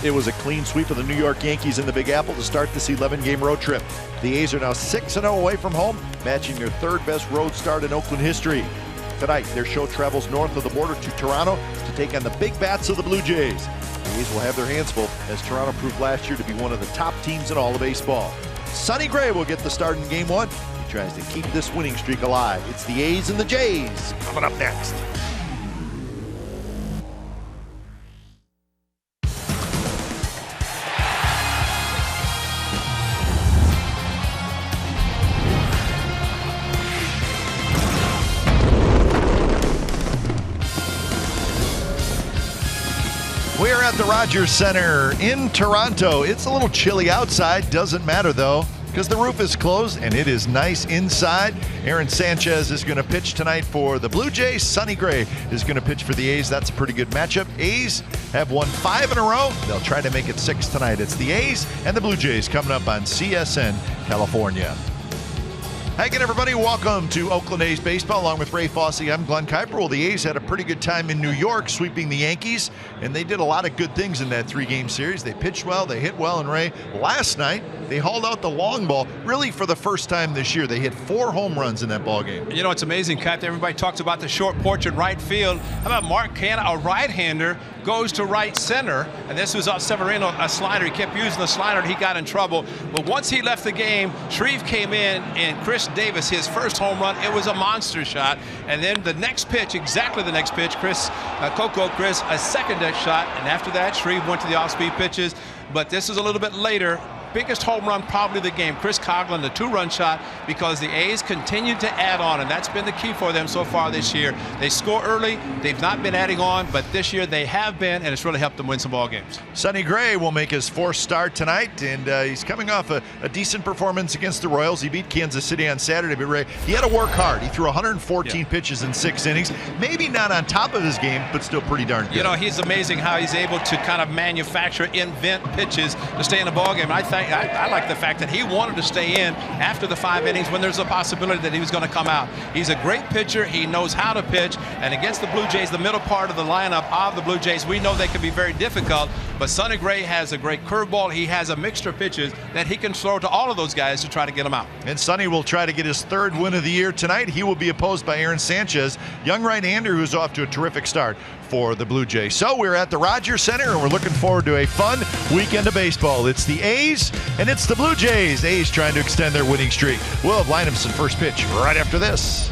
It was a clean sweep of the New York Yankees in the Big Apple to start this 11-game road trip. The A's are now 6-0 away from home, matching their third-best road start in Oakland history. Tonight, their show travels north of the border to Toronto to take on the big bats of the Blue Jays. The A's will have their hands full, as Toronto proved last year to be one of the top teams in all of baseball. Sonny Gray will get the start in Game 1. He tries to keep this winning streak alive. It's the A's and the Jays coming up next. We're at the Rogers Center in Toronto. It's a little chilly outside, doesn't matter though, because the roof is closed and it is nice inside. Aaron Sanchez is going to pitch tonight for the Blue Jays. Sonny Gray is going to pitch for the A's. That's a pretty good matchup. A's have won 5 in a row. They'll try to make it 6 tonight. It's the A's and the Blue Jays coming up on CSN California. Hi again, everybody. Welcome to Oakland A's Baseball. Along with Ray Fossey, I'm Glenn Kuiper. Well, the A's had a pretty good time in New York sweeping the Yankees, and they did a lot of good things in that 3-game series. They pitched well, they hit well, and Ray, last night, they hauled out the long ball, really for the first time this year. They hit 4 home runs in that ball game. You know, it's amazing, Cap. Everybody talks about the short porch in right field. How about Mark Canha, a right-hander, goes to right center, and this was Severino, a slider. He kept using the slider, and he got in trouble. But once he left the game, Shreve came in, and Chris Davis, his first home run, it was a monster shot. And then the next pitch, exactly the next pitch, Chris, a second shot, and after that, Shreve went to the off-speed pitches. But this is a little bit later. Biggest home run probably the game, Chris Coughlin, the 2-run shot, because the A's continued to add on, and that's been the key for them so far this year. They score early, they've not been adding on, but this year they have been, and it's really helped them win some ball games. Sonny Gray will make his 4th start tonight, and he's coming off a decent performance against the Royals. He beat Kansas City on Saturday, but Ray, he had to work hard. He threw 114 pitches in 6 innings. Maybe not on top of his game, but still pretty darn good. You know, he's amazing how he's able to kind of manufacture, invent pitches to stay in the ball game. I like the fact that he wanted to stay in after the 5 innings when there's a possibility that he was going to come out. He's a great pitcher. He knows how to pitch. And against the Blue Jays, the middle part of the lineup of the Blue Jays, we know they can be very difficult. But Sonny Gray has a great curveball. He has a mixture of pitches that he can throw to all of those guys to try to get them out. And Sonny will try to get his 3rd win of the year tonight. He will be opposed by Aaron Sanchez, young right-hander who's off to a terrific start for the Blue Jays. So we're at the Rogers Center, and we're looking forward to a fun weekend of baseball. It's the A's, and it's the Blue Jays. A's trying to extend their winning streak. We'll have Lineups in first pitch right after this.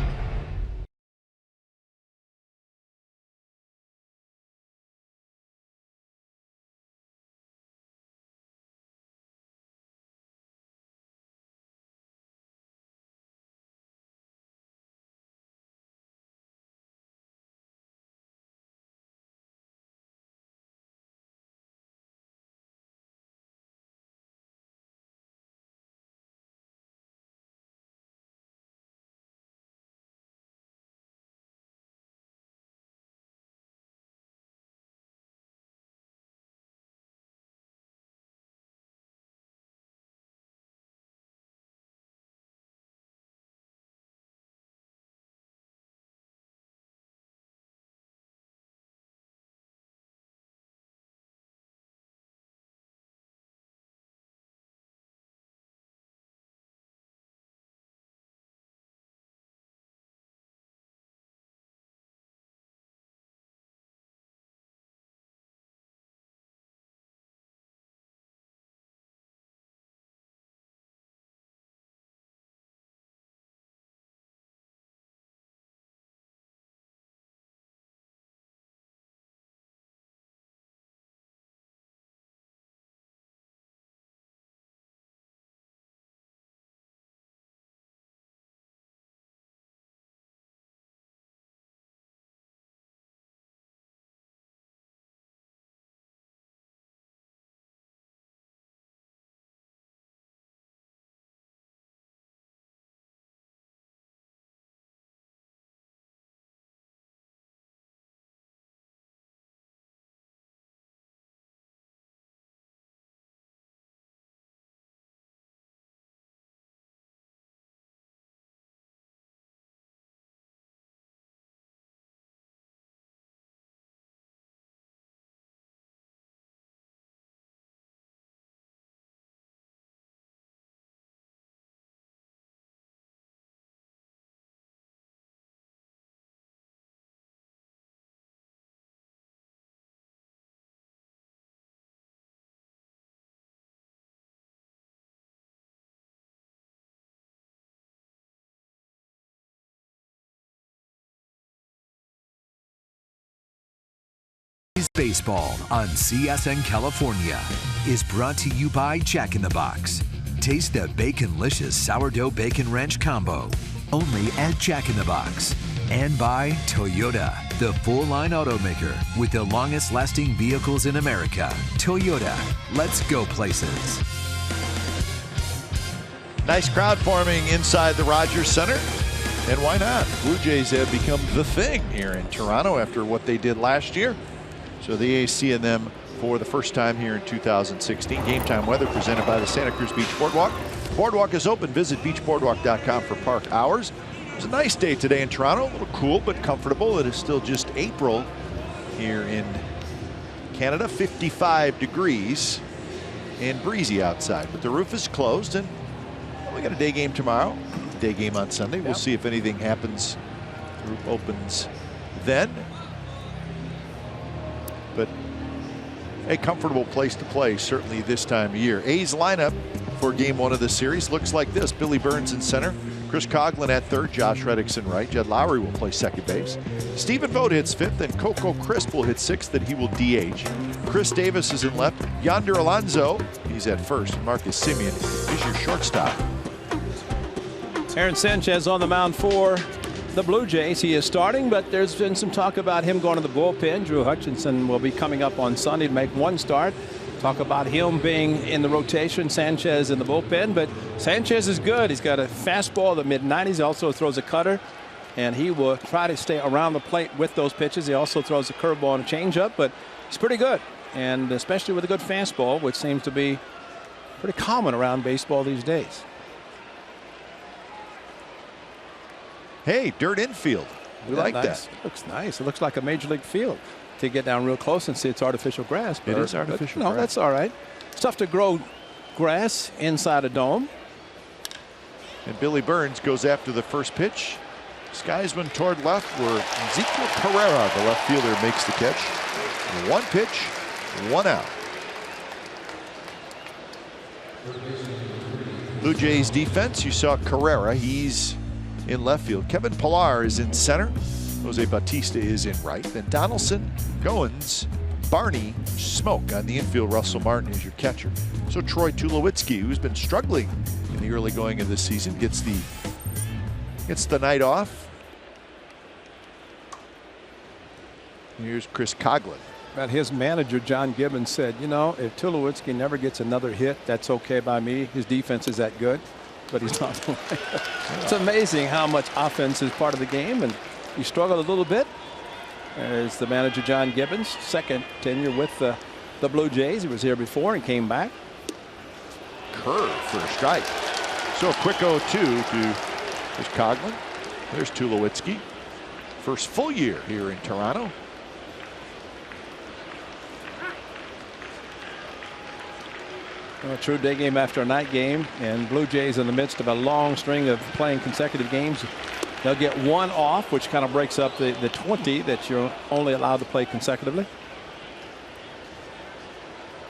Baseball on CSN California is brought to you by Jack in the Box. Taste the Baconlicious Sourdough Bacon Ranch Combo, only at Jack in the Box. And by Toyota, the full-line automaker with the longest-lasting vehicles in America. Toyota, let's go places. Nice crowd forming inside the Rogers Center. And why not? Blue Jays have become the thing here in Toronto after what they did last year. So the A's seeing them for the first time here in 2016. Game time weather presented by the Santa Cruz Beach Boardwalk. Boardwalk is open. Visit beachboardwalk.com for park hours. It's a nice day today in Toronto. A little cool but comfortable. It is still just April here in Canada. 55 degrees and breezy outside. But the roof is closed and we got a day game tomorrow. Day game on Sunday. We'll see if anything happens. The roof opens then. But a comfortable place to play certainly this time of year. A's lineup for game one of the series looks like this. Billy Burns in center. Chris Coghlan at third. Josh Reddick's in right. Jed Lowry will play second base. Stephen Vogt hits fifth, and Coco Crisp will hit sixth, and he will DH. Chris Davis is in left. Yonder Alonso, he's at first. Marcus Semien is your shortstop. Aaron Sanchez on the mound for the Blue Jays. He is starting, but there's been some talk about him going to the bullpen. Drew Hutchinson will be coming up on Sunday to make one start. Talk about him being in the rotation, Sanchez in the bullpen, but Sanchez is good. He's got a fastball in the mid-90s. He also throws a cutter, and he will try to stay around the plate with those pitches. He also throws a curveball and a changeup, but he's pretty good, and especially with a good fastball, which seems to be pretty common around baseball these days. Hey, dirt infield. We like nice. that. It looks nice. It looks like a major league field. To get down real close and see it's artificial grass. It is artificial grass. No, that's all right. It's tough to grow grass inside a dome. And Billy Burns goes after the first pitch. Skiesman toward left where Ezekiel Carrera, the left fielder, makes the catch. One pitch, one out. Blue Jays defense, you saw Carrera. He's in left field. Kevin Pillar is in center. Jose Bautista is in right. Then Donaldson, Goins, Barney, Smoke on the infield. Russell Martin is your catcher. So Troy Tulowitzki, who's been struggling in the early going of this season, gets the night off. Here's Chris Coghlan. But his manager, John Gibbons, said, you know, if Tulowitzki never gets another hit, that's okay by me. His defense is that good, but he's not. It's amazing how much offense is part of the game, and you struggle a little bit. There's the manager, John Gibbons, second tenure with the Blue Jays. He was here before and came back. Curve for a strike. So a quick 0-2 to Chris Coghlan. There's Tulowitzki. First full year here in Toronto. A true day game after a night game, and Blue Jays in the midst of a long string of playing consecutive games. They'll get one off, which kind of breaks up the 20 that you're only allowed to play consecutively.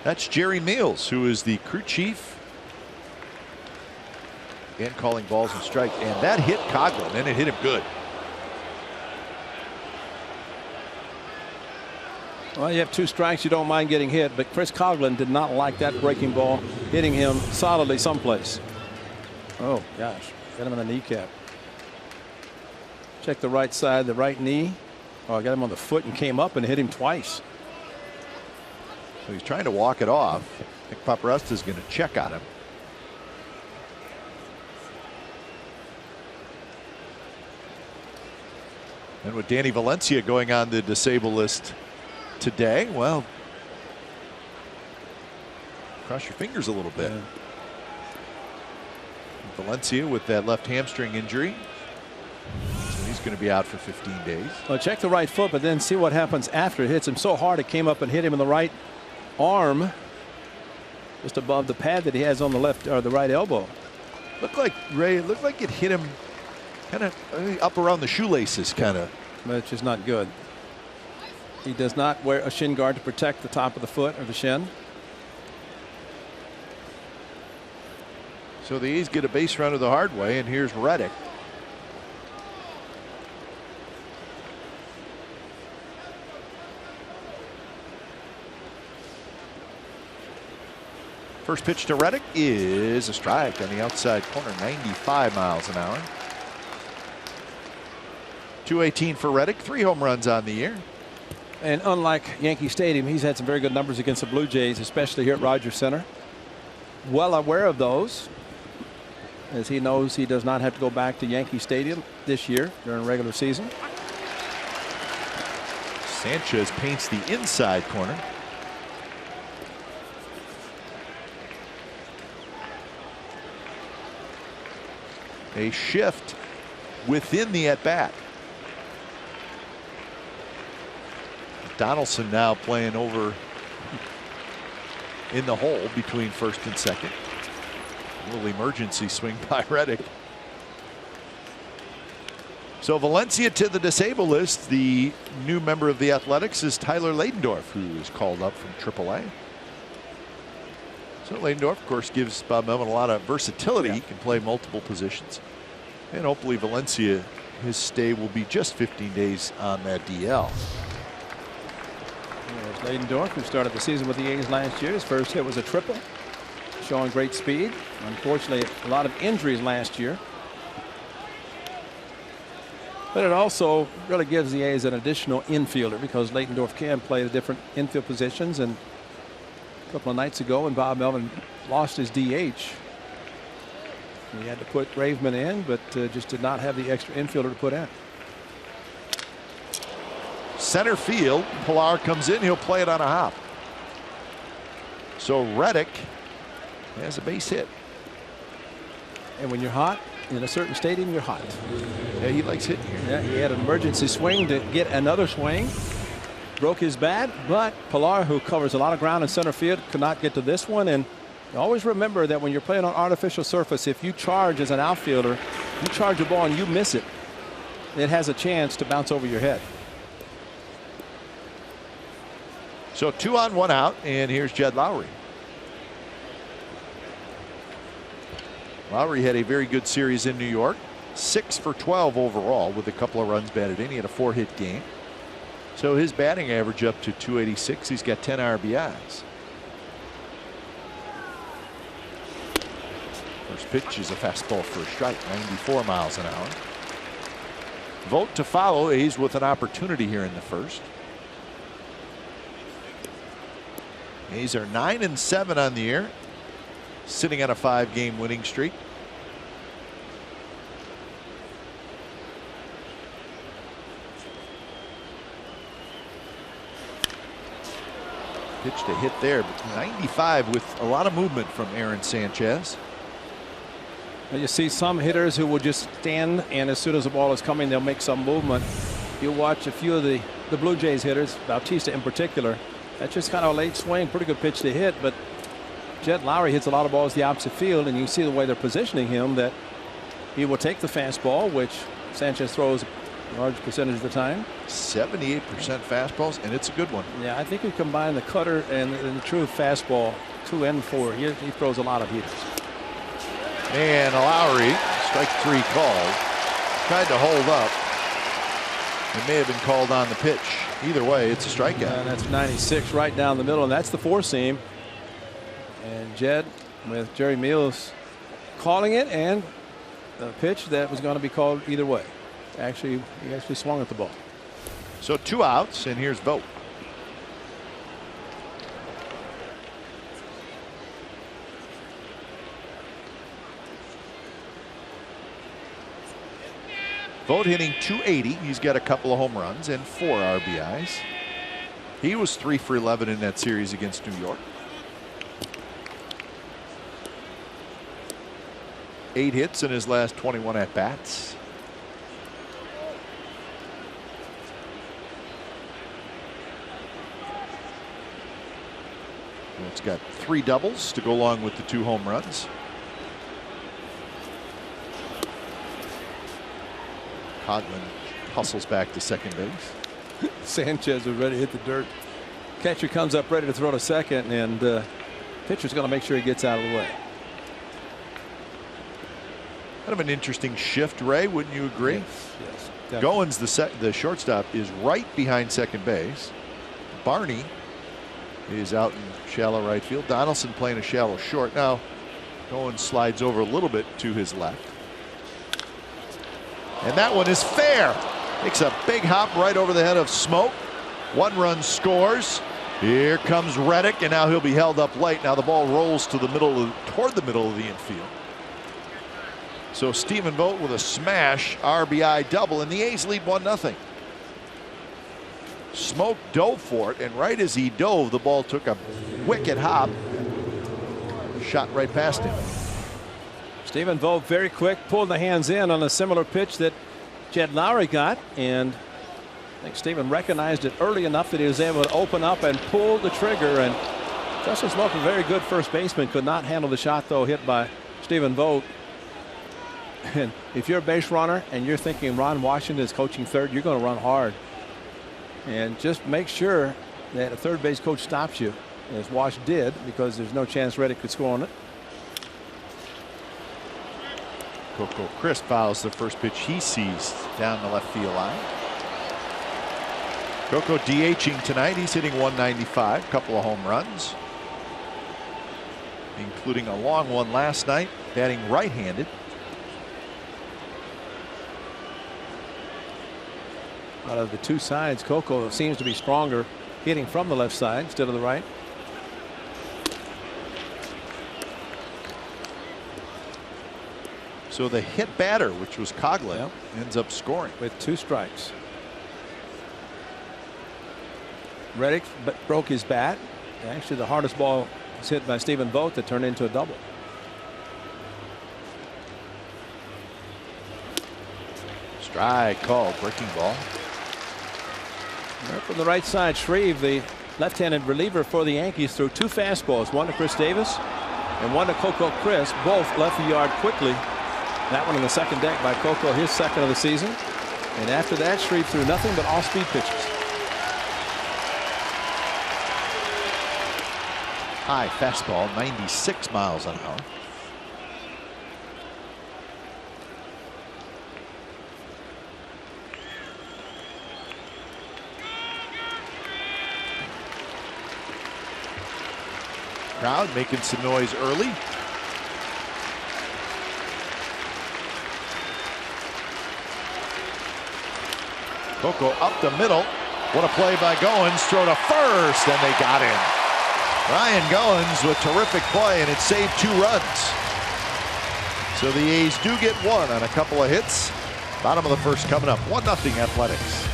That's Jerry Meals, who is the crew chief and calling balls and strikes. And that hit Coghlan, and it hit him good. Well, you have two strikes, you don't mind getting hit, but Chris Coghlan did not like that breaking ball hitting him solidly someplace. Oh, gosh. Got him in the kneecap. Check the right side, the right knee. Oh, I got him on the foot and came up and hit him twice. So he's trying to walk it off. I think Paparesta is going to check on him. And with Danny Valencia going on the disabled list today, well, cross your fingers a little bit. Yeah. Valencia with that left hamstring injury. So he's going to be out for 15 days. Well, check the right foot, but then see what happens after it hits him so hard it came up and hit him in the right arm, just above the pad that he has on the left or the right elbow. Looked like Ray. It looked like it hit him kind of up around the shoelaces, kind of. Which is not good. He does not wear a shin guard to protect the top of the foot or the shin. So the A's get a base runner the hard way, and here's Reddick. First pitch to Reddick is a strike on the outside corner, 95 miles an hour. 218 for Reddick, 3 home runs on the year. And unlike Yankee Stadium, he's had some very good numbers against the Blue Jays, especially here at Rogers Center. Well aware of those, as he knows he does not have to go back to Yankee Stadium this year during regular season. Sanchez paints the inside corner. A shift within the at-bat. Donaldson now playing over in the hole between first and second. A little emergency swing by Reddick. So Valencia to the disabled list. The new member of the Athletics is Tyler Ladendorf, who is called up from AAA. So Ladendorf, of course, gives Bob Melvin a lot of versatility. He can play multiple positions. And hopefully Valencia, his stay will be just 15 days on that DL. There's Ladendorf, who started the season with the A's last year. His first hit was a triple, showing great speed. Unfortunately, a lot of injuries last year. But it also really gives the A's an additional infielder, because Ladendorf can play the different infield positions. And a couple of nights ago, when Bob Melvin lost his DH, he had to put Graveman in, but just did not have the extra infielder to put in. Center field, Pilar comes in, he'll play it on a hop. So Reddick has a base hit. And when you're hot in a certain stadium, you're hot. Yeah, he likes hitting here. Yeah, he had an emergency swing to get another swing. Broke his bat, but Pilar, who covers a lot of ground in center field, could not get to this one. And always remember that when you're playing on artificial surface, if you charge as an outfielder, you charge a ball and you miss it, it has a chance to bounce over your head. So 2 on 1 out, and here's Jed Lowry. Lowry had a very good series in New York, 6 for 12 overall with a couple of runs batted in. He had a 4-hit game. So his batting average up to 286. He's got 10 RBIs. First pitch is a fastball for a strike, 94 miles an hour. Vote to follow. A's with an opportunity here in the first. A's are 9-7 on the year, sitting on a 5-game winning streak. Pitch to hit there, but 95 with a lot of movement from Aaron Sanchez. You see some hitters who will just stand, and as soon as the ball is coming, they'll make some movement. You watch a few of the Blue Jays hitters, Bautista in particular. That's just kind of a late swing, pretty good pitch to hit, but Jed Lowry hits a lot of balls the opposite field, and you see the way they're positioning him that he will take the fastball, which Sanchez throws a large percentage of the time. 78% fastballs, and it's a good one. Yeah, I think you combine the cutter and the true fastball, 2 and 4. He throws a lot of heaters. And Lowry, strike 3 called, tried to hold up. It may have been called on the pitch. Either way, it's a strikeout. And that's 96 right down the middle, and that's the 4-seam. And Jed with Jerry Mills calling it, and a pitch that was going to be called either way. Actually, he actually swung at the ball. So 2 outs, and here's Vogt. Vogt hitting .280. He's got a couple of home runs and 4 RBIs. He was 3 for 11 in that series against New York. 8 hits in his last 21 at-bats. It's got 3 doubles to go along with the 2 home runs. Coghlan hustles back to second base. Sanchez was ready to hit the dirt. Catcher comes up ready to throw to second, and pitcher's going to make sure he gets out of the way. Kind of an interesting shift, Ray, wouldn't you agree? Yes. Goins, the shortstop, is right behind second base. Barney is out in shallow right field. Donaldson playing a shallow short. Now Goins slides over a little bit to his left. And that one is fair. Makes a big hop right over the head of Smoke. 1 run scores. Here comes Reddick, and now he'll be held up late. Now the ball rolls to the middle toward the middle of the infield. So Stephen Vogt with a smash RBI double, and the A's lead 1-0. Smoke dove for it, and right as he dove, the ball took a wicked hop, shot right past him. Stephen Vogt very quick, pulled the hands in on a similar pitch that Jed Lowry got, and I think Stephen recognized it early enough that he was able to open up and pull the trigger. And Justin Smoke, a very good first baseman, could not handle the shot though hit by Stephen Vogt. And if you're a base runner and you're thinking Ron Washington is coaching third, you're going to run hard. And just make sure that a third base coach stops you, as Wash did, because there's no chance Reddick could score on it. Coco Crisp fouls the first pitch he sees down the left field line. Coco DHing tonight. He's hitting 195, couple of home runs, including a long one last night, batting right-handed. Out of the two sides, Coco seems to be stronger hitting from the left side instead of the right. So the hit batter, which was Coughlin, ends up scoring with 2 strikes. Reddick broke his bat. Actually, the hardest ball was hit by Stephen Vogt that turned into a double. Strike call, breaking ball. From the right side, Shreve, the left-handed reliever for the Yankees, threw 2 fastballs, one to Chris Davis and one to Coco Crisp. Both left the yard quickly. That one in the second deck by Coco, his second of the season. And after that, Shreve threw nothing but all-speed pitches. High fastball, 96 miles an hour. Crowd making some noise early. Coco up the middle. What a play by Goins. Throw to first, and they got him. Ryan Goins with terrific play, and it saved 2 runs. So the A's do get 1 on a couple of hits. Bottom of the first coming up. 1-0 Athletics.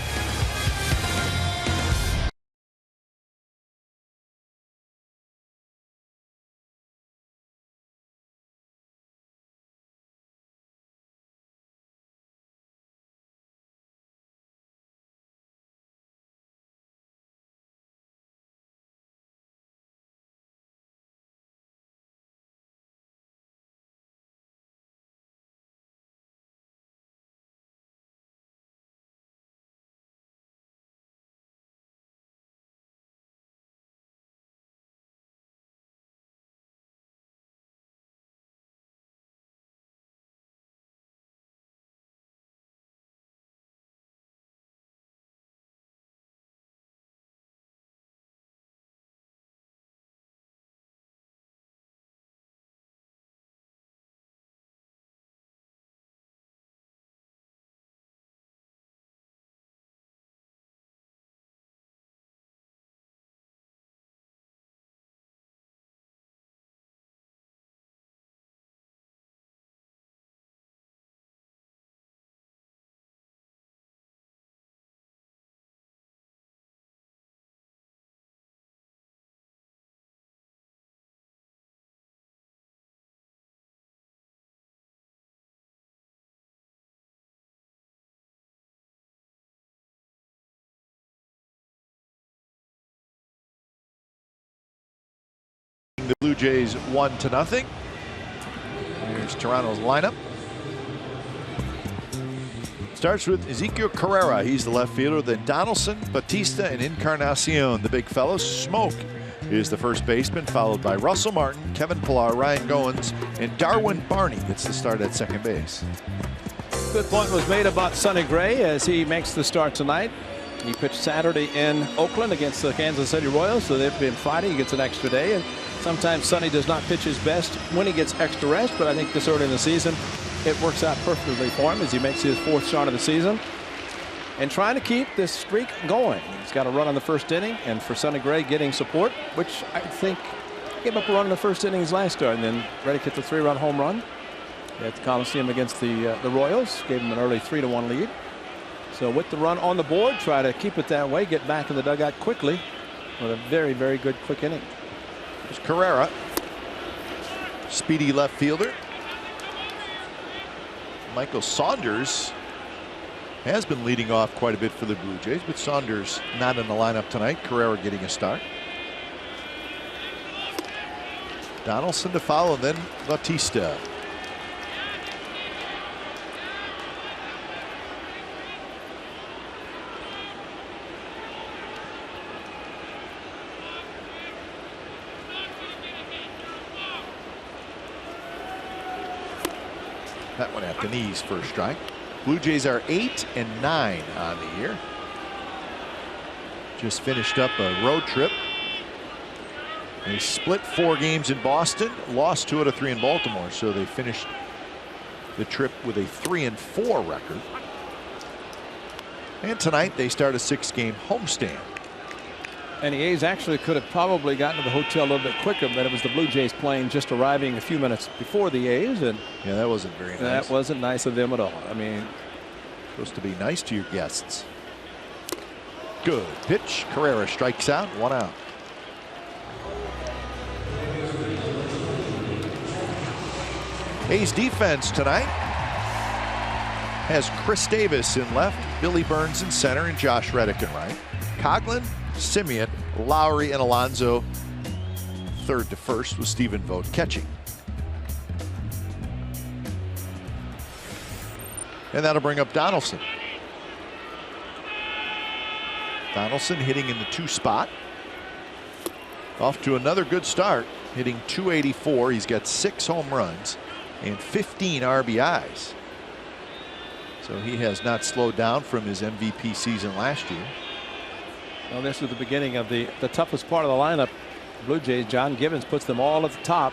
The Blue Jays 1-0. Here's Toronto's lineup. Starts with Ezequiel Carrera. He's the left fielder. Then Donaldson, Batista, and Encarnacion, the big fellows. Smoke is the first baseman, followed by Russell Martin, Kevin Pillar, Ryan Goins, and Darwin Barney gets the start at second base. Good point was made about Sonny Gray as he makes the start tonight. He pitched Saturday in Oakland against the Kansas City Royals, so they've been Friday. He gets an extra day, and sometimes Sonny does not pitch his best when he gets extra rest, but I think this early in the season it works out perfectly for him as he makes his 4th start of the season and trying to keep this streak going. He's got a run on the 1st inning, and for Sonny Gray getting support, which I think gave up a run in the 1st innings last start, and then Reddick hit the 3-run home run at the Coliseum against the Royals, gave him an early 3-1 lead. So with the run on the board, try to keep it that way, get back in the dugout quickly with a very, very good quick inning. There's Carrera, speedy left fielder. Michael Saunders has been leading off quite a bit for the Blue Jays, but Saunders not in the lineup tonight. Carrera getting a start. Donaldson to follow, then Bautista. That one at the knees, first strike. Blue Jays are 8-9 on the year. Just finished up a road trip. They split 4 games in Boston, lost 2 out of 3 in Baltimore, so they finished the trip with a 3-4 record. And tonight they start a 6-game homestand. And the A's actually could have probably gotten to the hotel a little bit quicker, but it was the Blue Jays plane just arriving a few minutes before the A's, and yeah, that wasn't very nice. That wasn't nice of them at all. I mean, supposed to be nice to your guests. Good pitch. Carrera strikes out, 1 out. A's defense tonight has Chris Davis in left, Billy Burns in center, and Josh Reddick in right. Coughlin, Simeon, Lowry, and Alonso third to first, with Stephen Vogt catching. And that'll bring up Donaldson. Donaldson hitting in the 2 spot. Off to another good start, hitting .284. He's got 6 home runs and 15 RBIs. So he has not slowed down from his MVP season last year. Well, this is the beginning of the toughest part of the lineup. Blue Jays, John Gibbons puts them all at the top.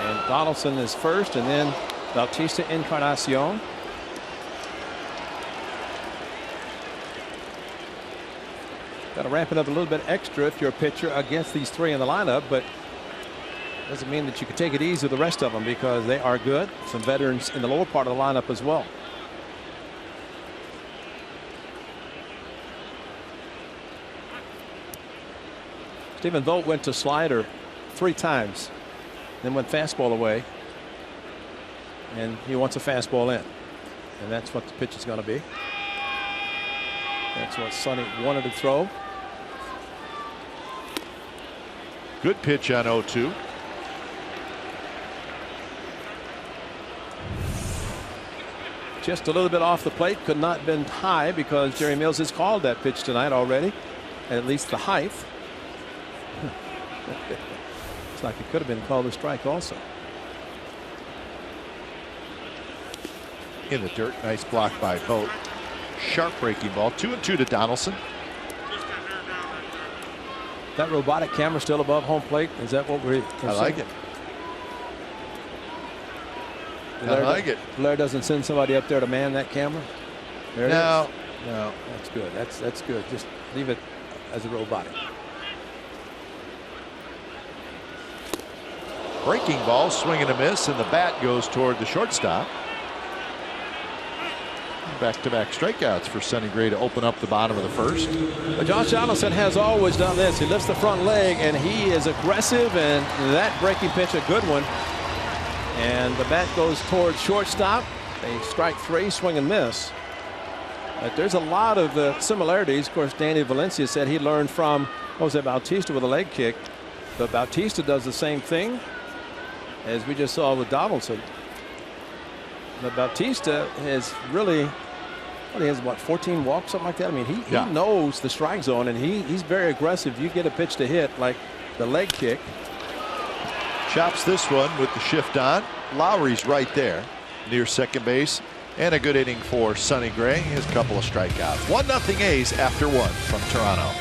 And Donaldson is first, and then Bautista, Encarnacion. Got to ramp it up a little bit extra if you're a pitcher against these 3 in the lineup, but doesn't mean that you can take it easy with the rest of them, because they are good. Some veterans in the lower part of the lineup as well. Stephen Vogt went to slider 3 times, then went fastball away, and he wants a fastball in, and that's what the pitch is going to be. That's what Sonny wanted to throw. Good pitch on 0-2. Just a little bit off the plate, could not have been high, because Jerry Mills has called that pitch tonight already, at least the height. It's like it could have been called a strike also. In the dirt, nice block by Vogt. Sharp breaking ball. 2-2 to Donaldson. That robotic camera still above home plate. Is that what we're I like it. Blair doesn't send somebody up there to man that camera. There it is. No, that's good. That's good. Just leave it as a robotic. Breaking ball, swing and a miss, and the bat goes toward the shortstop. Back-to-back strikeouts for Sonny Gray to open up the bottom of the first. But Josh Donaldson has always done this. He lifts the front leg, and he is aggressive, and that breaking pitch, a good one. And the bat goes towards shortstop. A strike 3, swing and miss. But there's a lot of similarities. Of course, Danny Valencia said he learned from Jose Bautista with a leg kick. But Bautista does the same thing as we just saw with Donaldson. But Bautista has really, he has what, 14 walks, something like that. I mean, he knows the strike zone, and he's very aggressive. You get a pitch to hit like the leg kick. Chops this one with the shift on. Lowry's right there near second base. And a good inning for Sonny Gray. His couple of strikeouts. 1-0 A's after 1 from Toronto.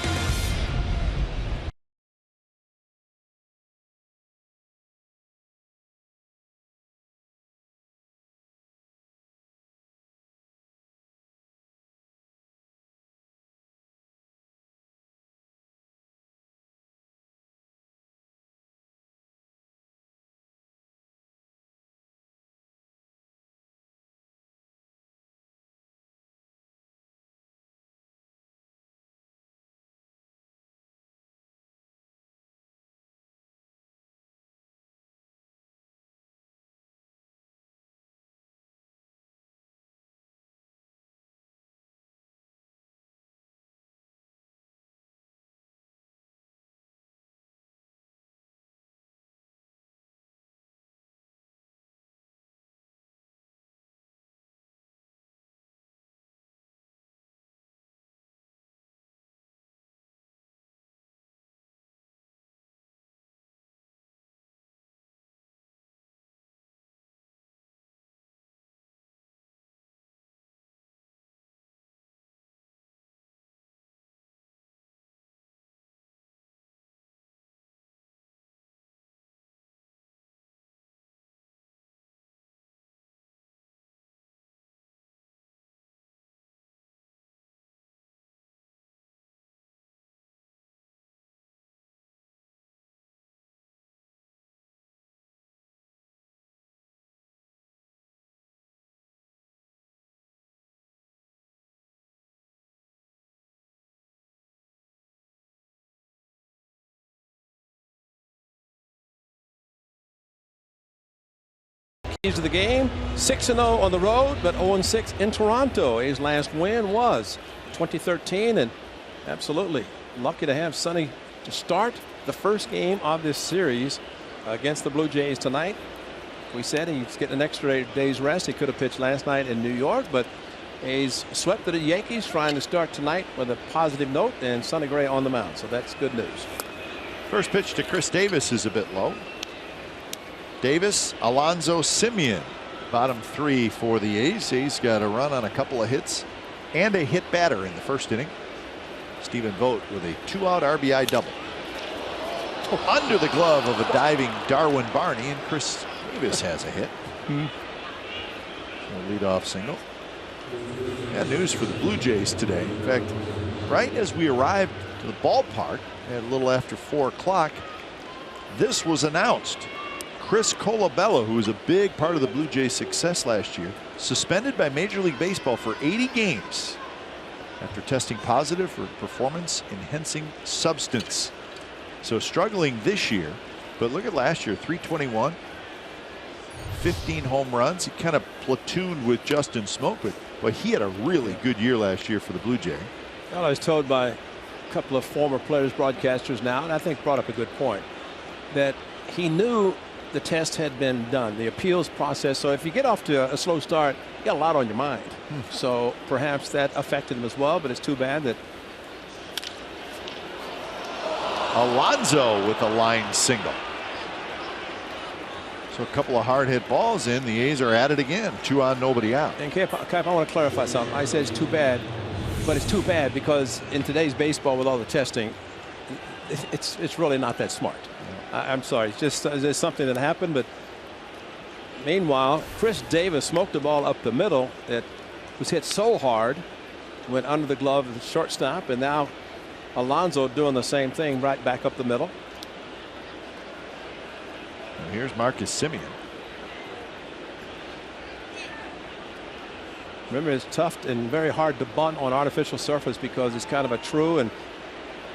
Keys to the game, 6-0 on the road, but 0-6 in Toronto. His last win was 2013, and absolutely lucky to have Sonny to start the first game of this series against the Blue Jays tonight. We said he's getting an extra day's rest. He could have pitched last night in New York, but he's swept the Yankees, trying to start tonight with a positive note, and Sonny Gray on the mound, so that's good news. First pitch to Chris Davis is a bit low. Davis, Alonso, Simeon, bottom 3 for the A's. He's got a run on a couple of hits and a hit batter in the first inning. Stephen Vogt with a 2-out RBI double. Under the glove of a diving Darwin Barney, and Chris Davis has a hit. A leadoff single. Bad news for the Blue Jays today. In fact, right as we arrived to the ballpark at a little after 4 o'clock, this was announced. Chris Colabello, who was a big part of the Blue Jays' success last year, suspended by Major League Baseball for 80 games after testing positive for performance-enhancing substance. So struggling this year, but look at last year, 321, 15 home runs. He kind of platooned with Justin Smoke, but he had a really good year last year for the Blue Jays. Well, I was told by a couple of former players, broadcasters now, and I think brought up a good point, that he knew the test had been done, the appeals process. So if you get off to a slow start, you got a lot on your mind. So perhaps that affected him as well, but it's too bad that. Alonso with a line single. So a couple of hard hit balls in. The A's are at it again. 2 on, nobody out. And Cap, I want to clarify something. I said it's too bad, but it's too bad because in today's baseball with all the testing, it's really not that smart. I'm sorry, it's just there's something that happened. But meanwhile, Chris Davis smoked the ball up the middle. It was hit so hard, went under the glove of the shortstop, and now Alonso doing the same thing right back up the middle. And here's Marcus Simeon. Remember, it's tough and very hard to bunt on artificial surface because it's kind of a true and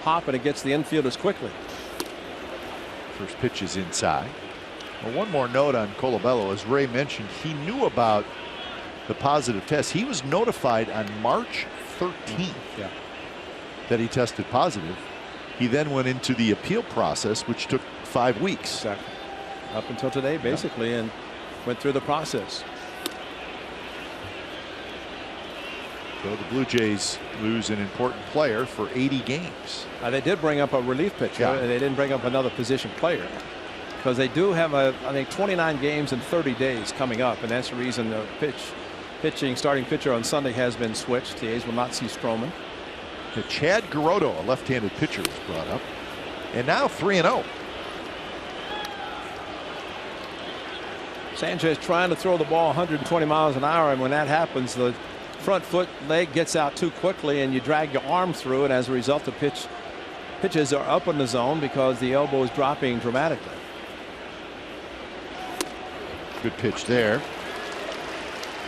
hop, and it gets the infielders quickly. First pitch is inside. Well, one more note on Colabello. As Ray mentioned, he knew about the positive test. He was notified on March 13th that he tested positive. He then went into the appeal process, which took 5 weeks. Exactly. Up until today, basically, and went through the process. So the Blue Jays lose an important player for 80 games. They did bring up a relief pitcher, and they didn't bring up another position player because they do have I think 29 games in 30 days coming up, and that's the reason the starting pitcher on Sunday has been switched. The A's will not see Stroman. Chad Garoto, a left-handed pitcher, was brought up. And now 3-0. Sanchez trying to throw the ball 120 miles an hour, and when that happens, the front foot leg gets out too quickly and you drag your arm through, and as a result the pitches are up in the zone because the elbow is dropping dramatically. Good pitch there.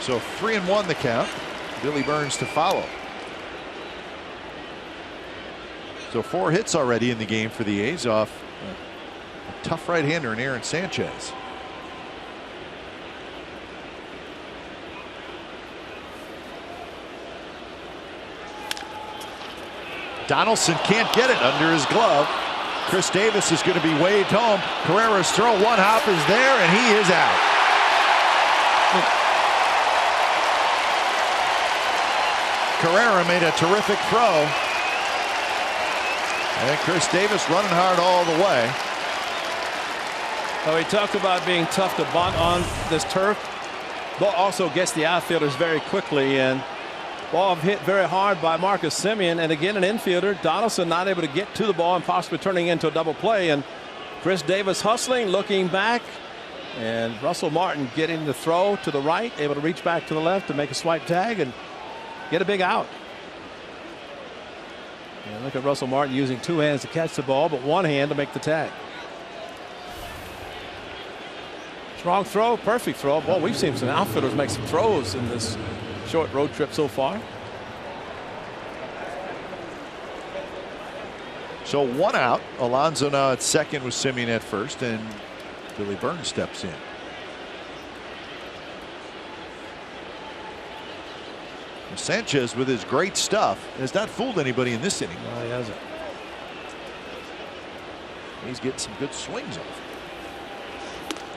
So 3-1 the count. Billy Burns to follow. So 4 hits already in the game for the A's off a tough right-hander in Aaron Sanchez. Donaldson can't get it under his glove. Chris Davis is going to be waved home. Carrera's throw, one hop is there, and he is out. Carrera made a terrific throw. And Chris Davis running hard all the way. Oh, he talked about being tough to bunt on this turf. Ball also gets the outfielders very quickly, and ball hit very hard by Marcus Semien, and again an infielder, Donaldson, not able to get to the ball and possibly turning into a double play, and Chris Davis hustling, looking back, and Russell Martin getting the throw to the right, able to reach back to the left to make a swipe tag and get a big out. And look at Russell Martin using 2 hands to catch the ball, but 1 hand to make the tag. Strong throw, perfect throw. Boy, we've seen some outfielders make some throws in this short road trip so far. So 1 out. Alonso now at second with Semien at first, and Billy Burns steps in. Sanchez, with his great stuff, has not fooled anybody in this inning. No, he hasn't. He's getting some good swings off.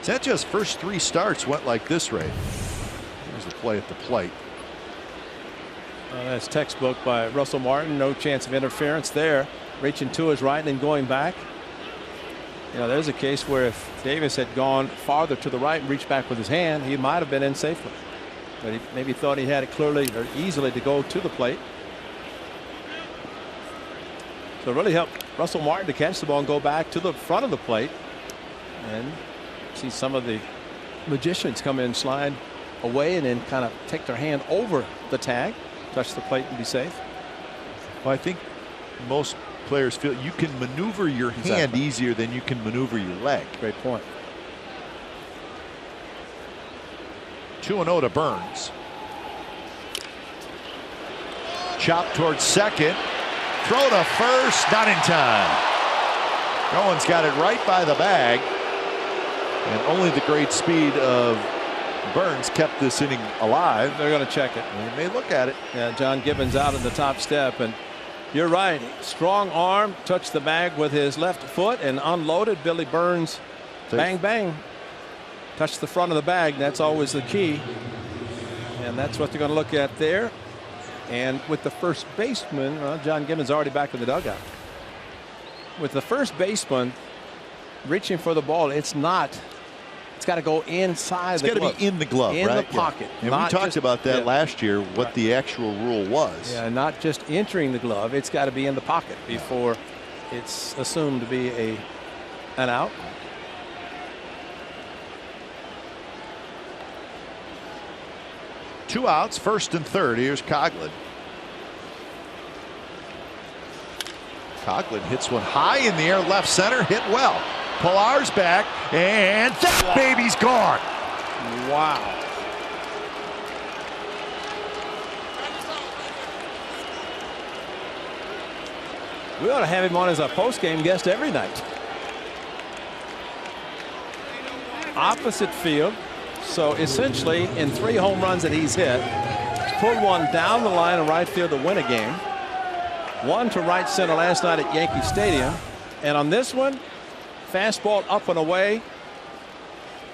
Sanchez's first 3 starts went like this, Ray. Here's the play at the plate. That's textbook by Russell Martin. No chance of interference there. Reaching to his right and then going back. You know, there's a case where if Davis had gone farther to the right and reached back with his hand, he might have been in safely. But he maybe thought he had it clearly or easily to go to the plate. So it really helped Russell Martin to catch the ball and go back to the front of the plate. And see some of the magicians come in, slide away, and then kind of take their hand over the tag, touch the plate and be safe. Well, I think most players feel you can maneuver your hand easier than you can maneuver your leg. Great point. 2-0 to Burns. Chop towards second. Throw to first, not in time. Rowan's got it right by the bag. And only the great speed of Burns kept this inning alive. They're going to check it. They may look at it. Yeah, John Gibbons out in the top step. And you're right. Strong arm, touched the bag with his left foot and unloaded. Billy Burns, bang, bang. Touched the front of the bag. That's always the key. And that's what they're going to look at there. And with the first baseman, John Gibbons already back in the dugout. With the first baseman reaching for the ball, it's got to go inside the glove. It's got to be in the glove, in right? the pocket. And we talked about that last year, what the actual rule was. Yeah, not just entering the glove. It's got to be in the pocket before it's assumed to be an out. Two outs, first and third. Here's Coghlan. Coghlan hits one high in the air, left center, hit well. Pillar's back, and that baby's gone. Wow. We ought to have him on as a post-game guest every night. Opposite field. So essentially, in 3 home runs that he's hit, he's pulled one down the line of right field to win a game. One to right center last night at Yankee Stadium. And on this one, fastball up and away.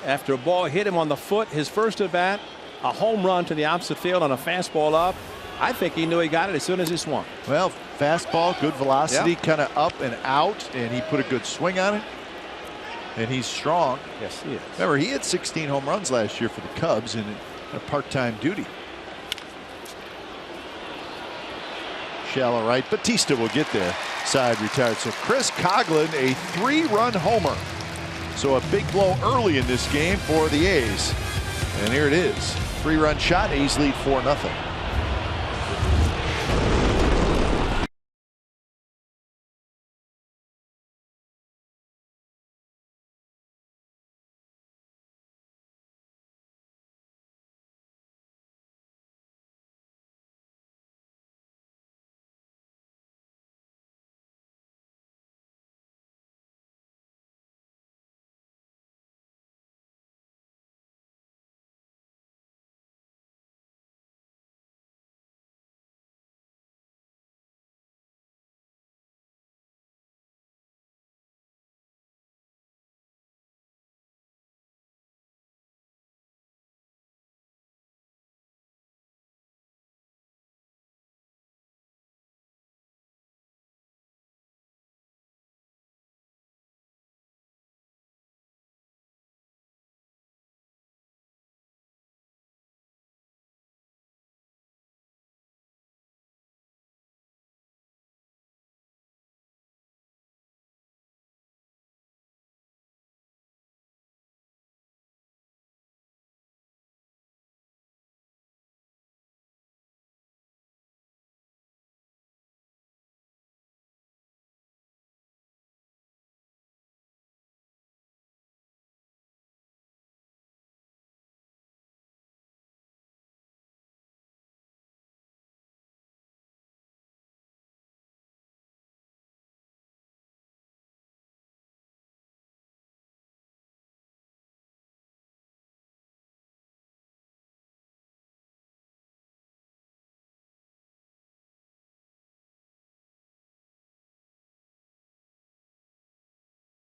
After a ball hit him on the foot, his first at bat, a home run to the opposite field on a fastball up. I think he knew he got it as soon as he swung. Well, fastball, good velocity, kind of up and out, and he put a good swing on it. And he's strong. Yes, he is. Remember, he had 16 home runs last year for the Cubs in a part-time duty. Shallow right. Batista will get there. Side retired. So Chris Coghlan, a 3-run homer. So a big blow early in this game for the A's. And here it is. 3-run shot. A's lead 4-0.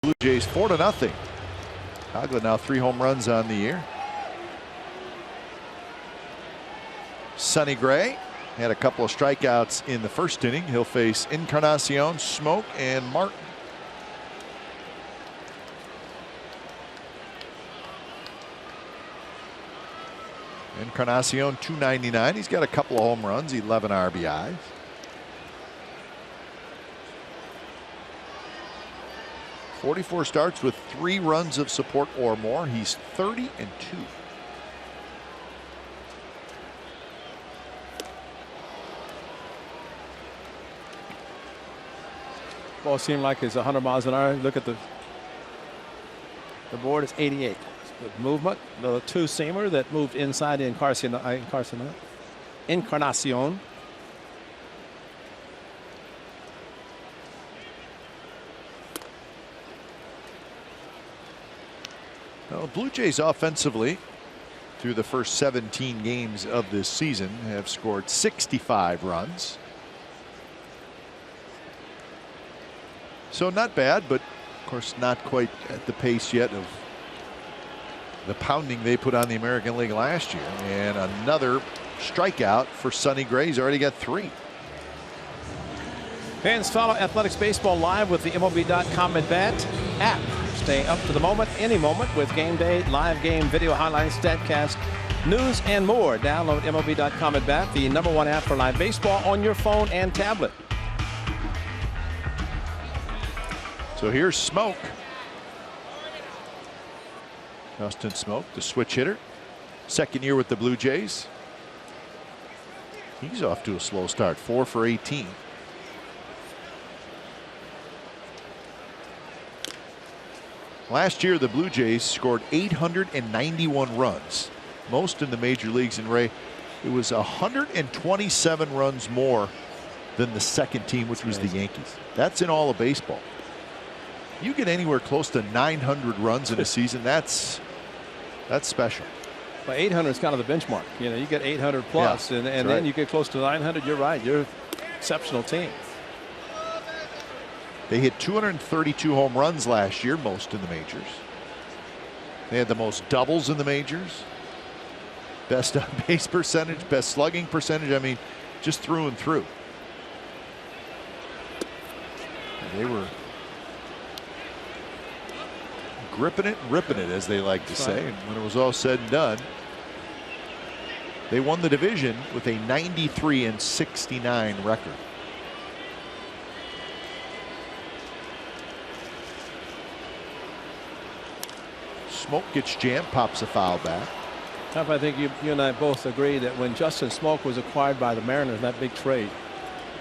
Blue Jays 4-0. Coghlan now 3 home runs on the year. Sonny Gray had a couple of strikeouts in the first inning. He'll face Encarnacion, Smoke, and Martin. Encarnacion 299. He's got a couple of home runs, 11 RBIs. .44 starts with 3 runs of support or more. He's 30-2. Ball seemed like it's 100 miles an hour. Look at the board. It's 88. Good movement. The 2-seamer that moved inside the Encarnacion. Well, Blue Jays offensively through the first 17 games of this season have scored 65 runs. So not bad, but of course not quite at the pace yet of the pounding they put on the American League last year. And another strikeout for Sonny Gray. He's already got 3. Fans, follow Athletics Baseball live with the MLB.com at bat app. Stay up to the moment, any moment, with game day, live game, video highlights, StatCast, news, and more. Download MLB.com at bat, the #1 app for live baseball on your phone and tablet. So here's Smoke. Justin Smoke, the switch hitter. Second year with the Blue Jays. He's off to a slow start, 4 for 18. Last year, the Blue Jays scored 891 runs, most in the major leagues. And Ray, it was 127 runs more than the second team, which was the Yankees. That's in all of baseball. You get anywhere close to 900 runs in a season, that's special. Well, 800 is kind of the benchmark. You know, you get 800 plus, and then right. You get close to 900. You're right. You're an exceptional team. They hit 232 home runs last year, most in the majors. They had the most doubles in the majors. Best on base percentage, best slugging percentage. I mean, just through and through. And they were gripping it and ripping it, as they like to say. And when it was all said and done, they won the division with a 93-69 record. Smoke gets jammed, pops a foul back. I think you and I both agree that when Justin Smoke was acquired by the Mariners in that big trade,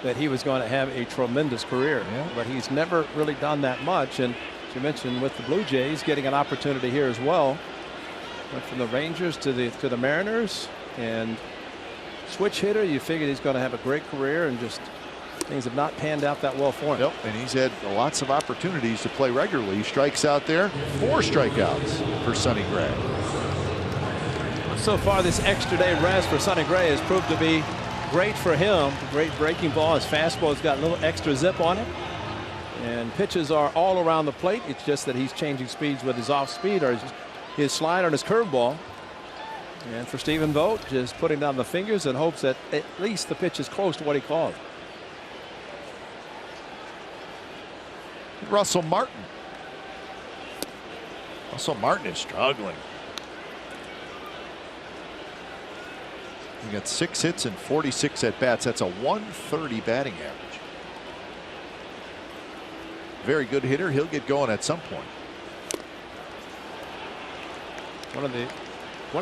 that he was going to have a tremendous career. Yeah. But he's never really done that much. And as you mentioned, with the Blue Jays getting an opportunity here as well. Went from the Rangers to the Mariners, and switch hitter. You figured he's going to have a great career, and just things have not panned out that well for him. Yep, and he's had lots of opportunities to play regularly. He strikes out there. 4 strikeouts for Sonny Gray. So far, this extra day rest for Sonny Gray has proved to be great for him. Great breaking ball. His fastball has got a little extra zip on it, and pitches are all around the plate. It's just that he's changing speeds with his off speed or his slider and his curveball. And for Stephen Vogt, just putting down the fingers in hopes that at least the pitch is close to what he called. Russell Martin. Russell Martin is struggling. He got 6 hits and 46 at bats. That's a 130 batting average. Very good hitter. He'll get going at some point. One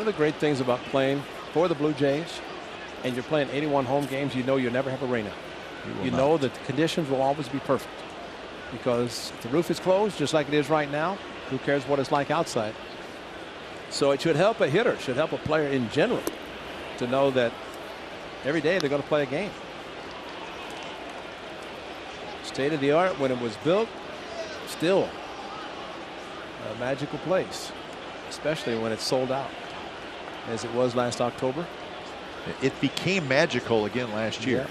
of the great things about playing for the Blue Jays, and you're playing 81 home games, you know you'll never have a rainout. You know that the conditions will always be perfect, because if the roof is closed just like it is right now, who cares what it's like outside? So it should help a hitter, should help a player in general, to know that every day they're going to play a game. State of the art when it was built, still a magical place, especially when it's sold out as it was last October. It became magical again last year.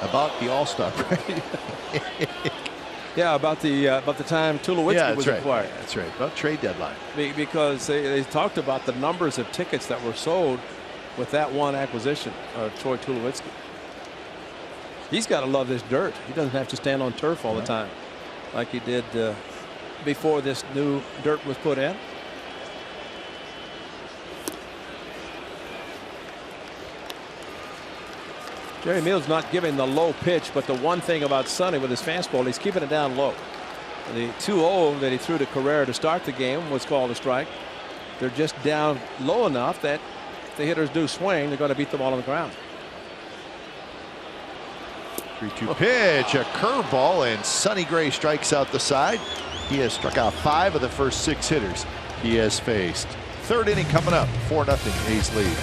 Yeah. About the All-Star break. Yeah, about the time Tulowitzki was acquired. That's right. About trade deadline. Because they talked about the numbers of tickets that were sold with that one acquisition of Troy Tulowitzki. He's got to love this dirt. He doesn't have to stand on turf all the time like he did before this new dirt was put in. Jerry Mills not giving the low pitch, but the one thing about Sonny with his fastball, he's keeping it down low. The 2-0 that he threw to Carrera to start the game was called a strike. They're just down low enough that if the hitters do swing, they're going to beat the ball on the ground. 3-2 pitch, a curveball, and Sonny Gray strikes out the side. He has struck out 5 of the first 6 hitters he has faced. 3rd inning coming up, 4-0 A's lead.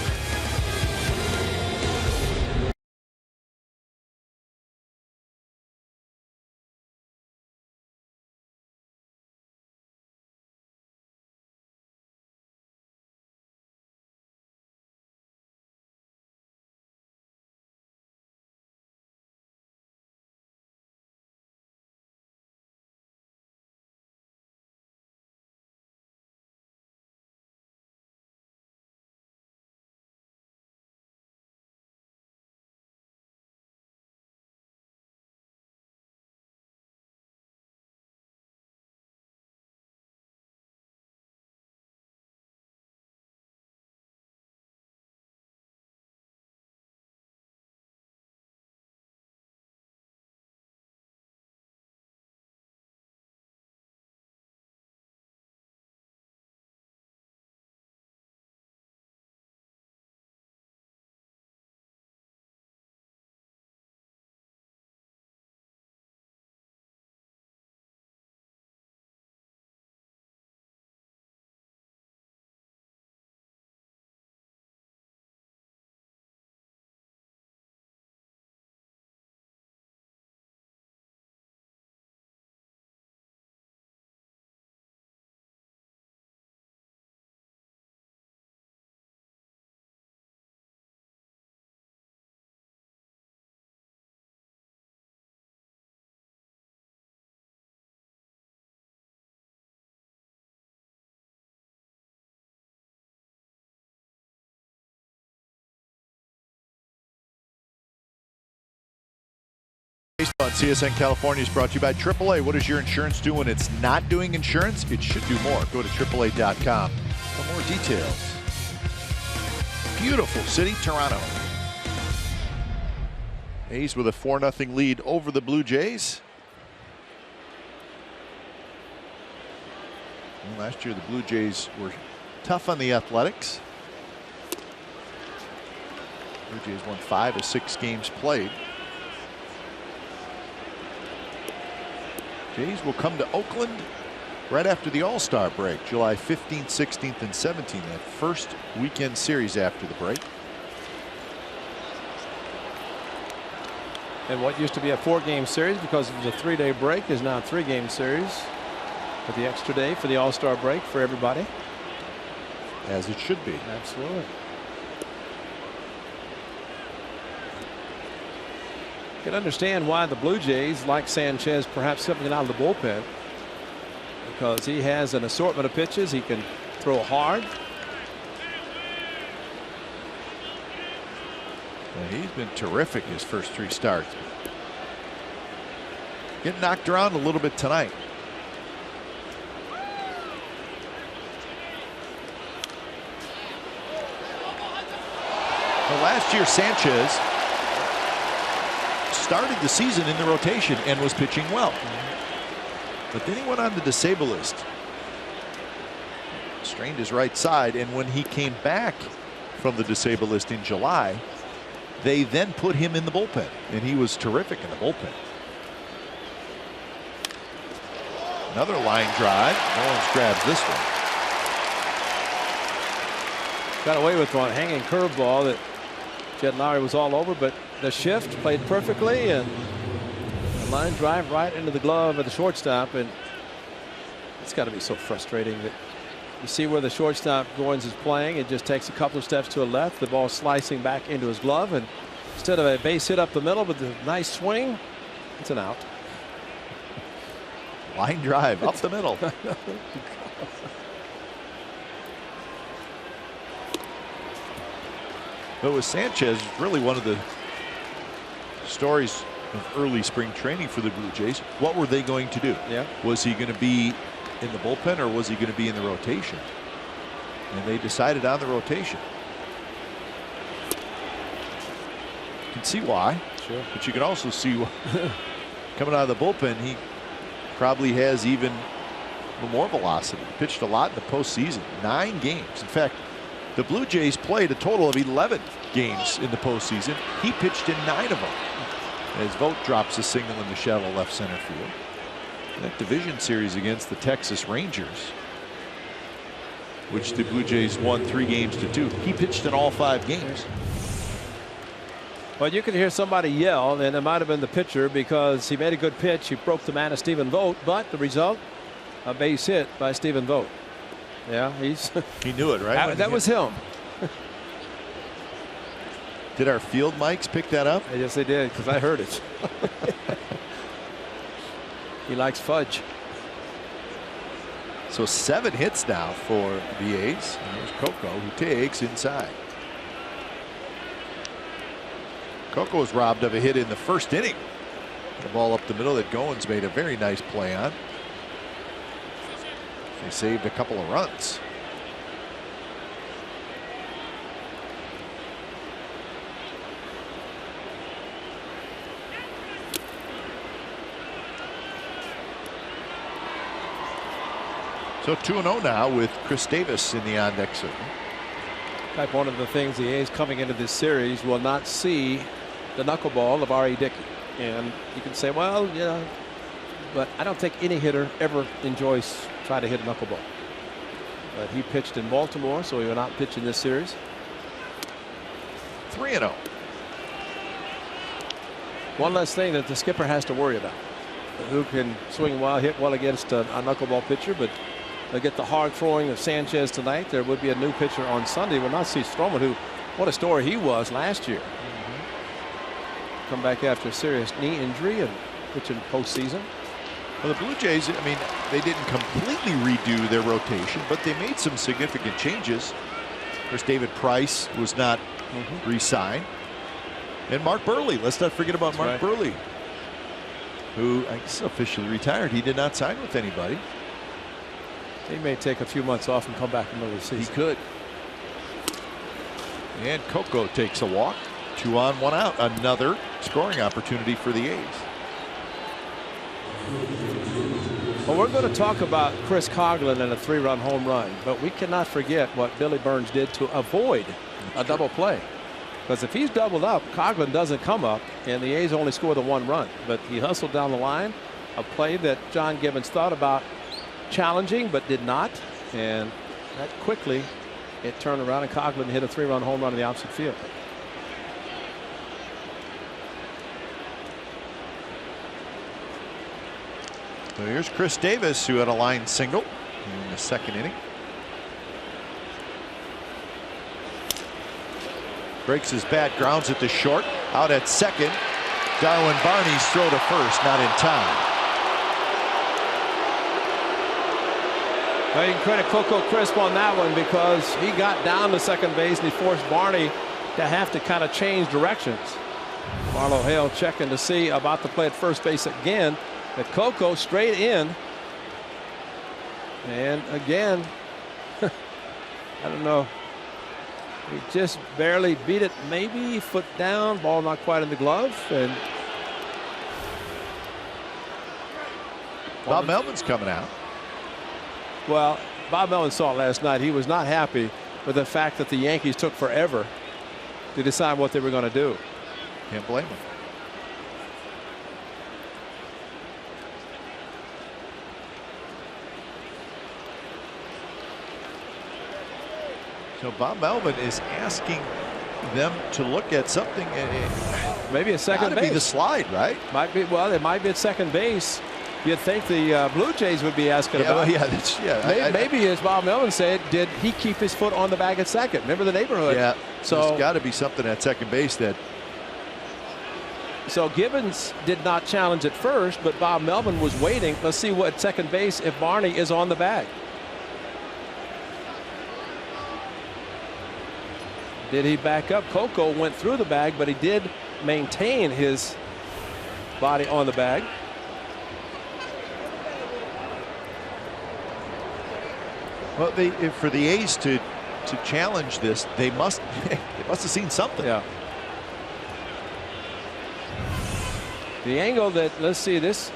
On CSN California is brought to you by AAA. What does your insurance do when it's not doing insurance? It should do more. Go to AAA.com for more details. Beautiful city, Toronto. A's with a 4-0 lead over the Blue Jays. Well, last year the Blue Jays were tough on the Athletics. Blue Jays won 5 of 6 games played. Jays will come to Oakland right after the All-Star break, July 15th, 16th, and 17th. That first weekend series after the break. And what used to be a 4-game series because of the 3-day break is now a 3-game series with the extra day for the All-Star break for everybody. As it should be. Absolutely. You can understand why the Blue Jays like Sanchez perhaps coming out of the bullpen, because he has an assortment of pitches. He can throw hard. Well, he's been terrific his first 3 starts. Getting knocked around a little bit tonight. Well, last year Sanchez started the season in the rotation and was pitching well. But then he went on the disabled list. Strained his right side, and when he came back from the disabled list in July, they then put him in the bullpen, and he was terrific in the bullpen. Another line drive. Mullins grabs this one. Got away with one hanging curveball that Jed Lowry was all over, but the shift played perfectly, and a line drive right into the glove of the shortstop. And it's got to be so frustrating that you see where the shortstop Goins is playing. It just takes a couple of steps to the left, the ball slicing back into his glove, and instead of a base hit up the middle with a nice swing, it's an out. Line drive up the middle. But with Sanchez, really one of the stories of early spring training for the Blue Jays. What were they going to do? Yeah. Was he going to be in the bullpen, or was he going to be in the rotation? And they decided on the rotation. You can see why. Sure. But you can also see coming out of the bullpen, he probably has even more velocity. He pitched a lot in the postseason. 9 games. In fact, the Blue Jays played a total of 11 games in the postseason. He pitched in 9 of them. As Vogt drops a single in the shallow left center field. That division series against the Texas Rangers, which the Blue Jays won 3-2. He pitched in all 5 games. Well, you could hear somebody yell, and it might have been the pitcher, because he made a good pitch. He broke the man of Stephen Vogt, but the result, a base hit by Stephen Vogt. Yeah, he knew it, right? That was him. Did our field mics pick that up? Yes, they did, because I heard it. He likes fudge. So 7 hits now for the A's. And there's Coco, who takes inside. Coco was robbed of a hit in the first inning. The ball up the middle that Goins made a very nice play on. They saved a couple of runs. So 2-0 now with Chris Davis in the on-deck circle. One of the things the A's coming into this series will not see the knuckleball of R.E. Dickey. And you can say, well, yeah, but I don't think any hitter ever enjoys trying to hit a knuckleball. But he pitched in Baltimore, so he will not pitch in this series. 3-0. One less thing that the skipper has to worry about. Who can swing well, hit well against a knuckleball pitcher, but they'll get the hard throwing of Sanchez tonight. There would be a new pitcher on Sunday. We'll not see Stroman, who, what a story he was last year. Come back after a serious knee injury and pitching postseason. Well, the Blue Jays, I mean, they didn't completely redo their rotation, but they made some significant changes. Of course, David Price was not re-signed. And Mark Burley, let's not forget about Mark Burley, who I guess officially retired. He did not sign with anybody. He may take a few months off and come back in the middle of the season. He could. And Coco takes a walk. 2 on, 1 out. Another scoring opportunity for the A's. Well, we're going to talk about Chris Coghlan and a 3-run home run, but we cannot forget what Billy Burns did to avoid a double play. Because if he's doubled up, Coghlan doesn't come up, and the A's only score the 1 run. But he hustled down the line, a play that John Gibbons thought about challenging but did not. And that quickly it turned around, and Coghlan hit a 3-run home run in the opposite field. So here's Chris Davis, who had a line single in the 2nd inning. Breaks his bat, grounds it to short. Out at second. Darwin Barney's throw to first, not in time. Well, you can credit Coco Crisp on that one because he got down to second base and he forced Barney to have to kind of change directions. Marlo Hale checking to see about the play at first base again. But Coco straight in. And again, I don't know. He just barely beat it. Maybe foot down, ball not quite in the glove. And Bob Melvin's coming out. Well, Bob Melvin saw it last night. He was not happy with the fact that the Yankees took forever to decide what they were going to do. Can't blame him. So Bob Melvin is asking them to look at something. Maybe a second base. Be the slide, right? Might be. Well, it might be at second base. You'd think the Blue Jays would be asking about. Maybe as Bob Melvin said, did he keep his foot on the bag at second? Remember the neighborhood? Yeah. So there's got to be something at second base that. So Gibbons did not challenge at first, but Bob Melvin was waiting. Let's see what second base if Barney is on the bag. Did he back up? Coco went through the bag, but he did maintain his body on the bag. Well, for the A's to challenge this, they must have seen something. Yeah. The angle that, let's see this.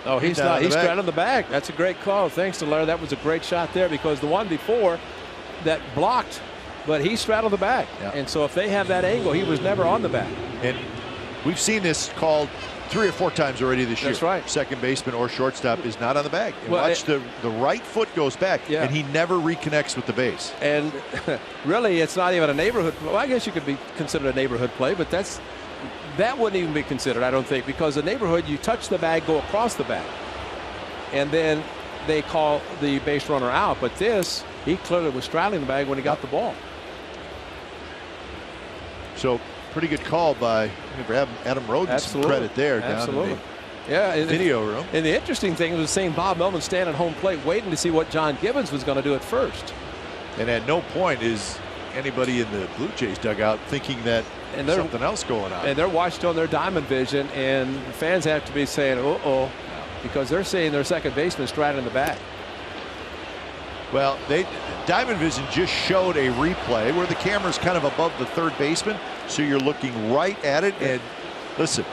Oh, he's not. He's straddling the bag. That's a great call. Thanks to Larry. That was a great shot there because the one before that blocked, but he straddled the bag. Yeah. And so if they have that angle, he was never on the bag. And we've seen this called 3 or 4 times already this year. That's right. Second baseman or shortstop is not on the bag. And well, watch the right foot goes back, yeah. and he never reconnects with the base. And really, it's not even a neighborhood. Well, I guess you could be considered a neighborhood play, but that wouldn't even be considered, I don't think, because the neighborhood, you touch the bag, go across the bag, and then they call the base runner out. But this, he clearly was straddling the bag when he got the ball. So pretty good call by Adam Roden. Some credit there. Absolutely. Down in the video room. And the interesting thing was seeing Bob Melvin stand at home plate waiting to see what John Gibbons was going to do at first. And at no point is anybody in the Blue Jays dugout thinking that there's something else going on. And they're watched on their diamond vision, and fans have to be saying, uh-oh, because they're seeing their second baseman straddling the bag. Well, Diamond Vision just showed a replay where the camera's kind of above the third baseman, so you're looking right at it. And listen,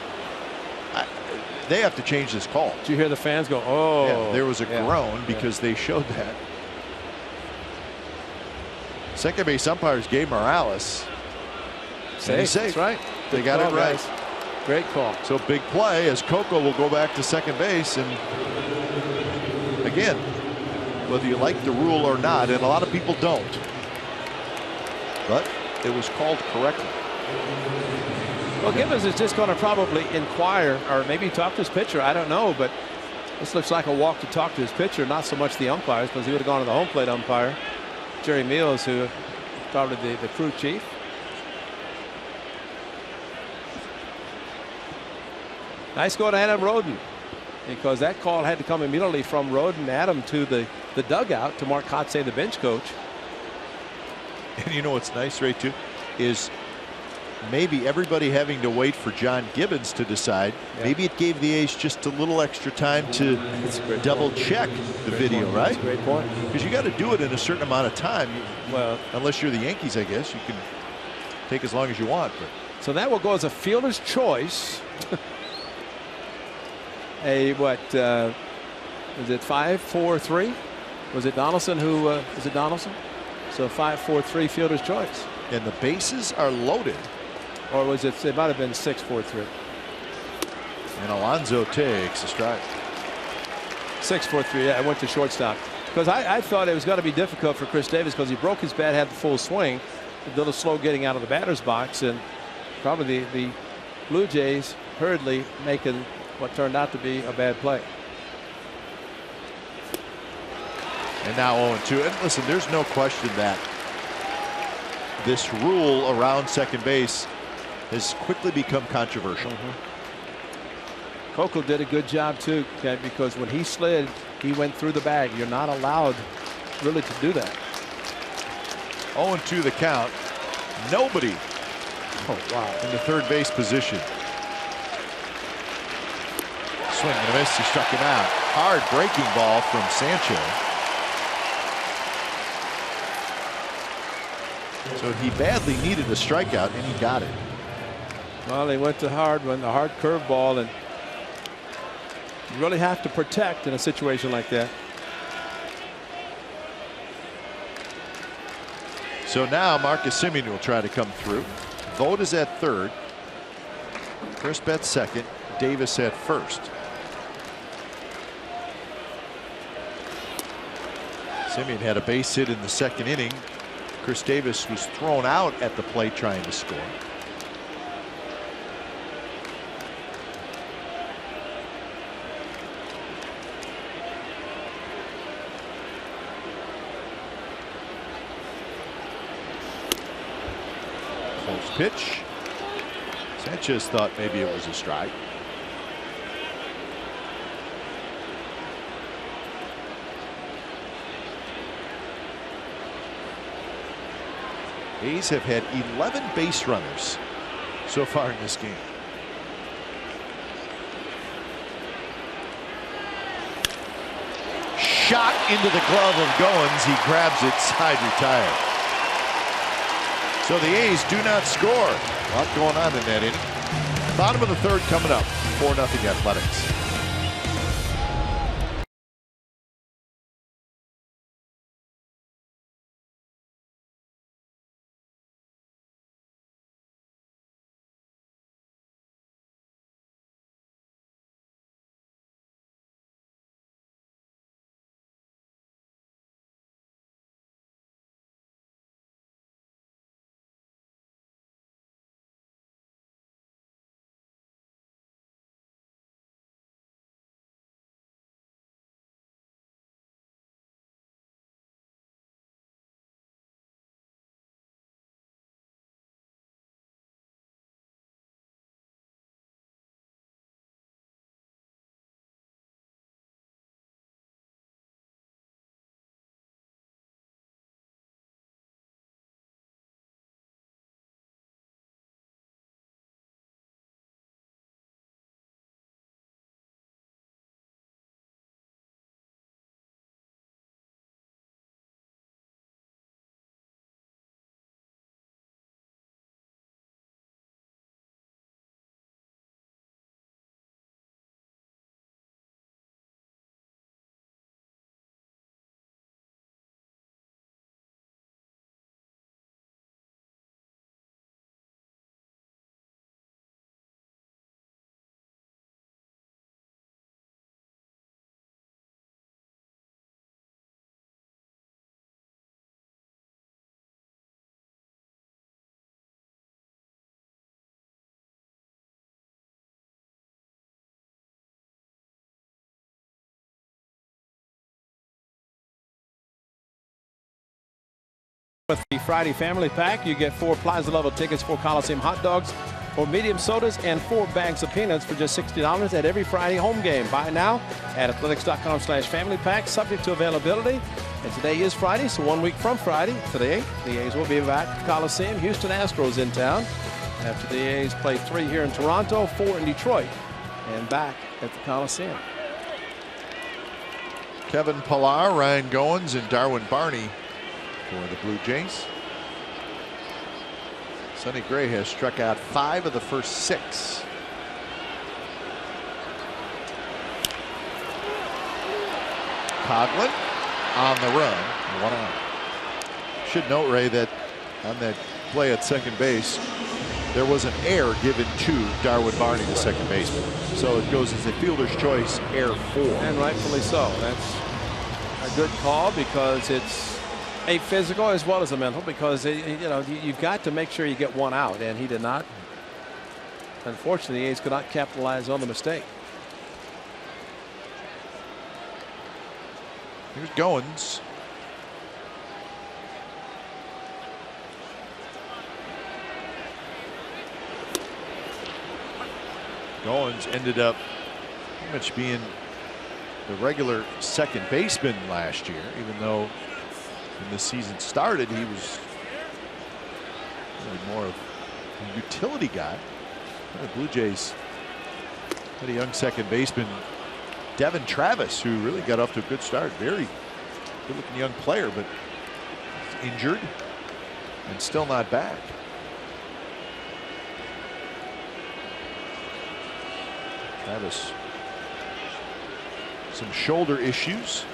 they have to change this call. Did you hear the fans go, oh? Yeah, there was a groan because they showed that. Second base umpires Gabe Morales. Safe. That's right. They got it right. Guys. Great call. So big play as Coco will go back to second base. And again, whether you like the rule or not, and a lot of people don't, but it was called correctly. Well, Gibbons is just going to probably inquire or maybe talk to his pitcher. I don't know, but this looks like a walk to talk to his pitcher, not so much the umpires, because he would have gone to the home plate umpire, Jerry Mills, who started the crew chief. Nice go to Adam Roden, because that call had to come immediately from Roden. Adam to the dugout to Mark Kotsay, the bench coach. And you know what's nice, Ray, too, is maybe everybody having to wait for John Gibbons to decide. Yeah. Maybe it gave the A's just a little extra time to double check the video, right? That's a great point. Because you got to do it in a certain amount of time. Well, unless you're the Yankees, I guess you can take as long as you want. But so that will go as a fielder's choice. a what is it 5-4-3? Was it Donaldson who is it Donaldson? So 5-4-3 fielder's choice. And the bases are loaded. Or was it? It might have been 6-4-3. And Alonso takes a strike. 6-4-3. Yeah, I went to shortstop because I thought it was going to be difficult for Chris Davis because he broke his bat, had the full swing, a little slow getting out of the batter's box, and probably the Blue Jays hurriedly making what turned out to be a bad play. And now 0-2. And listen, there's no question that this rule around second base has quickly become controversial. Coco did a good job too, Ken, because when he slid, he went through the bag. You're not allowed really to do that. 0-2 the count. Nobody in the third base position. Swing and a miss. He struck him out. Hard breaking ball from Sanchez. So he badly needed a strikeout, and he got it. Well, they went to hard one, the hard curveball, and you really have to protect in a situation like that. So now Marcus Semien will try to come through. Vogt is at third. Chris Betts second. Davis at first. Semien had a base hit in the second inning. Chris Davis was thrown out at the plate trying to score. Close pitch. Sanchez thought maybe it was a strike. A's have had 11 base runners so far in this game. Shot into the glove of Goins. He grabs it, side retired. So the A's do not score. A lot going on in that inning. Bottom of the third coming up. 4-0 Athletics. With the Friday Family Pack, you get 4 Plaza level tickets, 4 Coliseum hot dogs, 4 medium sodas, and 4 bags of peanuts for just $60 at every Friday home game. Buy now at athletics.com/family pack, subject to availability. And today is Friday, so 1 week from Friday, today, the A's will be back at the Coliseum. Houston Astros in town after the A's play 3 here in Toronto, 4 in Detroit, and back at the Coliseum. Kevin Pillar, Ryan Goins, and Darwin Barney for the Blue Jays. Sonny Gray has struck out 5 of the first 6. Coughlin on the run, 1 out. Should note, Ray, that on that play at second base, there was an error given to Darwin Barney, the second baseman. So it goes as a fielder's choice, error 4. And rightfully so. That's a good call because it's a physical as well as a mental, because you've got to make sure you get 1 out, and he did not. Unfortunately, the A's could not capitalize on the mistake. Here's Goins. Goins ended up pretty much being the regular second baseman last year, even though when the season started he was really more of a utility guy. The Blue Jays had a young second baseman, Devin Travis, who really got off to a good start. Very good looking young player, but injured and still not back. Travis, some shoulder issues.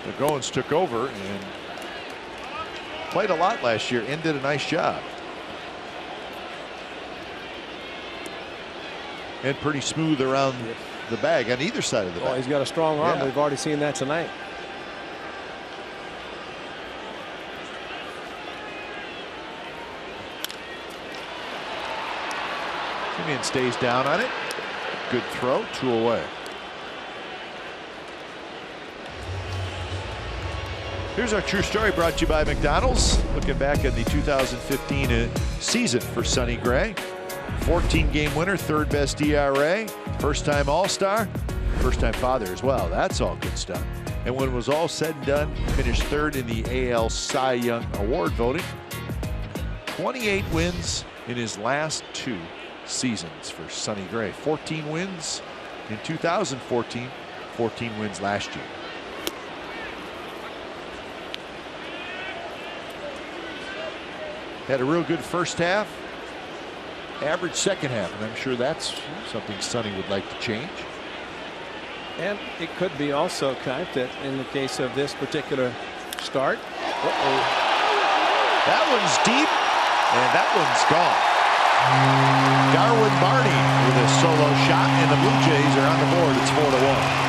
The Goins took over and played a lot last year and did a nice job. And pretty smooth around the bag on either side of the bag. Oh, he's got a strong arm. Yeah. We've already seen that tonight. Simeon stays down on it. Good throw, 2 away. Here's our true story brought to you by McDonald's. Looking back at the 2015 season for Sonny Gray. 14-game winner, 3rd best ERA, first-time All-Star, first-time father as well. That's all good stuff. And when it was all said and done, finished 3rd in the AL Cy Young Award voting. 28 wins in his last 2 seasons for Sonny Gray. 14 wins in 2014, 14 wins last year. Had a real good first half, average second half, and I'm sure that's something Sonny would like to change. And it could be also kind that in the case of this particular start. That one's deep, and that one's gone. Darwin Barney with a solo shot, and the Blue Jays are on the board. It's 4-1.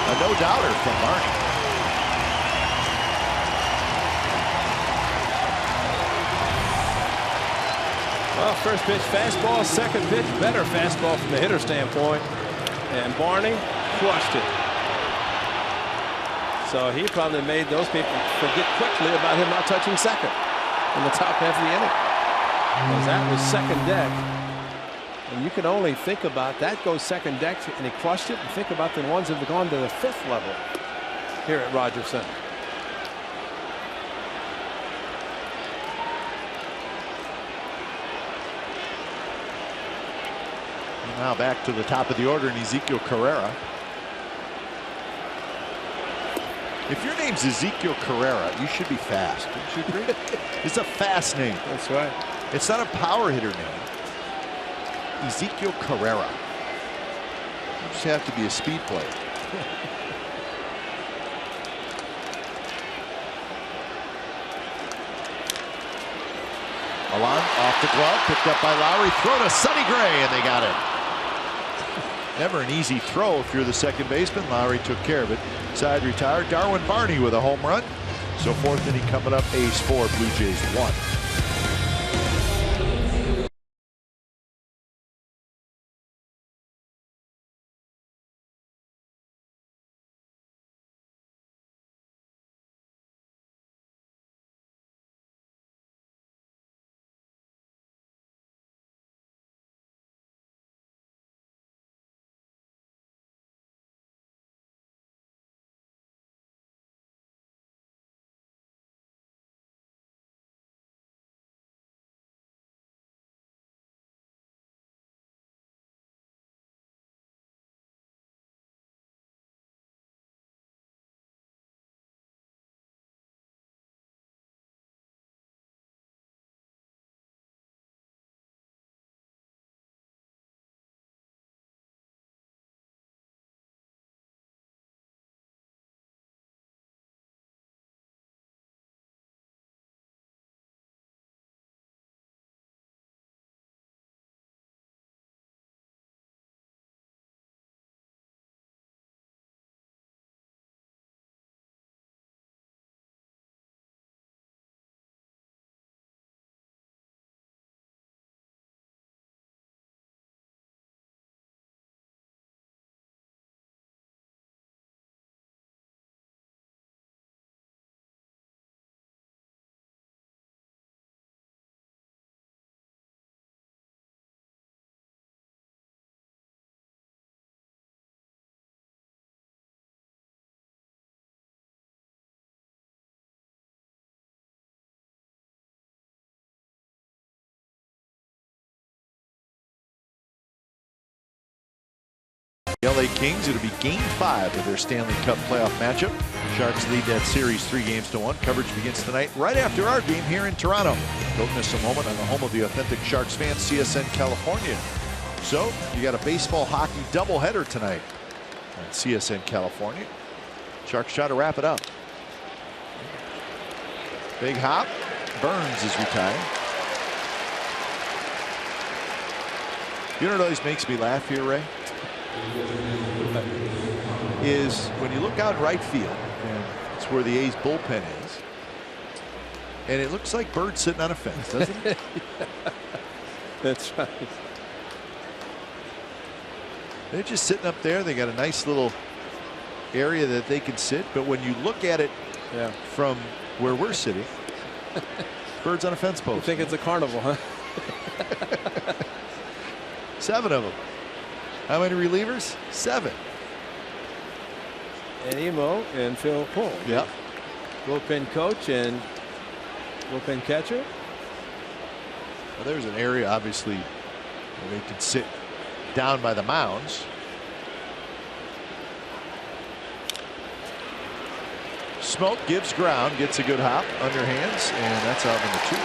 A no-doubter from Barney. Well, first pitch fastball, second pitch better fastball from the hitter standpoint, and Barney crushed it. So he probably made those people forget quickly about him not touching second in the top half of the inning, because that was second deck, and you can only think about that goes second deck, and he crushed it, and think about the ones that have gone to the 5th level here at Rogers Center. Now back to the top of the order in Ezekiel Carrera. If your name's Ezekiel Carrera, you should be fast. Don't you agree? It's a fast name. That's right. It's not a power hitter name. Ezekiel Carrera. You just have to be a speed player. Alon off the glove, picked up by Lowry, throw to Sonny Gray, and they got it. Never an easy throw if you're the second baseman. Lowry took care of it. Side retired. Darwin Barney with a home run. So 4th inning coming up. A's 4, Blue Jays 1. LA Kings. It'll be Game 5 of their Stanley Cup playoff matchup. Sharks lead that series 3-1. Coverage begins tonight right after our game here in Toronto. Don't miss a moment on the home of the authentic Sharks fans, CSN California. So you got a baseball hockey doubleheader tonight on CSN California. Sharks try to wrap it up. Big hop. Burns is retired. You know what always makes me laugh here, Ray? Is when you look out right field, and it's where the A's bullpen is, and it looks like Bird's sitting on a fence, doesn't it? That's right. They're just sitting up there. They got a nice little area that they can sit, but when you look at it from where we're sitting, Bird's on a fence post. You think it's a carnival, huh? 7 of them. How many relievers? 7. And Emo and Phil Pull. Yeah. Bullpen coach and bullpen catcher. Well, there's an area obviously where they can sit down by the mounds. Smoke gives ground, gets a good hop, underhands, and that's out number 2.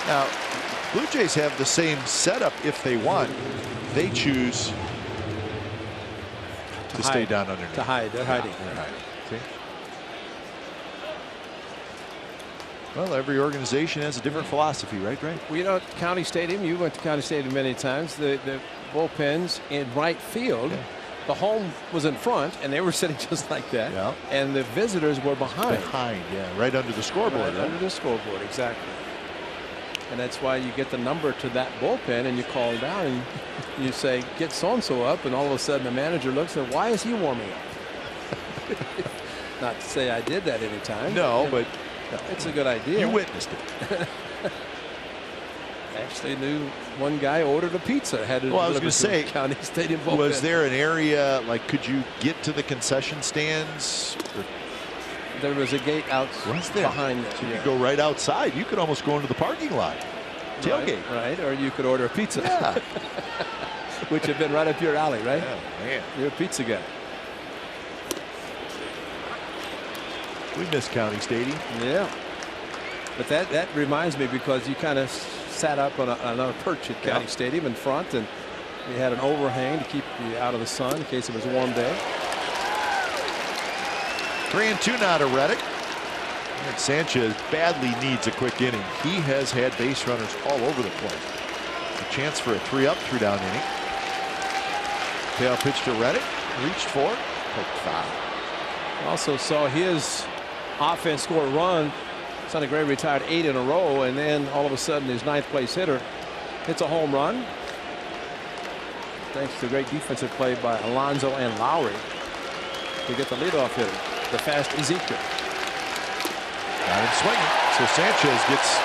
Now, Blue Jays have the same setup if they want. They choose to stay down underneath. To hide. They're hiding. They're hiding. See? Well, every organization has a different philosophy, right, Ray? Well, you know, County Stadium, you went to County Stadium many times. The bullpens in right field, the home was in front, and they were sitting just like that. Yeah. And the visitors were behind. Right under the scoreboard. Right under the scoreboard, exactly. And that's why you get the number to that bullpen, and you call down, and you say, get so-and-so up, and all of a sudden the manager looks and why is he warming up? Not to say I did that any time. No, but it's a good idea. You witnessed it. Actually knew one guy ordered a pizza. Had well, I was going to say, County Stadium bullpen. Was there an area, like, could you get to the concession stands? There was a gate out behind it. So you could go right outside. You could almost go into the parking lot. Tailgate. Right, or you could order a pizza. Yeah. Which had been right up your alley, right? Yeah, man. You're a pizza guy. We miss County Stadium. Yeah. But that reminds me, because you kind of sat up on another perch at County Stadium in front, and you had an overhang to keep you out of the sun in case it was a warm day. 3-2 now to Reddick. And Sanchez badly needs a quick inning. He has had base runners all over the place. A chance for a 3-up, 3-down inning. Tail pitch to Reddick. Reached for it. Poked foul. Also saw his offense score a run. Sonny Gray retired 8 in a row, and then all of a sudden his 9th place hitter hits a home run. Thanks to great defensive play by Alonso and Lowry to get the leadoff hitter, the fast Ezekiel. Got him swinging. So Sanchez gets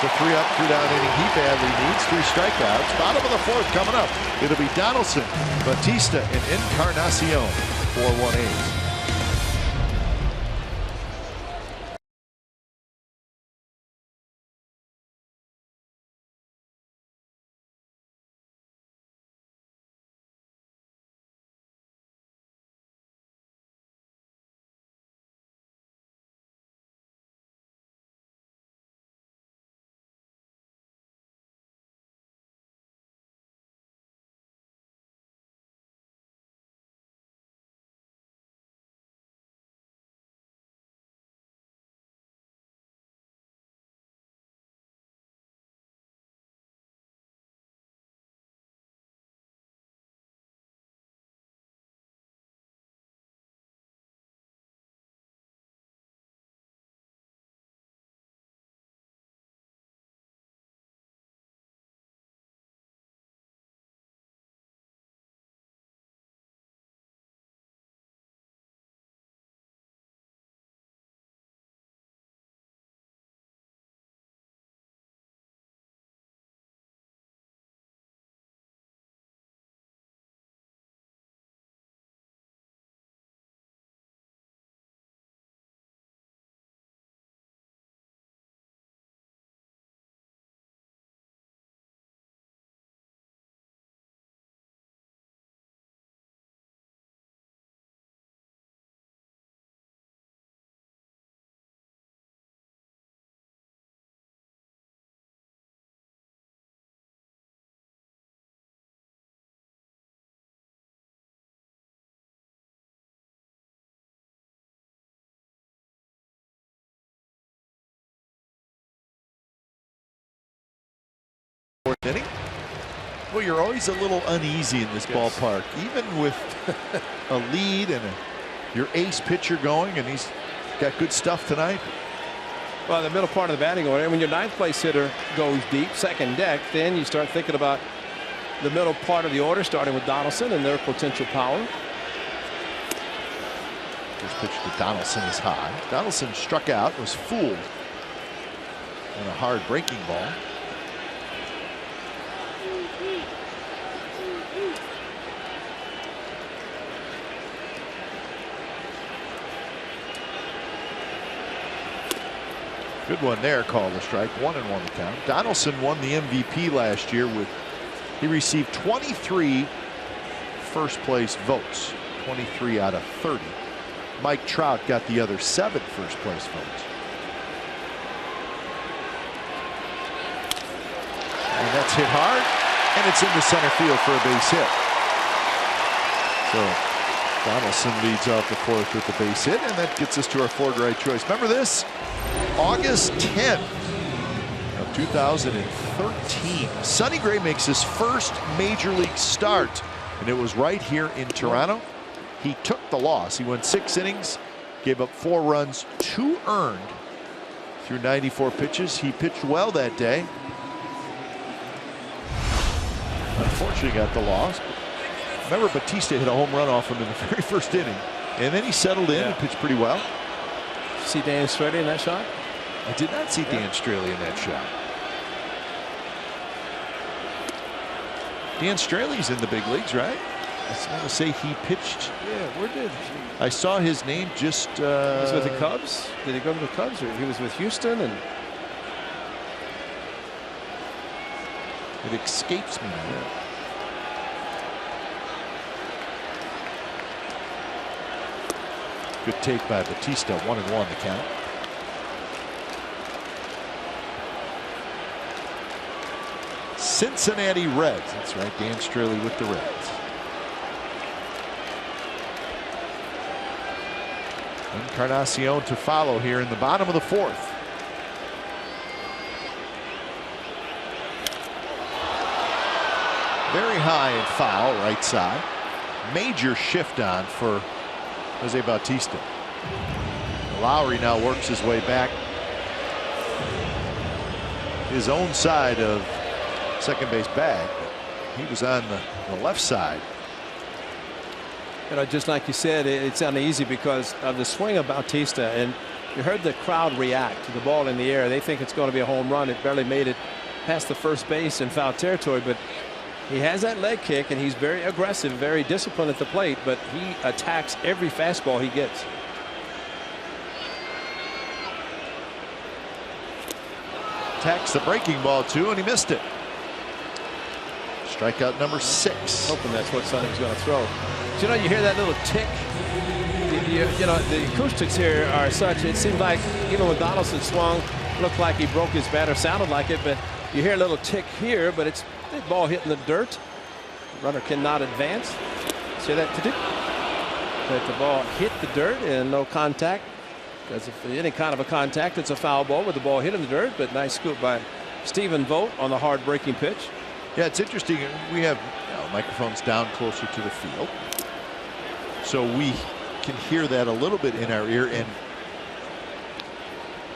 the 3-up, 3-down inning he badly needs. 3 strikeouts. Bottom of the 4th coming up. It'll be Donaldson, Batista, and Encarnacion. 4-1 A's. fourth inning. Well, you're always a little uneasy in this ballpark, even with a lead and your ace pitcher going, and he's got good stuff tonight. Well, the middle part of the batting order, when your ninth place hitter goes deep, second deck, then you start thinking about the middle part of the order, starting with Donaldson and their potential power. First pitch to Donaldson is high. Donaldson struck out, was fooled on a hard breaking ball. Good one there, called a strike. 1-1 the count. Donaldson won the MVP last year with, he received 23 first place votes, 23 out of 30. Mike Trout got the other 7 first place votes. And that's hit hard, and it's into center field for a base hit. So Donaldson leads off the fourth with the base hit, and that gets us to our Ford right choice. Remember this? August 10th of 2013. Sonny Gray makes his first major league start, and it was right here in Toronto. He took the loss. He went 6 innings, gave up 4 runs, 2 earned through 94 pitches. He pitched well that day. Unfortunately got the loss. Remember, Batista hit a home run off him in the very first inning, and then he settled in and pitched pretty well. See Dan Straley in that shot? I did not see Dan Straley in that shot. Dan Straley's in the big leagues, right? I want to say he pitched. Yeah, where did I saw his name just. He was with the Cubs. Did he go to the Cubs, or he was with Houston? And it escapes me now. Good take by Batista. 1-1 the count. Cincinnati Reds. That's right, Dan Straley with the Reds. Encarnacion to follow here in the bottom of the fourth. Very high and foul, right side. Major shift on for Jose Bautista. Lowry now works his way back his own side of second base bag. He was on the left side. You know, just like you said, it's uneasy because of the swing of Bautista, and you heard the crowd react to the ball in the air. They think it's going to be a home run. It barely made it past the first base in foul territory, but he has that leg kick, and he's very aggressive, very disciplined at the plate, but he attacks every fastball he gets. Attacks the breaking ball too, and he missed it. Strikeout number 6. Hoping that's what Sonny's going to throw. You know, you hear that little tick. You know, the acoustics here are such. It seemed like even when Donaldson swung, looked like he broke his bat, or sounded like it, but you hear a little tick here, but it's the ball hitting the dirt. The runner cannot advance. See that? But the ball hit the dirt and no contact. Because if any kind of a contact, it's a foul ball with the ball hitting the dirt. But nice scoop by Stephen Vogt on the hard breaking pitch. Yeah, it's interesting. We have microphones down closer to the field, so we can hear that a little bit in our ear, and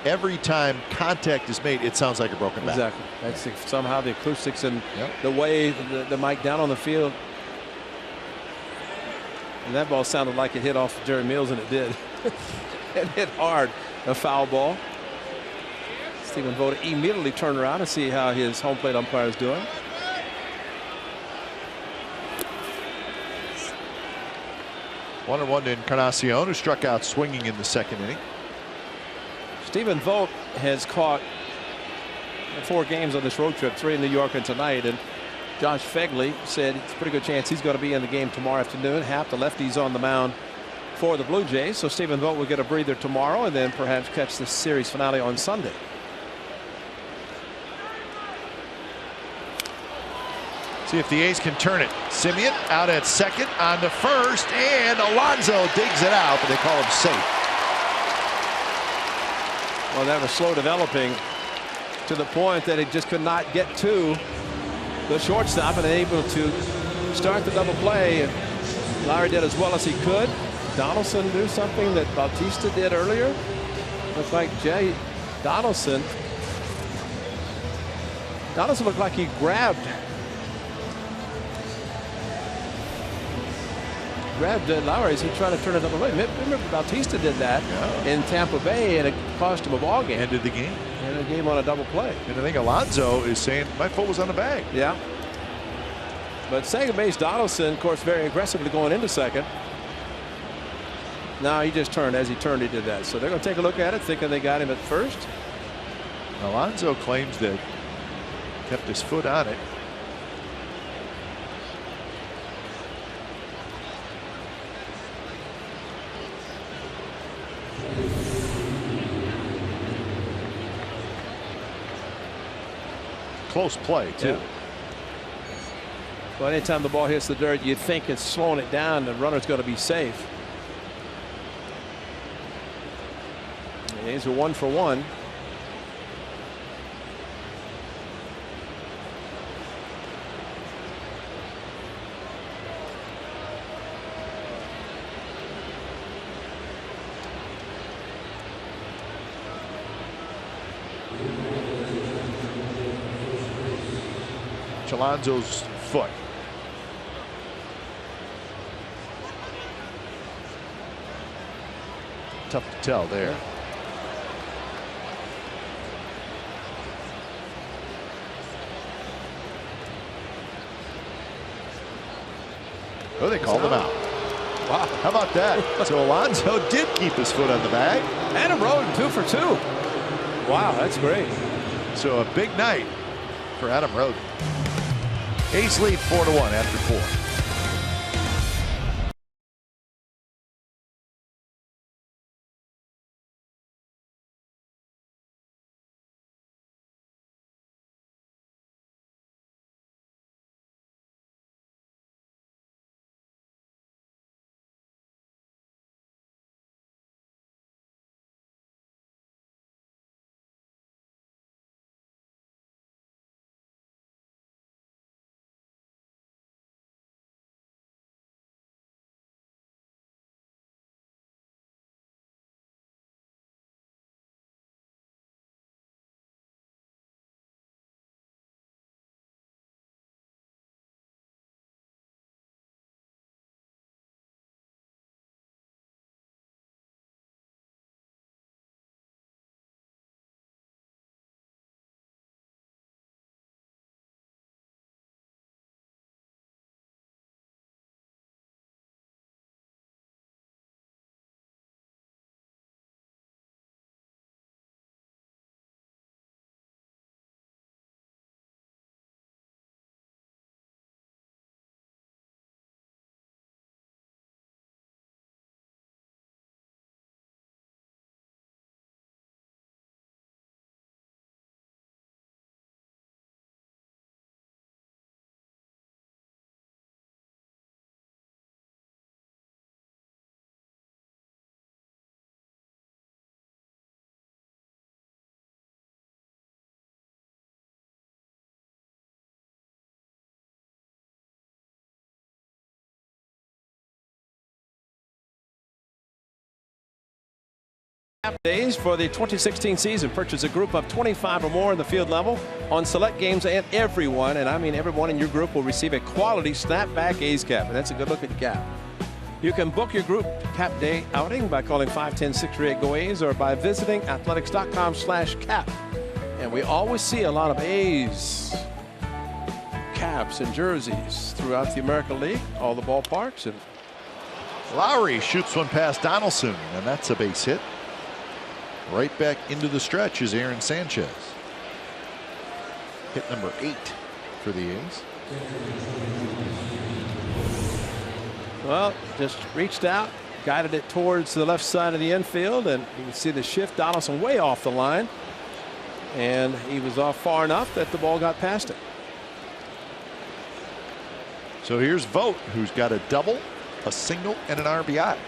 every time contact is made, it sounds like a broken bat. Exactly. That's somehow the acoustics and the way the mic down on the field. And that ball sounded like it hit off Jerry Mills, and it did. It hit hard. A foul ball. Stephen Vogt immediately turned around and see how his home plate umpire is doing. One and one to Encarnacion, who struck out swinging in the second inning. Stephen Vogt has caught 4 games on this road trip, 3 in New York and tonight. And Josh Fegley said it's a pretty good chance he's going to be in the game tomorrow afternoon. Half the lefties on the mound for the Blue Jays. So Stephen Vogt will get a breather tomorrow and then perhaps catch the series finale on Sunday. See if the A's can turn it. Simeon out at second, on to first, and Alonso digs it out, but they call him safe. Well, that was slow developing to the point that it just could not get to the shortstop, and able to start the double play. Lowry did as well as he could. Donaldson do something that Bautista did earlier. Looks like Jay Donaldson looked like he grabbed Lowry as he tried to turn it double play. Remember Bautista did that in Tampa Bay, and it cost him a ball game. Ended the game. Ended the game on a double play. And I think Alonso is saying my foot was on the bag. Yeah. But second base Donaldson, of course, very aggressively going into second. Now he just turned. As he turned, he did that. So they're going to take a look at it, thinking they got him at first. Alonso claims that kept his foot on it. Close play, too. Yeah. Well, anytime the ball hits the dirt, you'd think it's slowing it down. The runner's going to be safe. These are 1 for 1. Alonso's foot. Tough to tell there. Oh, they called him out. Wow, how about that? So Alonso did keep his foot on the bag. Adam Roden 2 for 2. Wow, that's great. So a big night for Adam Roden. A's lead 4-1 after 4. Days for the 2016 season. Purchase a group of 25 or more in the field level on select games, and everyone, and I mean everyone in your group, will receive a quality snapback A's cap, and that's a good looking cap. You can book your group cap day outing by calling 510-638-GO-A's or by visiting athletics.com/cap. And we always see a lot of A's caps and jerseys throughout the American League, all the ballparks. And Lowry shoots one past Donaldson, and that's a base hit. Right back into the stretch is Aaron Sanchez. Hit number 8 for the A's. Well, just reached out, guided it towards the left side of the infield, and you can see the shift. Donaldson way off the line, and he was off far enough that the ball got past him. So here's Vogt, who's got a double, a single, and an RBI.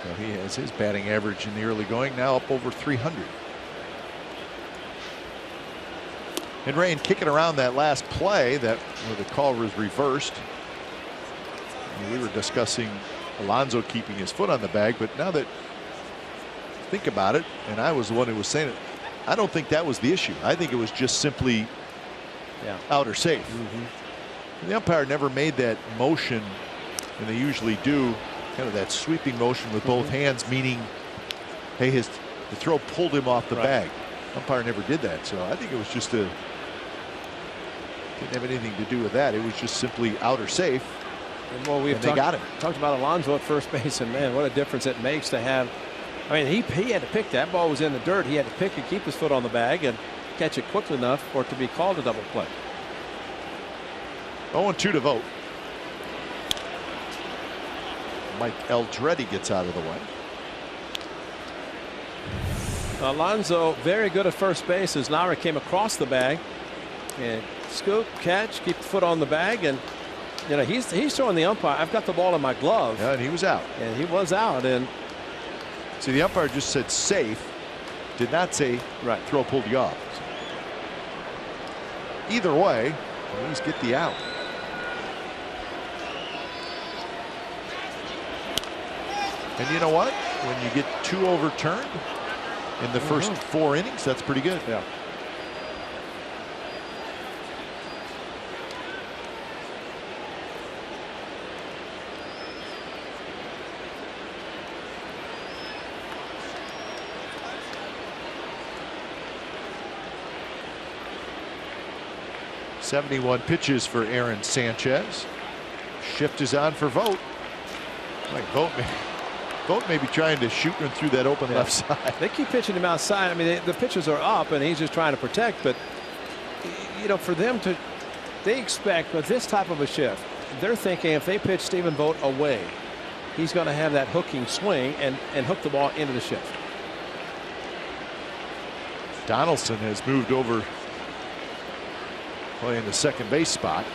So he has his batting average in the early going now up over 300. And Ray, kicking around that last play that where the call was reversed. We were discussing Alonso keeping his foot on the bag, but now that think about it, and I was the one who was saying it, I don't think that was the issue. I think it was just simply out or safe. The umpire never made that motion, and they usually do kind of that sweeping motion with both hands, meaning, hey, the throw pulled him off the bag. Umpire never did that, so I think it was just didn't have anything to do with that. It was just simply out or safe. And well, we've talked about Alonso at first base, and man, what a difference it makes to have. I mean, he had to pick. That ball was in the dirt. He had to pick and keep his foot on the bag and catch it quickly enough for it to be called a double play. 0-2 to Vogt. Mike Eldreddy gets out of the way. Alonso very good at first base as Lara came across the bag and scoop, catch, keep the foot on the bag, and you know he's showing the umpire, I've got the ball in my glove. Yeah, and he was out. And he was out. And see, the umpire just said safe, did not say throw pulled you off. So either way, please get the out. And you know what? When you get 2 overturned in the first 4 innings, that's pretty good. Yeah. .71 pitches for Aaron Sanchez. Shift is on for Vogt. Like Vogt may be trying to shoot him through that open left side. They keep pitching him outside. I mean, the pitches are up, and he's just trying to protect. But you know, for them to, they expect with this type of a shift, they're thinking if they pitch Stephen Vogt away, he's going to have that hooking swing and hook the ball into the shift. Donaldson has moved over, playing the second base spot.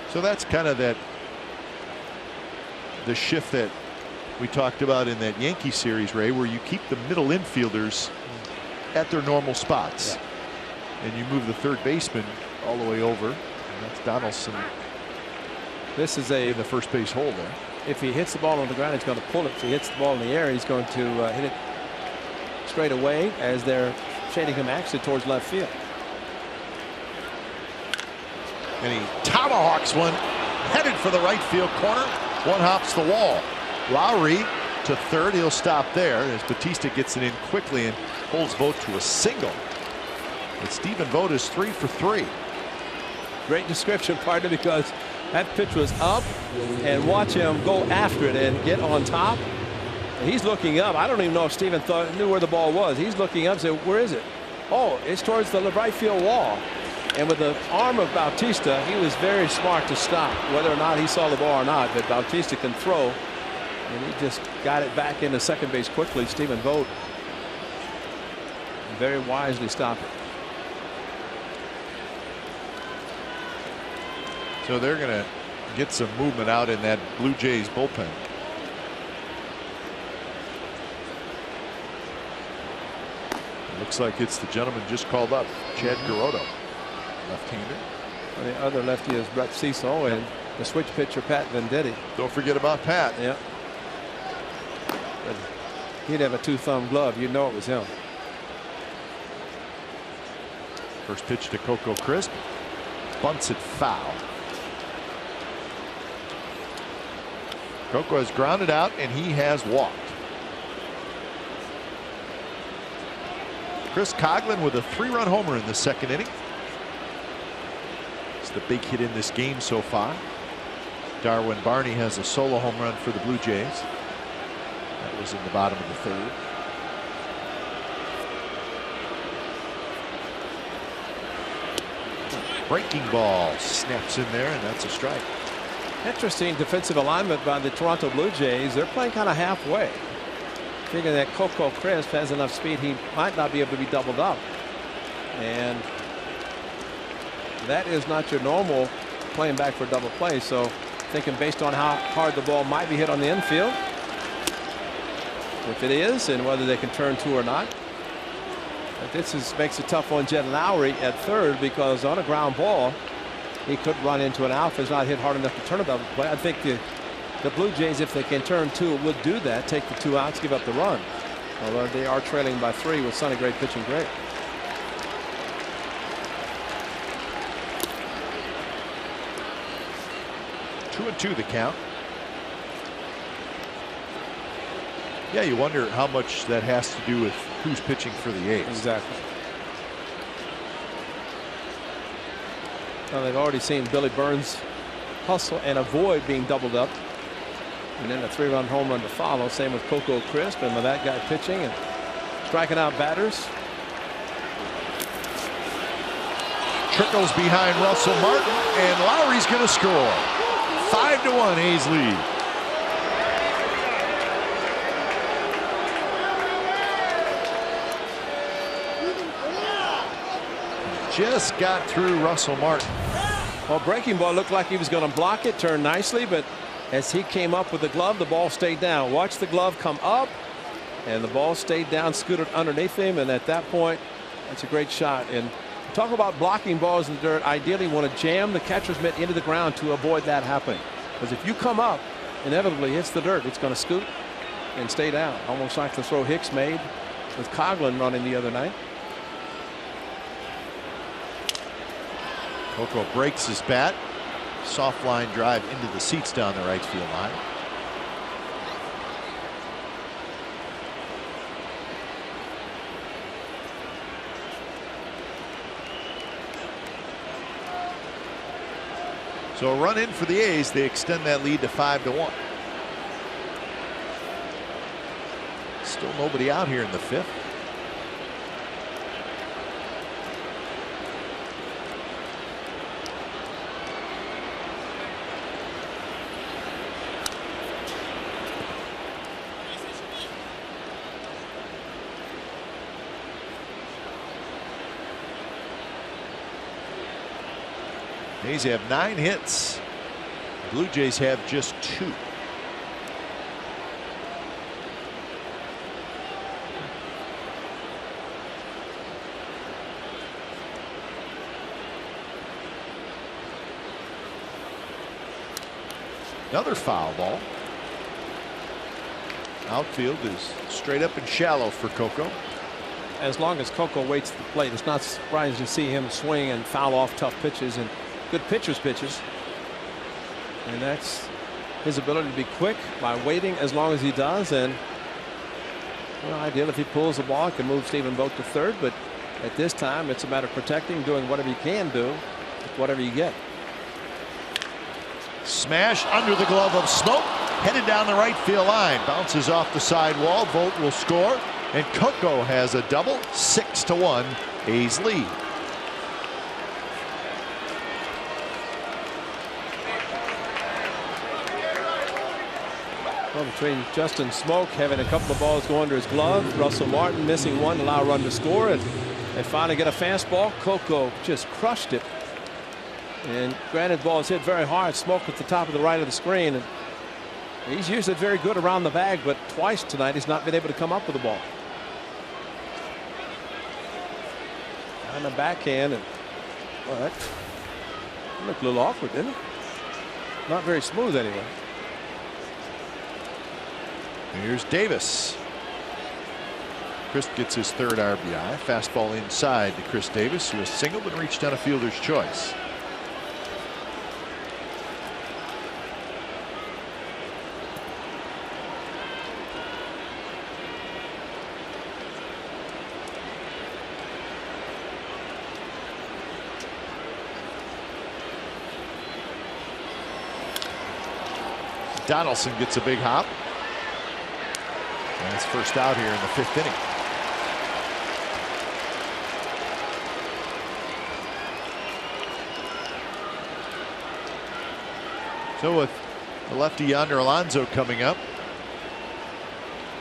So that's kind of the shift that we talked about in that Yankee series, Ray, where you keep the middle infielders at their normal spots, and you move the third baseman all the way over, and that's Donaldson. This is in the first base hole there. If he hits the ball on the ground, he's going to pull it. If he hits the ball in the air, he's going to hit it straight away as they're shading him actually towards left field. And he tomahawks one, headed for the right field corner. One hops the wall. Lowry to third. He'll stop there as Batista gets it in quickly and holds Vogt to a single. But Stephen Vogt is 3 for 3. Great description, partner, because that pitch was up, and watch him go after it and get on top. And he's looking up. I don't even know if Stephen knew where the ball was. He's looking up and saying, where is it? Oh, it's towards the right field wall. And with the arm of Bautista, he was very smart to stop, whether or not he saw the ball or not. But Bautista can throw, and he just got it back into second base quickly. Stephen Vogt very wisely stopped it. So they're going to get some movement out in that Blue Jays bullpen. Looks like it's the gentleman just called up, Chad Garoto. Left-hander. Well, the other lefty is Brett Cecil, and the switch pitcher Pat Venditti. Don't forget about Pat. Yeah. But he'd have a 2-thumb glove. You know it was him. First pitch to Coco Crisp. Bunts it foul. Coco has grounded out, and he has walked. Chris Coghlan with a 3-run homer in the second inning. It's the big hit in this game so far. Darwin Barney has a solo home run for the Blue Jays. That was in the bottom of the third. Breaking ball snaps in there, and that's a strike. Interesting defensive alignment by the Toronto Blue Jays. They're playing kind of halfway. Figuring that Coco Crisp has enough speed, he might not be able to be doubled up. And that is not your normal playing back for double play. So thinking based on how hard the ball might be hit on the infield. if it is, and whether they can turn two or not. But this makes it tough on Jed Lowry at third, because on a ground ball he could run into an out if it's not hit hard enough to turn a double play. I think the Blue Jays, if they can turn two, would do that, take the 2 outs, give up the run. Although they are trailing by 3 with Sonny Gray pitching great. Two and two the count. Yeah, you wonder how much that has to do with who's pitching for the A's. Exactly. Well, they've already seen Billy Burns hustle and avoid being doubled up, and then a 3-run home run to follow. Same with Coco Crisp, and with that guy pitching and striking out batters. Trickles behind Russell Martin, and Lowry's going to score. 5-1 A's lead. Just got through Russell Martin. Well, breaking ball looked like he was going to block it, turn nicely, but as he came up with the glove, the ball stayed down. Watch the glove come up, and the ball stayed down, scooted underneath him, and at that point, that's a great shot. And talk about blocking balls in the dirt. Ideally, you want to jam the catcher's mitt into the ground to avoid that happening. Because if you come up, inevitably hits the dirt, it's going to scoot and stay down, almost like the throw Hicks made with Coughlin running the other night. Coco breaks his bat. Soft line drive into the seats down the right field line. So a run in for the A's. They extend that lead to 5-1. Still nobody out here in the 5th. A's have 9 hits. Blue Jays have just 2. Another foul ball. Outfield is straight up and shallow for Coco. As long as Coco waits at the plate, it's not surprising to see him swing and foul off tough pitches and good pitchers pitches. And that's his ability to be quick by waiting as long as he does. And well, ideal if he pulls the ball, can move Stephen Vogt to third, but at this time it's a matter of protecting, doing whatever you can do with whatever you get. Smash under the glove of Smoke, headed down the right field line, bounces off the side wall. Vogt will score, and Coco has a double. 6-1 A's lead. Well, between Justin Smoke having a couple of balls go under his glove, Russell Martin missing one, allow a run to score, and they finally get a fastball. Coco just crushed it. And granted, ball is hit very hard. Smoke at the top of the right of the screen. And he's usually very good around the bag, but twice tonight he's not been able to come up with the ball. On the backhand, and well, that looked a little awkward, didn't it? Not very smooth anyway. Here's Davis. Chris gets his 3rd RBI. Fastball inside to Chris Davis, who has singled and reached on a fielder's choice. Donaldson gets a big hop. And it's first out here in the 5th inning. So with the lefty Yonder Alonso coming up,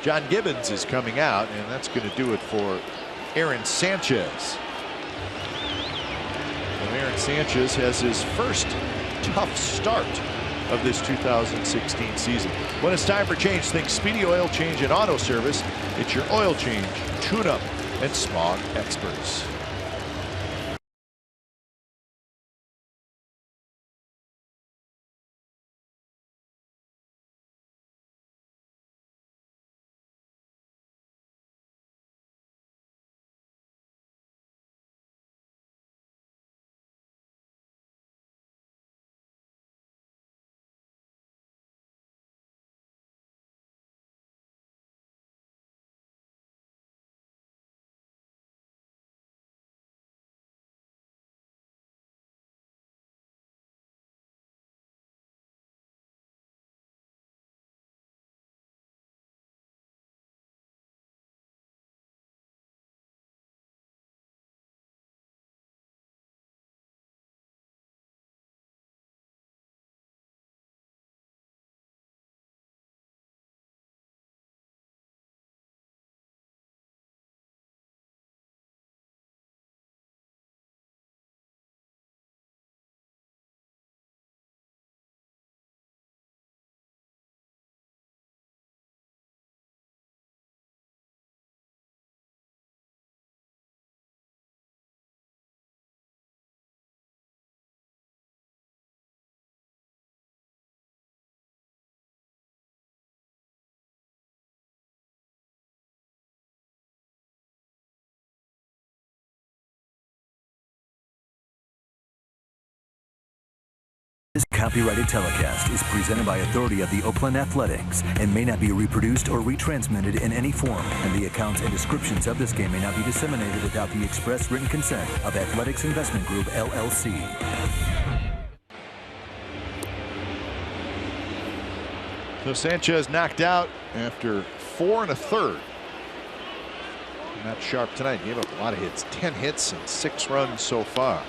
John Gibbons is coming out, and that's going to do it for Aaron Sanchez. And Aaron Sanchez has his first tough start of this 2016 season. When it's time for change, think Speedy Oil Change and Auto Service. It's your oil change, tune-up, and smog experts. This copyrighted telecast is presented by authority of the Oakland Athletics and may not be reproduced or retransmitted in any form, and the accounts and descriptions of this game may not be disseminated without the express written consent of Athletics Investment Group, LLC. So Sanchez knocked out after 4 1/3. Not sharp tonight. Gave up a lot of hits. 10 hits and 6 runs so far.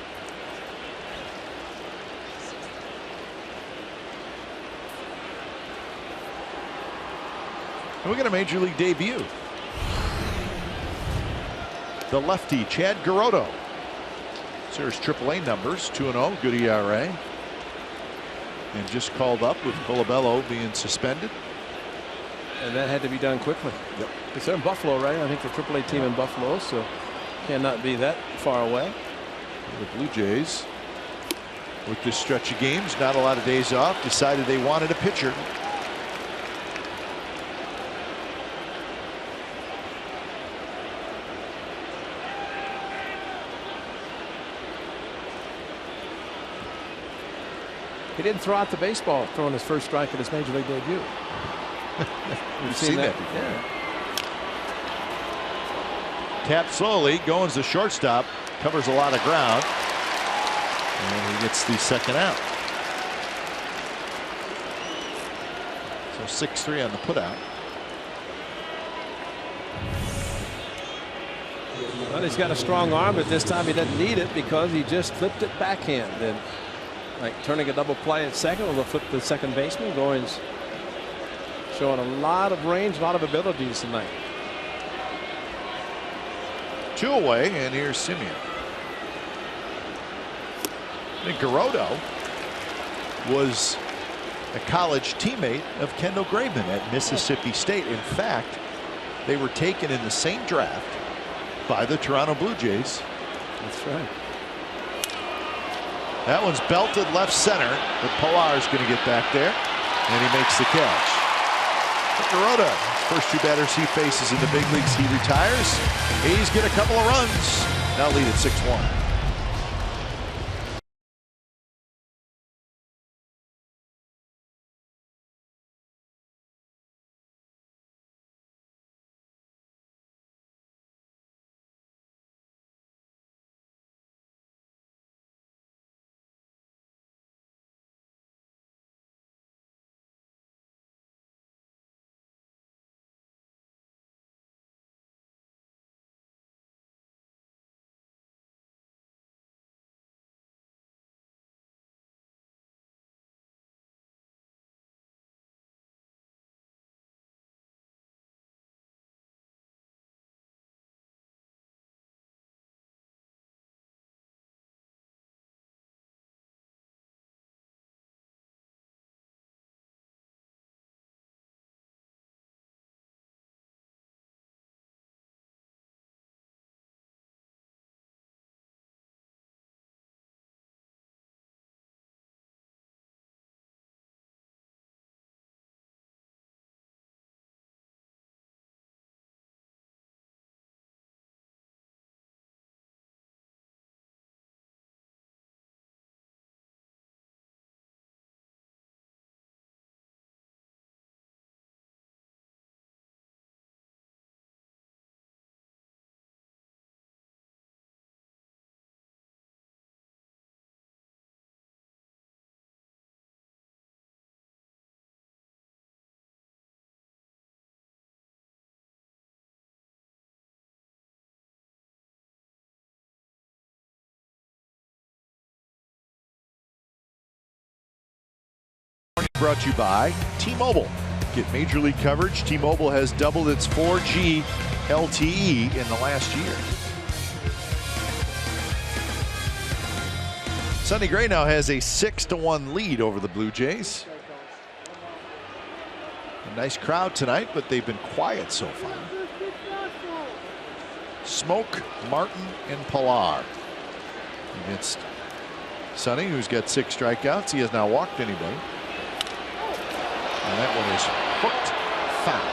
And we got a major league debut. The lefty, Chad Garoto. So here's AAA numbers, 2-0, good ERA. And just called up with Colabello being suspended. And that had to be done quickly. Yep. Because they're in Buffalo, right? I think the AAA team in Buffalo, so cannot be that far away. The Blue Jays, with this stretch of games, not a lot of days off, decided they wanted a pitcher. He didn't throw out the baseball throwing his first strike at his major league debut. We've seen that before. Yeah. Tapped slowly, going to the shortstop, covers a lot of ground, and he gets the second out. So 6-3 on the putout. Well, he's got a strong arm, but this time he doesn't need it because he just flipped it backhand. And like turning a double play at second, will flip the second baseman. Goins showing a lot of range, a lot of abilities tonight. 2 away, and here's Simeon. And Garoto was a college teammate of Kendall Graveman at Mississippi State. In fact, they were taken in the same draft by the Toronto Blue Jays. That's right. That one's belted left center, but Pilar's going to get back there, and he makes the catch. But Garoto, first 2 batters he faces in the big leagues, he retires. A's get a couple of runs. Now lead at 6-1. brought to you by T-Mobile. Get major league coverage. T-Mobile has doubled its 4G LTE in the last year. Sonny Gray now has a 6-1 lead over the Blue Jays. A nice crowd tonight, but they've been quiet so far. Smoke, Martin, and Pilar against Sonny, who's got 6 strikeouts. He has not walked anybody. And that one is hooked foul.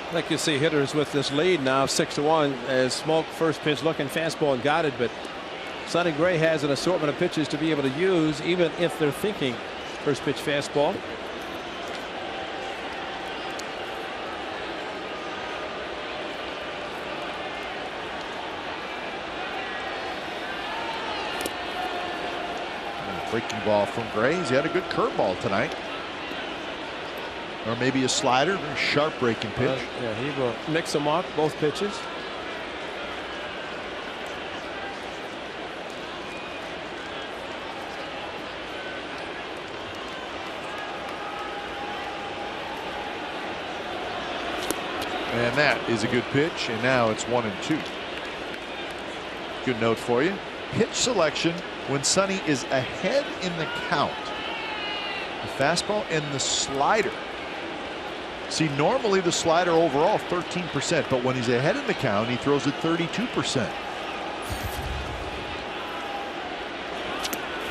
I think you see hitters with this lead now 6-1 as Smoke first pitch looking fastball and got it, but Sonny Gray has an assortment of pitches to be able to use even if they're thinking first pitch fastball. Breaking ball from Gray. He's had a good curveball tonight. Or maybe a slider, very sharp breaking pitch. Yeah, he will mix them up, both pitches. And that is a good pitch, and now it's 1-2. Good note for you. Pitch selection when Sonny is ahead in the count. The fastball and the slider. See, normally the slider overall 13%, but when he's ahead in the count, he throws it 32%.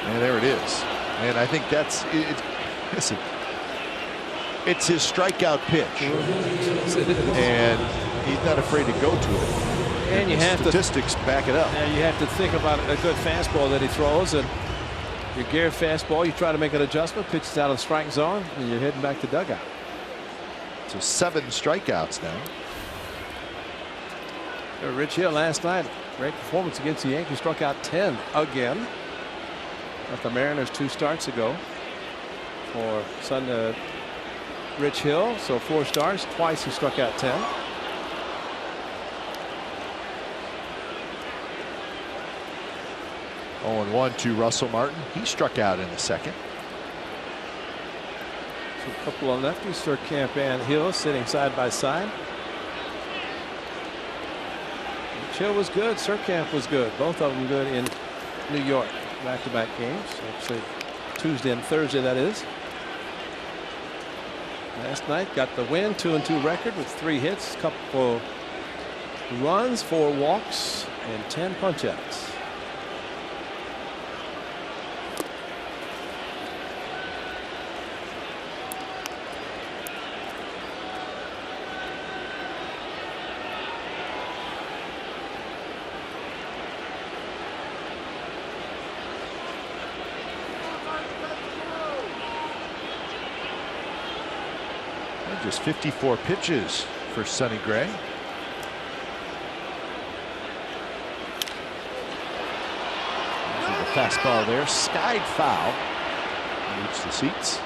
And there it is. And I think that's it. Listen, it's his strikeout pitch, and he's not afraid to go to it. And you have statistics back it up. And you have to think about a good fastball that he throws, and your gear fastball, you try to make an adjustment, pitches out of the strike zone, and you're heading back to dugout. So 7 strikeouts now. Rich Hill last night, great performance against the Yankees, struck out 10 again. At the Mariners 2 starts ago for Rich Hill. So 4 starts, twice he struck out 10. Oh, and 1 to Russell Martin. He struck out in the second. So a couple of lefties, Surkamp and Hill sitting side by side. Rich Hill was good. Surkamp was good. Both of them good in New York. Back-to-back games. Actually, Tuesday and Thursday, that is. Last night got the win, 2-2 record with 3 hits, couple runs, 4 walks, and 10 punch-outs. Just 54 pitches for Sonny Gray. The fastball there, skied foul. Reach the seats.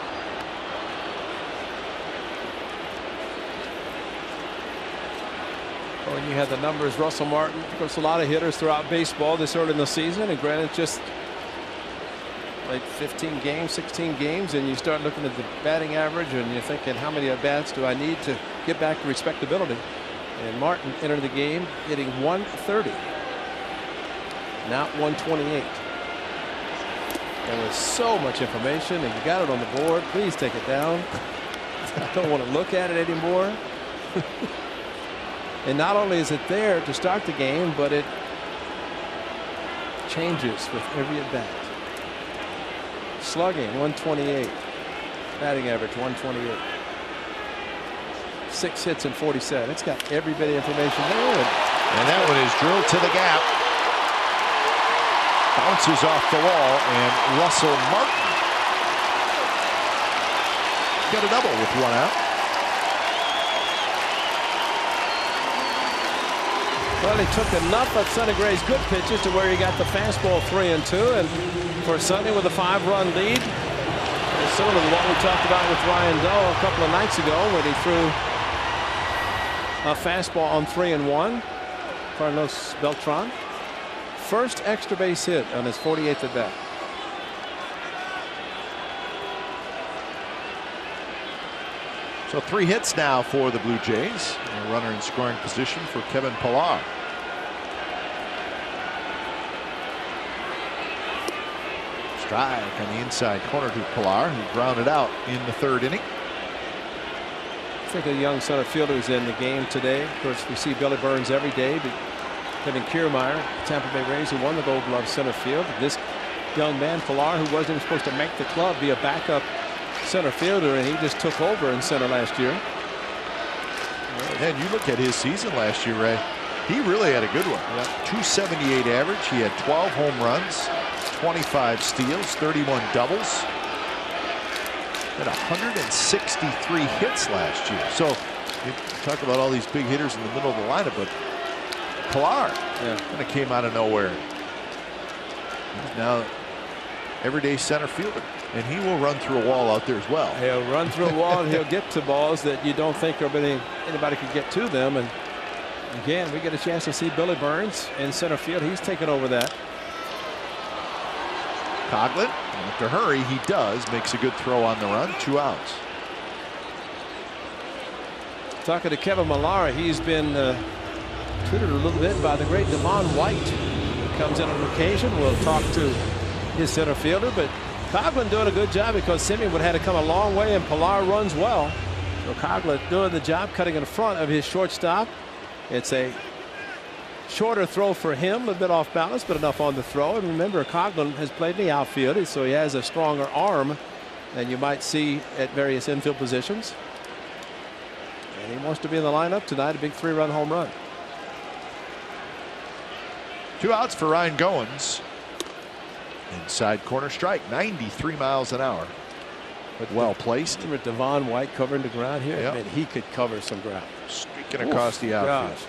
Oh, and you had the numbers. Russell Martin, of course, a lot of hitters throughout baseball this early in the season, and granted, just like 15 games, 16 games, and you start looking at the batting average and you're thinking, how many at-bats do I need to get back to respectability? And Martin entered the game hitting 130, not 128. There was so much information, and you got it on the board. Please take it down. I don't want to look at it anymore. And not only is it there to start the game, but it changes with every at-bat. Slugging 128, batting average 128, 6 hits and 47. It's got every bit of information there. And that one is drilled to the gap, bounces off the wall, and Russell Martin got a double with 1 out. Well, he took enough of Sonny Gray's good pitches to where he got the fastball 3-2, and for Sonny with a 5-run lead, similar to what we talked about with Ryan Doe a couple of nights ago when he threw a fastball on 3-1. Carlos Beltran, first extra base hit on his 48th at bat. So 3 hits now for the Blue Jays. And a runner in scoring position for Kevin Pillar. Strike on the inside corner to Pillar, who grounded out in the 3rd inning. I think a young center fielder is in the game today. Of course, we see Billy Burns every day, but Kevin Kiermaier, Tampa Bay Rays, who won the Gold Glove center field. This young man, Pillar, who wasn't even supposed to make the club, be a backup center fielder, and he just took over in center last year. And you look at his season last year, Ray. He really had a good one. Yep. 278 average. He had 12 home runs, 25 steals, 31 doubles. Had 163 hits last year. So you talk about all these big hitters in the middle of the lineup, but Pillar kind of came out of nowhere. He's now everyday center fielder, and he will run through a wall out there as well. He'll run through a wall, and he'll get to balls that you don't think anybody could get to them. And again, we get a chance to see Billy Burns in center field. He's taken over that. Coughlin, after hurry, he does, makes a good throw on the run. 2 outs. Talking to Kevin Millar, he's been tutored a little bit by the great Devon White, who comes in on occasion. We'll talk to his center fielder, but Coughlin doing a good job because Simeon would have had to come a long way, and Pillar runs well. So Coughlin doing the job, cutting in front of his shortstop. It's a shorter throw for him, a little bit off balance, but enough on the throw. And remember, Coughlin has played in the outfield, so he has a stronger arm than you might see at various infield positions. And he wants to be in the lineup tonight, a big 3-run home run. 2 outs for Ryan Goins. Inside corner strike, 93 miles an hour. But well placed. Remember Devon White covering the ground here? Yep. I mean, he could cover some ground. Streaking across the outfield. Gosh.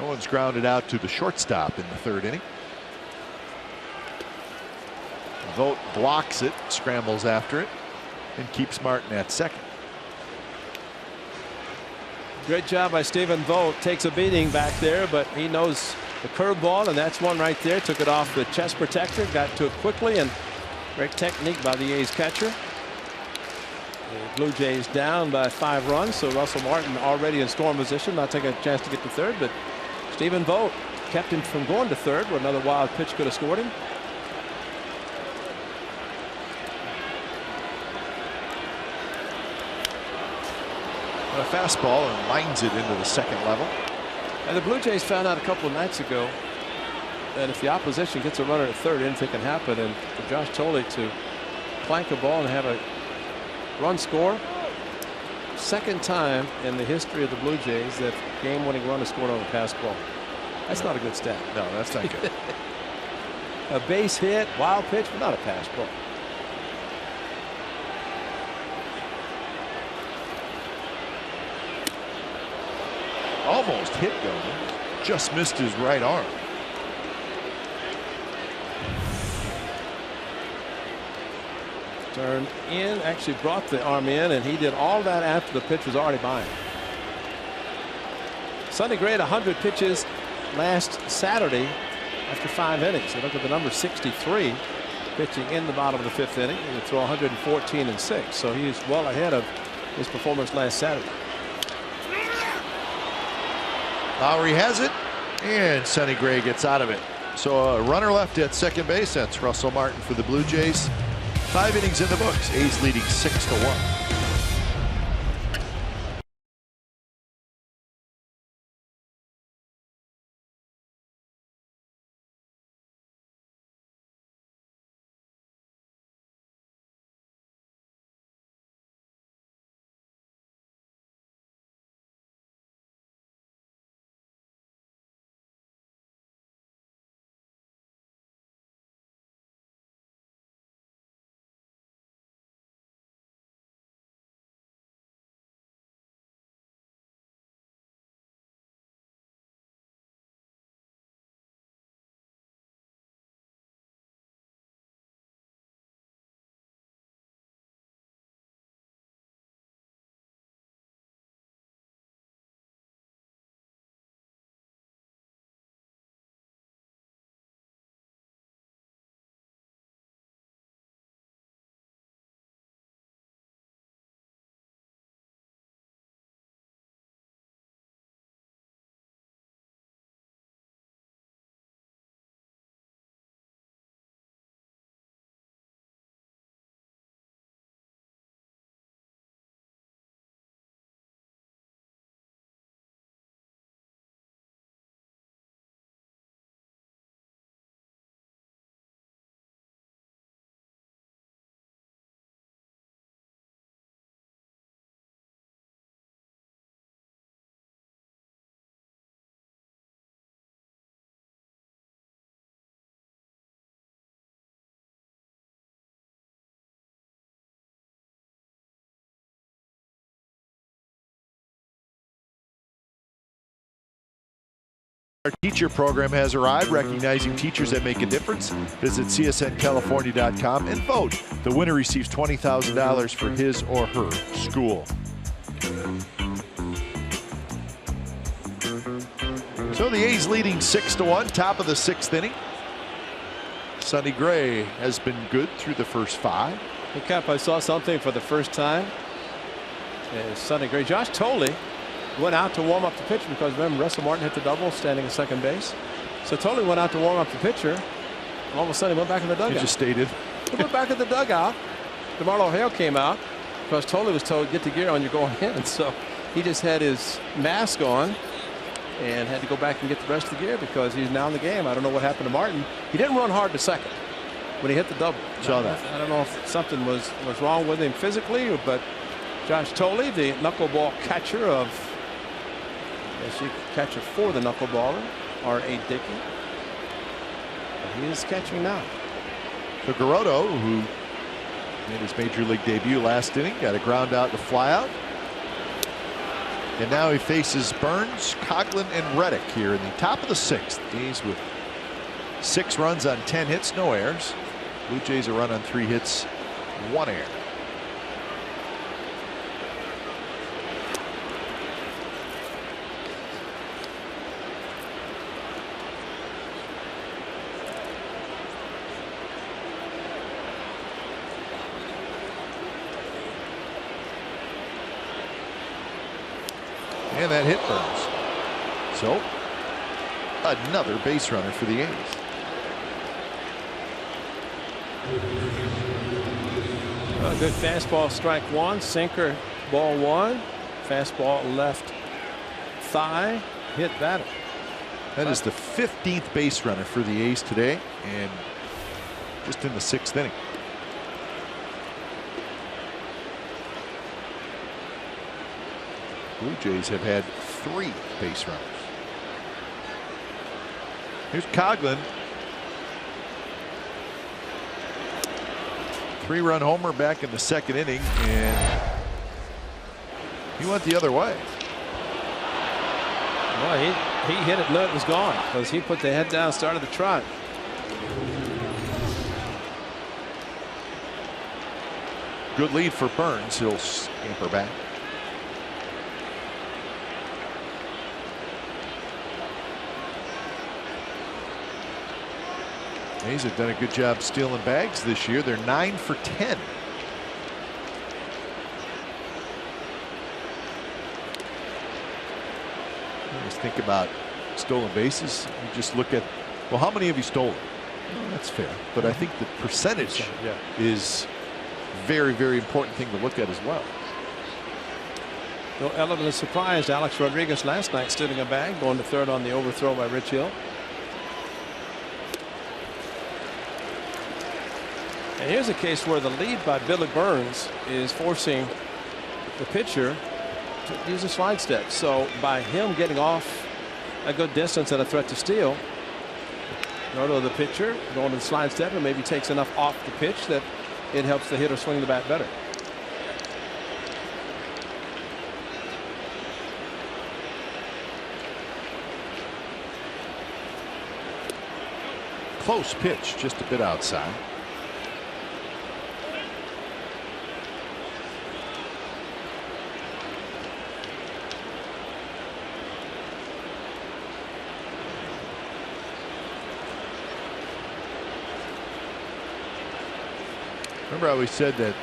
Goins grounded out to the shortstop in the 3rd inning. Vogt blocks it, scrambles after it, and keeps Martin at second. Great job by Stephen Vogt. Takes a beating back there, but he knows the curveball, and that's one right there. Took it off the chest protector, got to it quickly, and great technique by the A's catcher. The Blue Jays down by 5 runs, so Russell Martin already in scoring position, not taking a chance to get to third, but Stephen Vogt kept him from going to third, where another wild pitch could have scored him. A fastball and lines it into the 2nd level. And the Blue Jays found out a couple of nights ago that if the opposition gets a runner at third, anything can happen. And for Josh Thole to plank a ball and have a run score, 2nd time in the history of the Blue Jays that game-winning run is scored on a pass ball. That's not a good stat. No, that's not good. A base hit, wild pitch, but not a pass ball. Almost hit Goins. Just missed his right arm. Turned in, actually brought the arm in, and he did all that after the pitch was already by him. Sonny Gray had 100 pitches last Saturday after 5 innings. So look at the number 63 pitching in the bottom of the 5th inning. He would throw 114 and 6. So he's well ahead of his performance last Saturday. Lowry has it, and Sonny Gray gets out of it. So a runner left at second base. That's Russell Martin for the Blue Jays. 5 innings in the books. A's leading 6-1. Our teacher program has arrived, recognizing teachers that make a difference. Visit csncalifornia.com and vote. The winner receives $20,000 for his or her school. So the A's leading 6-1, top of the 6th inning. Sonny Gray has been good through the first 5. Hey, Cap, I saw something for the first time. Sonny Gray, Josh Tolley went out to warm up the pitcher because remember Russell Martin hit the double standing at second base. So Tolley went out to warm up the pitcher. And all of a sudden he went back in the dugout. He just stayed. He went back in the dugout. DeMarlo Hale came out because Tolley was told get the gear on, you're going in. So he just had his mask on and had to go back and get the rest of the gear because he's now in the game. I don't know what happened to Martin. He didn't run hard to second when he hit the double. Saw that. I don't know if something was wrong with him physically, but Josh Tolley, the knuckleball catcher of, catcher for the knuckleballer, R.A. Dickey. He is catching now. So Garoto, who made his major league debut last inning, got a ground out to fly out. And now he faces Burns, Coughlin, and Reddick here in the top of the 6th. A's with 6 runs on 10 hits, no errors. Blue Jays a run on 3 hits, 1 error. And that hit Burns. So another base runner for the A's. A good fastball, strike 1, sinker, ball 1, fastball left thigh, hit batter. That is the 15th base runner for the A's today, and just in the 6th inning. Blue Jays have had 3 base runners. Here's Coughlin. 3-run homer back in the 2nd inning, and he went the other way. Well, he hit it, knew it was gone because he put the head down, started the trot. Good lead for Burns. He'll scamper back. A's have done a good job stealing bags this year. They're 9 for 10. Just think about stolen bases. You just look at, well, how many have you stolen? Well, that's fair, but I think the percentage is very, very important thing to look at as well. No element of surprise. Alex Rodriguez last night stealing a bag, going to third on the overthrow by Rich Hill. And here's a case where the lead by Billy Burns is forcing the pitcher to use a slide step. So by him getting off a good distance and a threat to steal, Roto, the pitcher, going to the slide step and maybe takes enough off the pitch that it helps the hitter swing the bat better. Close pitch, just a bit outside. Remember how we said that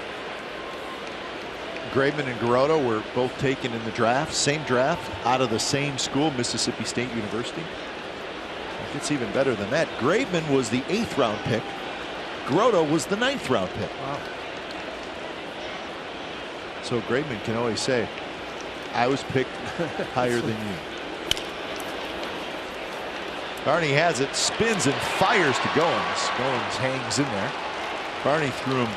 Graveman and Garoto were both taken in the draft, same draft, out of the same school, Mississippi State University? It gets even better than that. Graveman was the 8th round pick. Garoto was the 9th round pick. Wow. So Graveman can always say, I was picked higher than you. Barney has it, spins and fires to Goins. Goins hangs in there. Barney threw him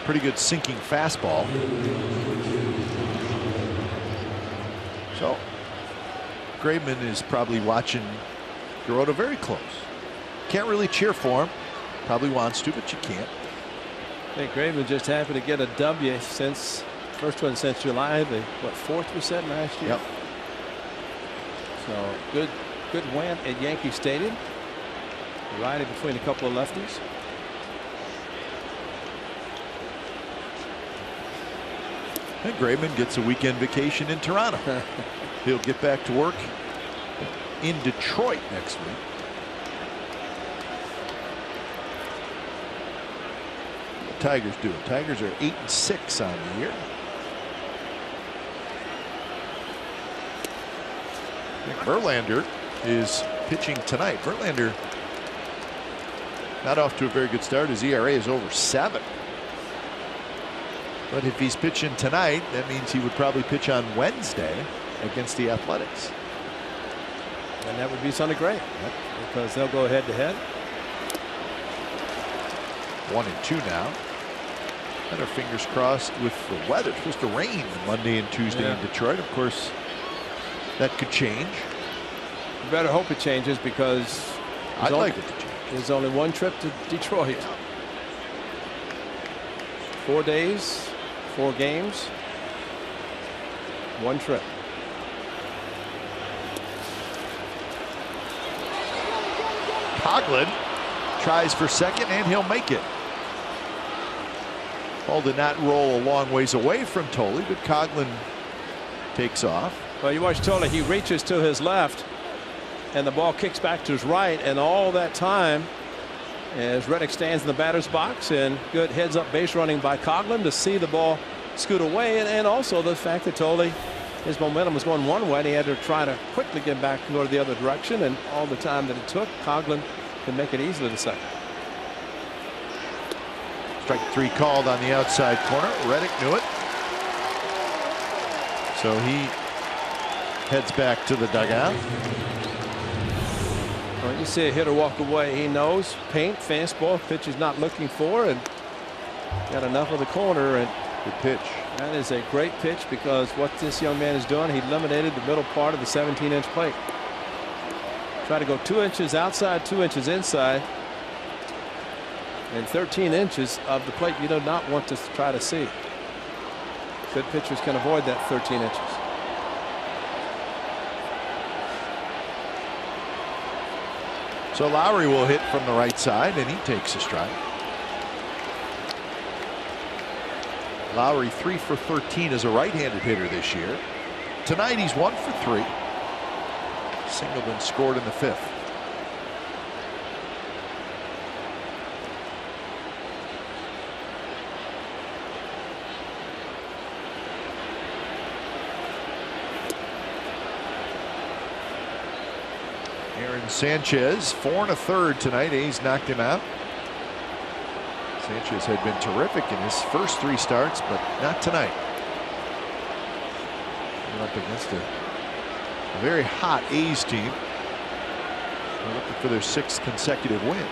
pretty good sinking fastball. So Graveman is probably watching Garoto very close. Can't really cheer for him. Probably wants to, but you can't. I think Graveman just happy to get a W since first one since July. The 4th we said last year. Yep. So good win at Yankee Stadium. Righty between a couple of lefties. And Grayman gets a weekend vacation in Toronto. He'll get back to work in Detroit next week. What Tigers do? Tigers are 8-6 on the year. Verlander is pitching tonight. Verlander not off to a very good start. His ERA is over 7. But if he's pitching tonight, that means he would probably pitch on Wednesday against the Athletics. And that would be something great, because they'll go head to head. 1-2 now. And our fingers crossed with the weather. It's supposed to rain Monday and Tuesday in Detroit. Of course, that could change. You better hope it changes, because I'd like it to change. There's only one trip to Detroit. 4 days, 4 games, 1 trip. Coughlin tries for second, and he'll make it. Ball did not roll a long ways away from Tolley, but Coughlin takes off. Well, you watch Tolley, he reaches to his left, and the ball kicks back to his right, and all that time as Reddick stands in the batter's box, and good heads up base running by Coughlin to see the ball scoot away, and also the fact that Tolley, his momentum was going one way, and he had to try to quickly get back and go to the other direction, and all the time that it took, Coughlin could make it easily to second. Strike 3 called on the outside corner. Reddick knew it, so he heads back to the dugout. Well, you see a hitter walk away, he knows paint, fastball, pitch he's not looking for, and got enough of the corner. And good pitch. That is a great pitch, because what this young man is doing, he eliminated the middle part of the 17-inch plate. Try to go 2 inches outside, 2 inches inside, and 13 inches of the plate you do not want to try to see. Good pitchers can avoid that 13 inches. So Lowry will hit from the right side, and he takes a strike. Lowry 3 for 13 as a right-handed hitter this year. Tonight he's 1 for 3. Singleton scored in the 5th. Aaron Sanchez 4 1/3 tonight. A's knocked him out. Sanchez had been terrific in his first 3 starts, but not tonight. Up against a very hot A's team. They're looking for their 6th consecutive win.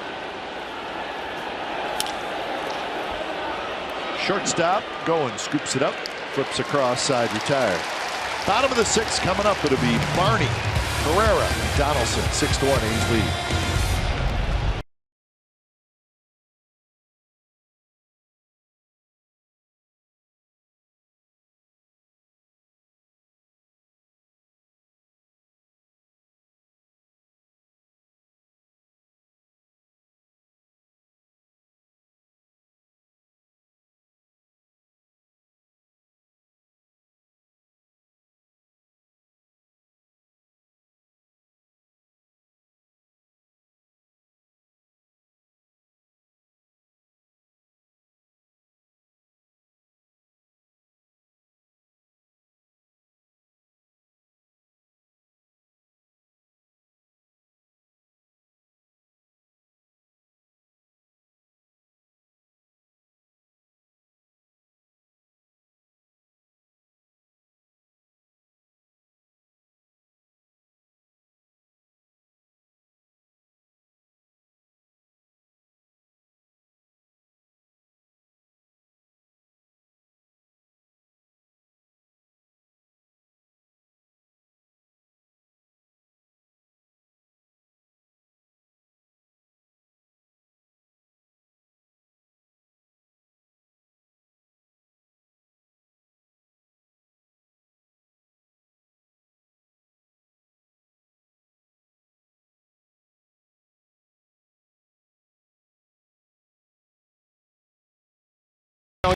Shortstop going, scoops it up, flips across, side retired. Bottom of the 6th coming up. It'll be Barney, Herrera, and Donaldson. 6-1 A's lead.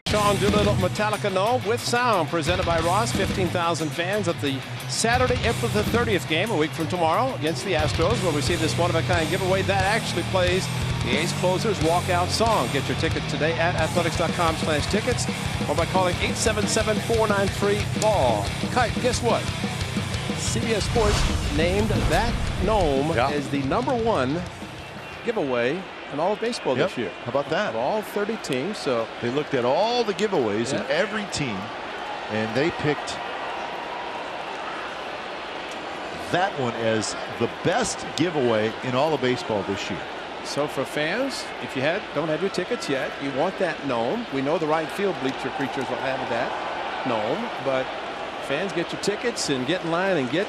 Sean Doolittle Metallica No with Sound, presented by Ross. 15,000 fans at the Saturday, April the 30th game, a week from tomorrow, against the Astros. We'll receive this one-of-a-kind giveaway that actually plays the A's Closers walkout song. Get your ticket today at athletics.com/tickets or by calling 877-493-BALL. Kite, guess what? CBS Sports named that gnome as the #1 giveaway in all of baseball this year. How about that? Of all 30 teams. So they looked at all the giveaways in every team, and they picked that one as the best giveaway in all of baseball this year. So for fans, if you don't have your tickets yet, you want that gnome. We know the right field bleacher creatures will have that gnome, but fans, get your tickets and get in line and get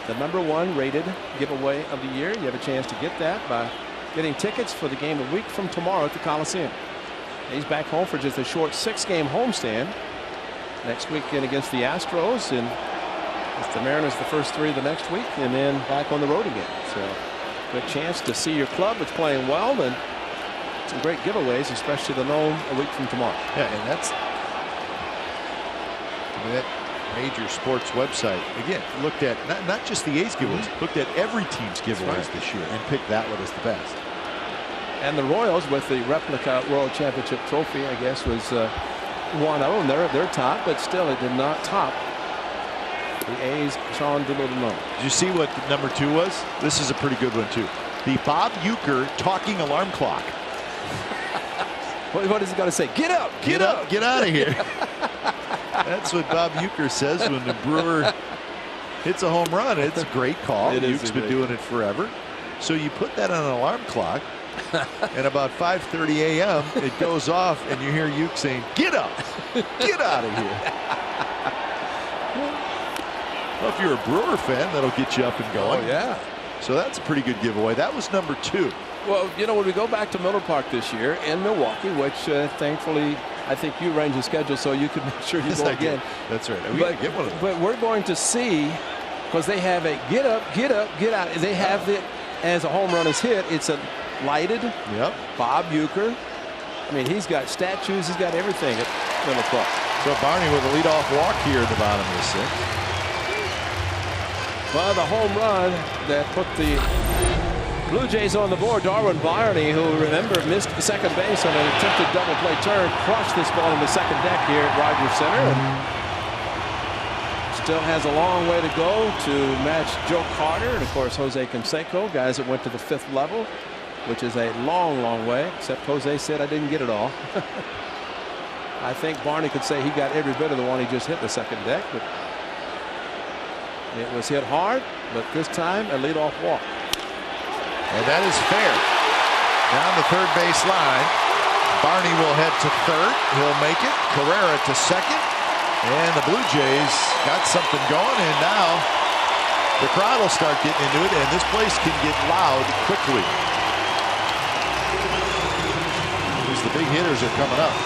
the #1 rated giveaway of the year. You have a chance to get that by getting tickets for the game a week from tomorrow at the Coliseum. He's back home for just a short 6-game homestand next weekend against the Astros, and it's the Mariners the first 3 of the next week, and then back on the road again. So good chance to see your club. It's playing well, and some great giveaways, especially the gnome a week from tomorrow. Yeah, and that's that major sports website again looked at not just the A's giveaways, looked at every team's giveaways this year and picked that one as the best. And the Royals, with the replica World Championship trophy, I guess was one of them. They're top, but still it did not top the A's Sean Doolittle gnome. Did you see what the #2 was? This is a pretty good one too. The Bob Uecker talking alarm clock. What is it going to say? Get up! Get up! Get out of here! That's what Bob Uecker says when the Brewer hits a home run. It's a great call. Ueck's been doing it forever. So you put that on an alarm clock, and about 5:30 a.m. it goes off, and you hear Ueck saying, "Get up! Get out of here!" Well, if you're a Brewer fan, that'll get you up and going. Oh yeah. So that's a pretty good giveaway. That was #2. Well, you know, when we go back to Miller Park this year in Milwaukee, which thankfully I think you arranged the schedule so you could make sure you go again. That's right. We gotta get one of them. But we're going to see, because they have a get up, get up, get out. They have it as a home run is hit. It's a lighted Bob Uecker. I mean, he's got statues. He's got everything at Miller Park. So Barney with a leadoff walk here in the bottom of the 6th. Well, the home run that put the Blue Jays on the board, Darwin Barney, who, remember, missed second base on an attempted double play turn, crushed this ball in the second deck here at Rogers Center. And still has a long way to go to match Joe Carter and, of course, Jose Canseco, guys that went to the 5th level, which is a long, long way, except Jose said, I didn't get it all. I think Barney could say he got every bit of the one he just hit the second deck, but it was hit hard, but this time a leadoff walk. And that is fair. Down the third base line. Barney will head to third. He'll make it. Carrera to second. And the Blue Jays got something going. And now the crowd will start getting into it. And this place can get loud quickly. Because the big hitters are coming up.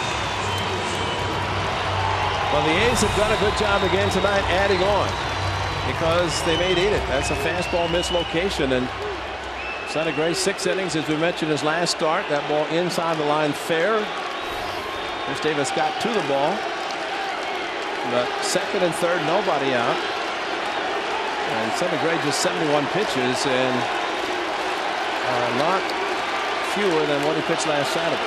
Well, the A's have done a good job again tonight adding on, because they may need it. That's a fastball mislocation. And Sonny Gray, 6 innings, as we mentioned his last start. That ball inside the line fair. Chris Davis got to the ball. But second and third, nobody out. And Sonny Gray just 71 pitches, and a lot fewer than what he pitched last Saturday.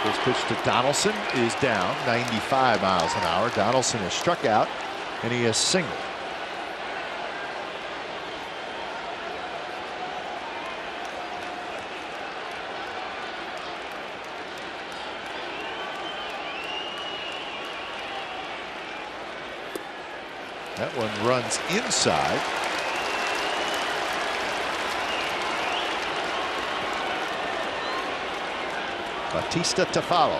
First pitch to Donaldson is down 95 miles an hour. Donaldson is struck out, and he has singled. That one runs inside. Batista to follow.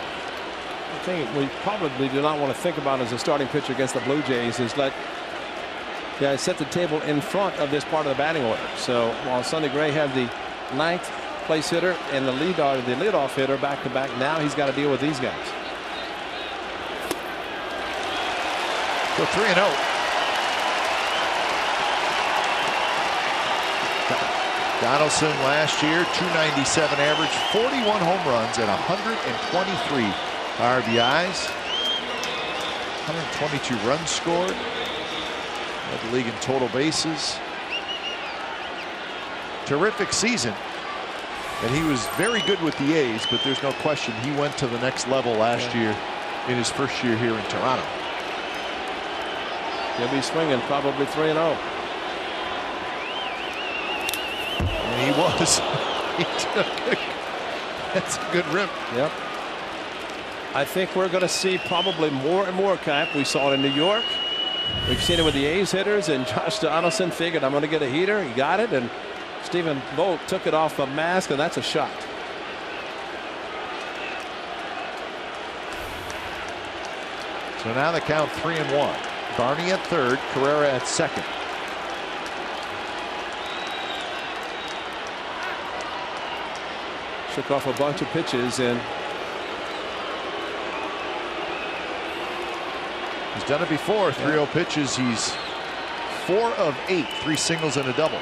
The thing we probably do not want to think about as a starting pitcher against the Blue Jays is let guys set the table in front of this part of the batting order. So while Sonny Gray had the 9th place hitter and the leadoff hitter back to back, now he's got to deal with these guys. So 3-0. Donaldson last year, 297 average, 41 home runs, and 123 RBIs. 122 runs scored. Led the league in total bases. Terrific season. And he was very good with the A's, but there's no question he went to the next level last year in his first year here in Toronto. He'll be swinging probably 3-0. And he was. He took it. That's a good rip. Yep. I think we're going to see probably more and more, Cap. We saw it in New York. We've seen it with the A's hitters, and Josh Donaldson figured, I'm going to get a heater. He got it, and Stephen Vogt took it off the mask, and that's a shot. So now the count 3-1. Barney at third, Carrera at second. Shook off a bunch of pitches, and he's done it before. 3-0 pitches. He's 4 of 8, 3 singles and a double.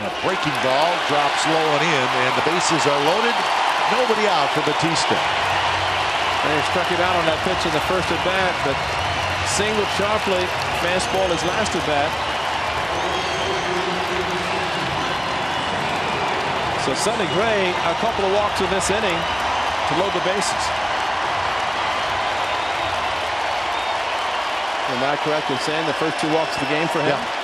A breaking ball drops low and in, and the bases are loaded. Nobody out for Batista. They struck him out on that pitch in the first at bat, but singled sharply. Fastball his last at bat. So Sonny Gray, a couple of walks in this inning to load the bases. Am I correct in saying the first 2 walks of the game for him? Yeah.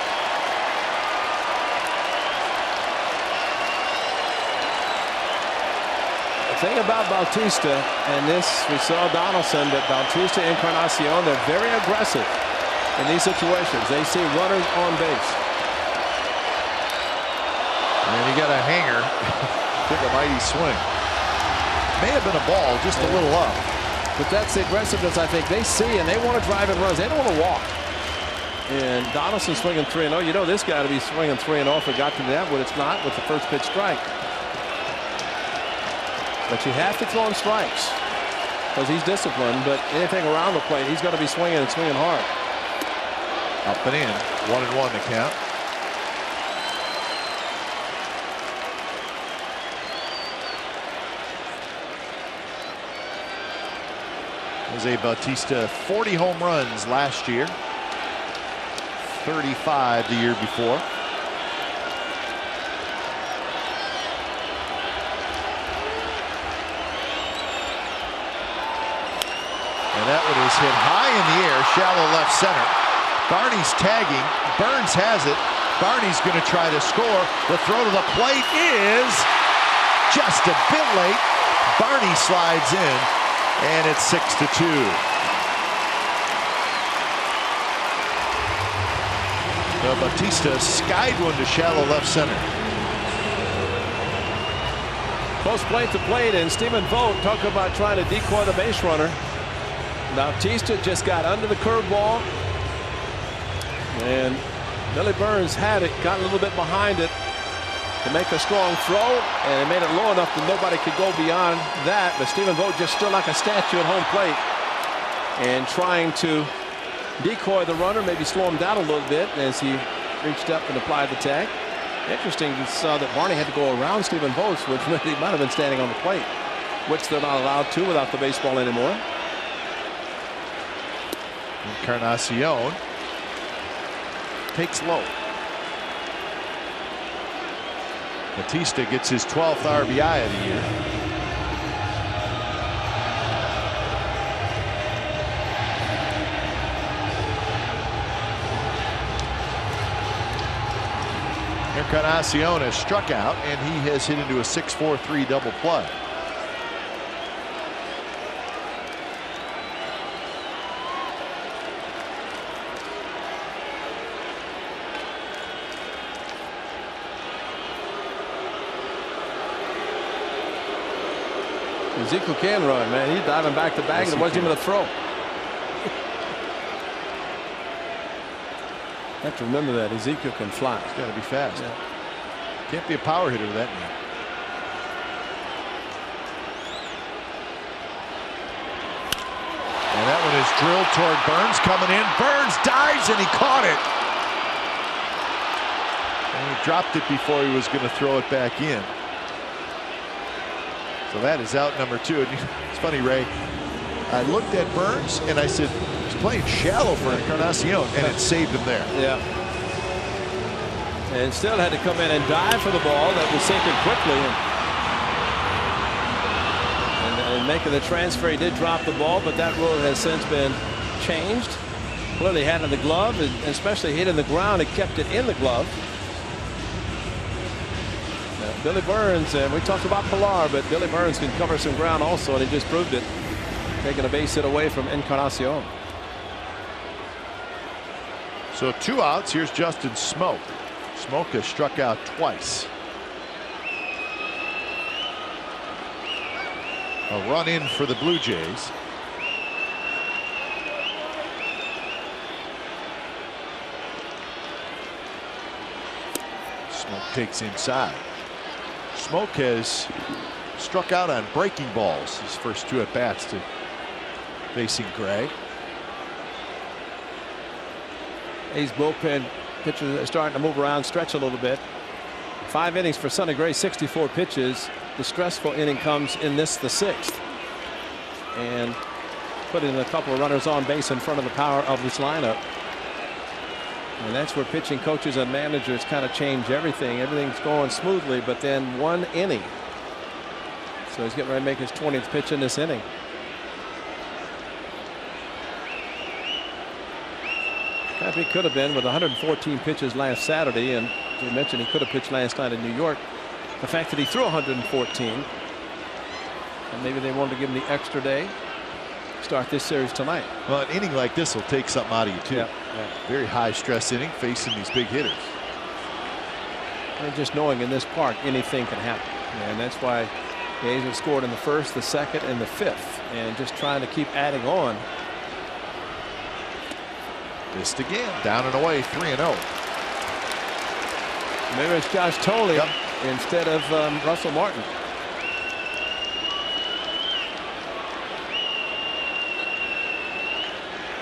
The thing about Bautista, and this we saw Donaldson, but Bautista, Encarnacion, they're very aggressive in these situations. They see runners on base. And he got a hanger. Took a mighty swing. May have been a ball, just a little up. But that's the aggressiveness I think they see, and they want to drive in runs. They don't want to walk. And Donaldson swinging 3-0. You know this guy to be swinging 3-0 if it got to that, but it's not with the first pitch strike. But you have to throw him strikes because he's disciplined. But anything around the plate, he's got to be swinging and swinging hard. Up and in. 1-1 to count. Jose Bautista, 40 home runs last year. 35 the year before. And that one is hit high in the air, shallow left center. Barney's tagging. Burns has it. Barney's going to try to score. The throw to the plate is just a bit late. Barney slides in, and it's 6-2. Bautista skied one to shallow left center. Close plate to plate, and Stephen Vogt talk about trying to decoy the base runner. Bautista just got under the curveball, and Billy Burns had it, got a little bit behind it to make a strong throw, and it made it low enough that nobody could go beyond that. But Stephen Vogt just stood like a statue at home plate and trying to decoy the runner, maybe slow him down a little bit as he reached up and applied the tag. Interesting, you saw that Barney had to go around Stephen Vogt, which he might have been standing on the plate, which they're not allowed to without the baseball anymore. Encarnacion takes low. Batista gets his 12th RBI of the year. Encarnacion has struck out, and he has hit into a 6-4-3 double play. Ezekiel can run, man. He's diving back to back, and it wasn't even a throw. Have to remember that Ezekiel can fly. He's got to be fast. Yeah. Can't be a power hitter with that man. And that one is drilled toward Burns, coming in. Burns dives, and he caught it. And he dropped it before he was going to throw it back in. So that is out number 2. And it's funny, Ray. I looked at Burns and I said, he's playing shallow for Encarnacion, and it saved him there. Yeah. And still had to come in and dive for the ball that was sinking quickly. And making the transfer, he did drop the ball, but that rule has since been changed. Clearly had in the glove, and especially hitting the ground, it kept it in the glove. Billy Burns, and we talked about Pilar, but Billy Burns can cover some ground also, and he just proved it, taking a base hit away from Encarnacion. So 2 outs. Here's Justin Smoke. Smoke has struck out twice. A run in for the Blue Jays. Smoke takes inside. Smoke has struck out on breaking balls his first 2 at bats to facing Gray. A's bullpen pitchers are starting to move around, stretch a little bit. 5 innings for Sonny Gray, 64 pitches. The stressful inning comes in this, the 6th, and putting a couple of runners on base in front of the power of this lineup. And that's where pitching coaches and managers kind of change everything. Everything's going smoothly, but then 1 inning. So he's getting ready to make his 20th pitch in this inning. He could have been with 114 pitches last Saturday, and you mentioned he could have pitched last night in New York. The fact that he threw 114, and maybe they wanted to give him the extra day, start this series tonight. Well, an inning like this will take something out of you too. Yeah. Very high stress inning facing these big hitters. And just knowing in this park anything can happen, and that's why the A's have scored in the 1st, the 2nd, and the 5th, and just trying to keep adding on. Missed again, down and away, 3-0. Maybe it's Josh Tolley instead of Russell Martin.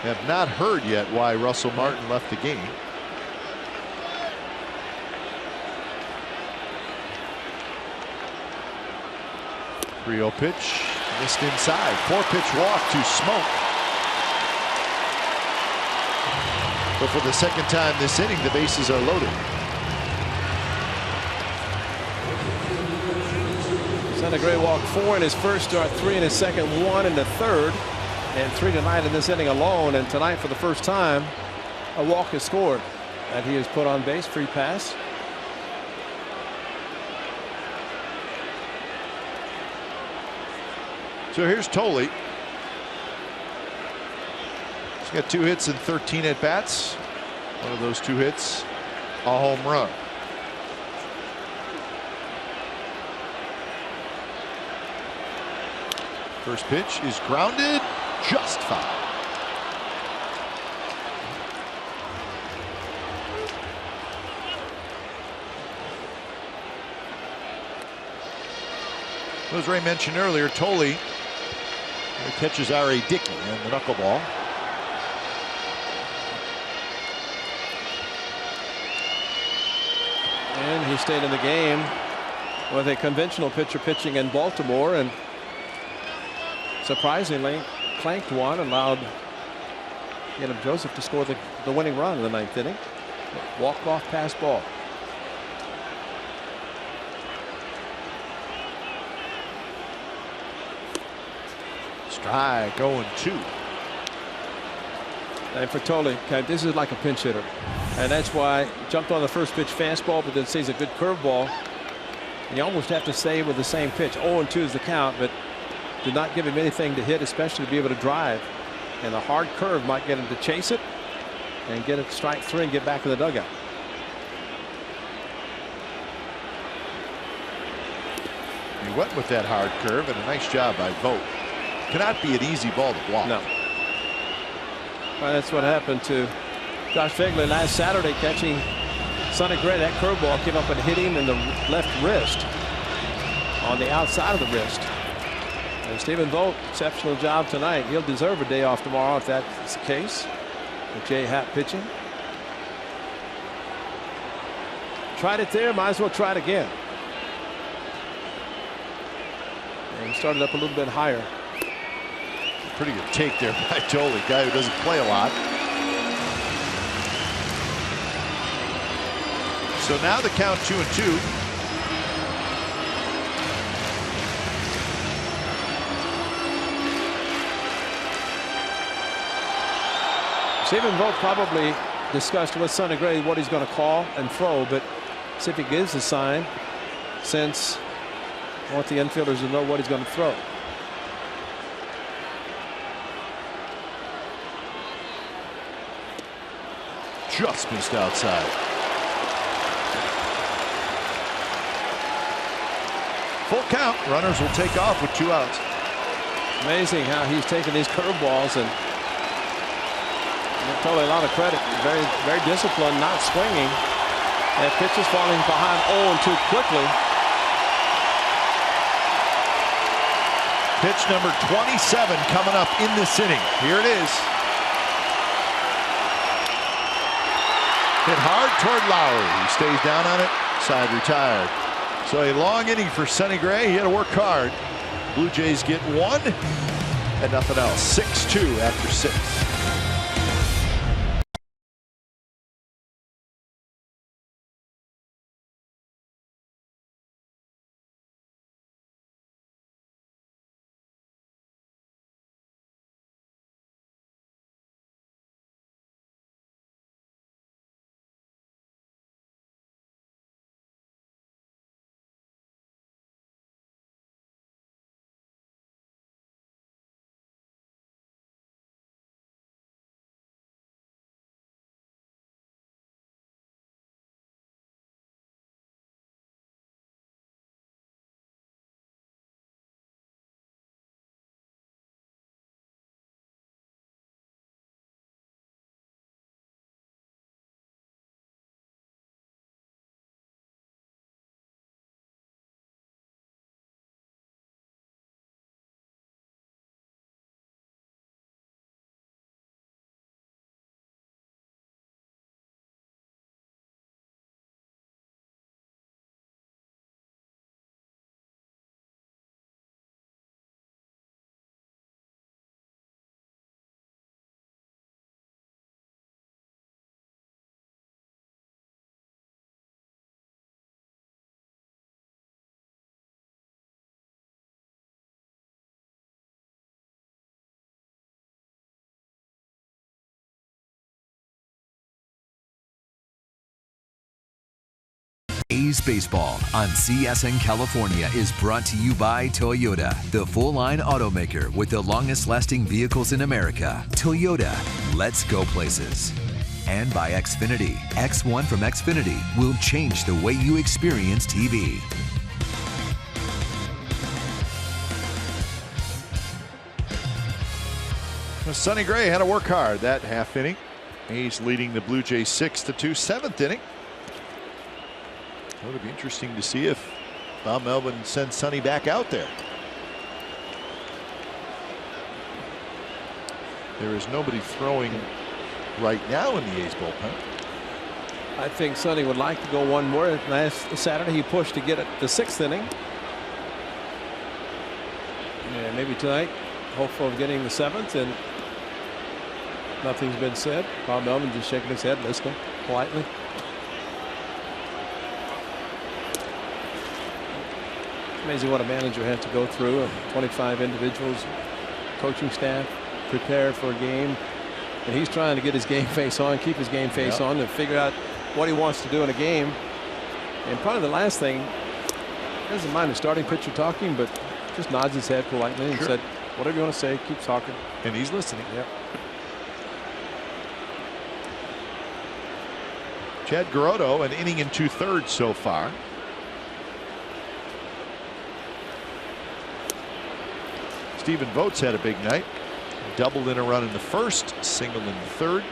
Have not heard yet why Russell Martin left the game. Three-0 pitch, missed inside. 4-pitch walk to Smoke. But for the 2nd time this inning, the bases are loaded. Sonny Gray walked 4 in his first start, 3 in his second, 1 in the 3rd, and 3 tonight in this inning alone. And tonight, for the first time, a walk is scored that he has put on base. Free pass. So here's Tolley. He's got 2 hits and 13 at bats. One of those 2 hits, a home run. First pitch is grounded, just foul. As Ray mentioned earlier, Tolley catches R.A. Dickey and the knuckleball. And he stayed in the game with a conventional pitcher pitching in Baltimore, and surprisingly clanked one, allowed Adam Joseph to score the winning run in the 9th inning. Walk-off pass ball. Strike, 0-2. And for Tolley, this is like a pinch hitter. And that's why jumped on the first pitch fastball, but then sees a good curveball. You almost have to stay with the same pitch. 0-2 is the count, but did not give him anything to hit, especially to be able to drive. And the hard curve might get him to chase it and get it strike 3 and get back in the dugout. He went with that hard curve, and a nice job by Vogt. Cannot be an easy ball to block. No. Well, that's what happened to Josh Phegley last Saturday, catching Sonny Gray. That curveball came up and hit him in the left wrist, on the outside of the wrist. And Stephen Vogt, exceptional job tonight. He'll deserve a day off tomorrow if that's the case. With Jay Happ pitching. tried it there, might as well try it again. And he started up a little bit higher. Pretty good take there by Tolle, guy who doesn't play a lot. So now the count 2-2. Stephen Vogt probably discussed with Sonny Gray what he's going to call and throw, but see if he gives a sign, since I want the infielders to know what he's going to throw. Just missed outside. Full count. Runners will take off with 2 outs. Amazing how he's taking these curveballs and totally a lot of credit. Very disciplined, not swinging. And pitch is falling behind 0-2 quickly. Pitch number 27 coming up in this inning. Here it is. Hit hard toward Lowry. He stays down on it. Side retired. So a long inning for Sonny Gray. He had to work hard. Blue Jays get 1 and nothing else. 6-2 after 6. A's Baseball on CSN California is brought to you by Toyota, the full-line automaker with the longest-lasting vehicles in America. Toyota, let's go places. And by Xfinity. X1 from Xfinity will change the way you experience TV. Sonny Gray had to work hard that half inning. A's leading the Blue Jays 6-2, 7th inning. It would be interesting to see if Bob Melvin sends Sonny back out there. There is nobody throwing right now in the A's bullpen. I think Sonny would like to go one more. Last Saturday he pushed to get it the 6th inning. And maybe tonight hopeful of getting the 7th, and nothing's been said. Bob Melvin just shaking his head, listening politely. Amazing what a manager has to go through. 25 individuals, coaching staff, prepare for a game, and he's trying to get his game face on, keep his game face on, and figure out what he wants to do in a game. And probably the last thing, he doesn't mind the starting pitcher talking, but just nods his head politely and said, "Whatever you want to say, keep talking." And he's listening. Yep. Chad Garoto, an inning and 2/3 so far. Stephen Vogt's had a big night. Doubled in a run in the first, singled in the third,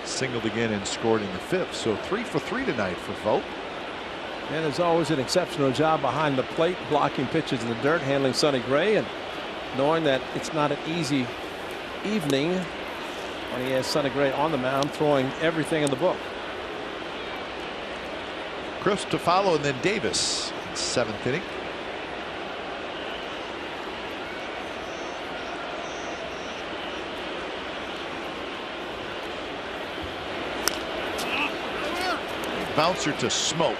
singled again and scored in the 5th. So 3 for 3 tonight for Vogt. And as always, an exceptional job behind the plate, blocking pitches in the dirt, handling Sonny Gray, and knowing that it's not an easy evening when he has Sonny Gray on the mound, throwing everything in the book. Crisp to follow, and then Davis, 7th inning. Bouncer to Smoke.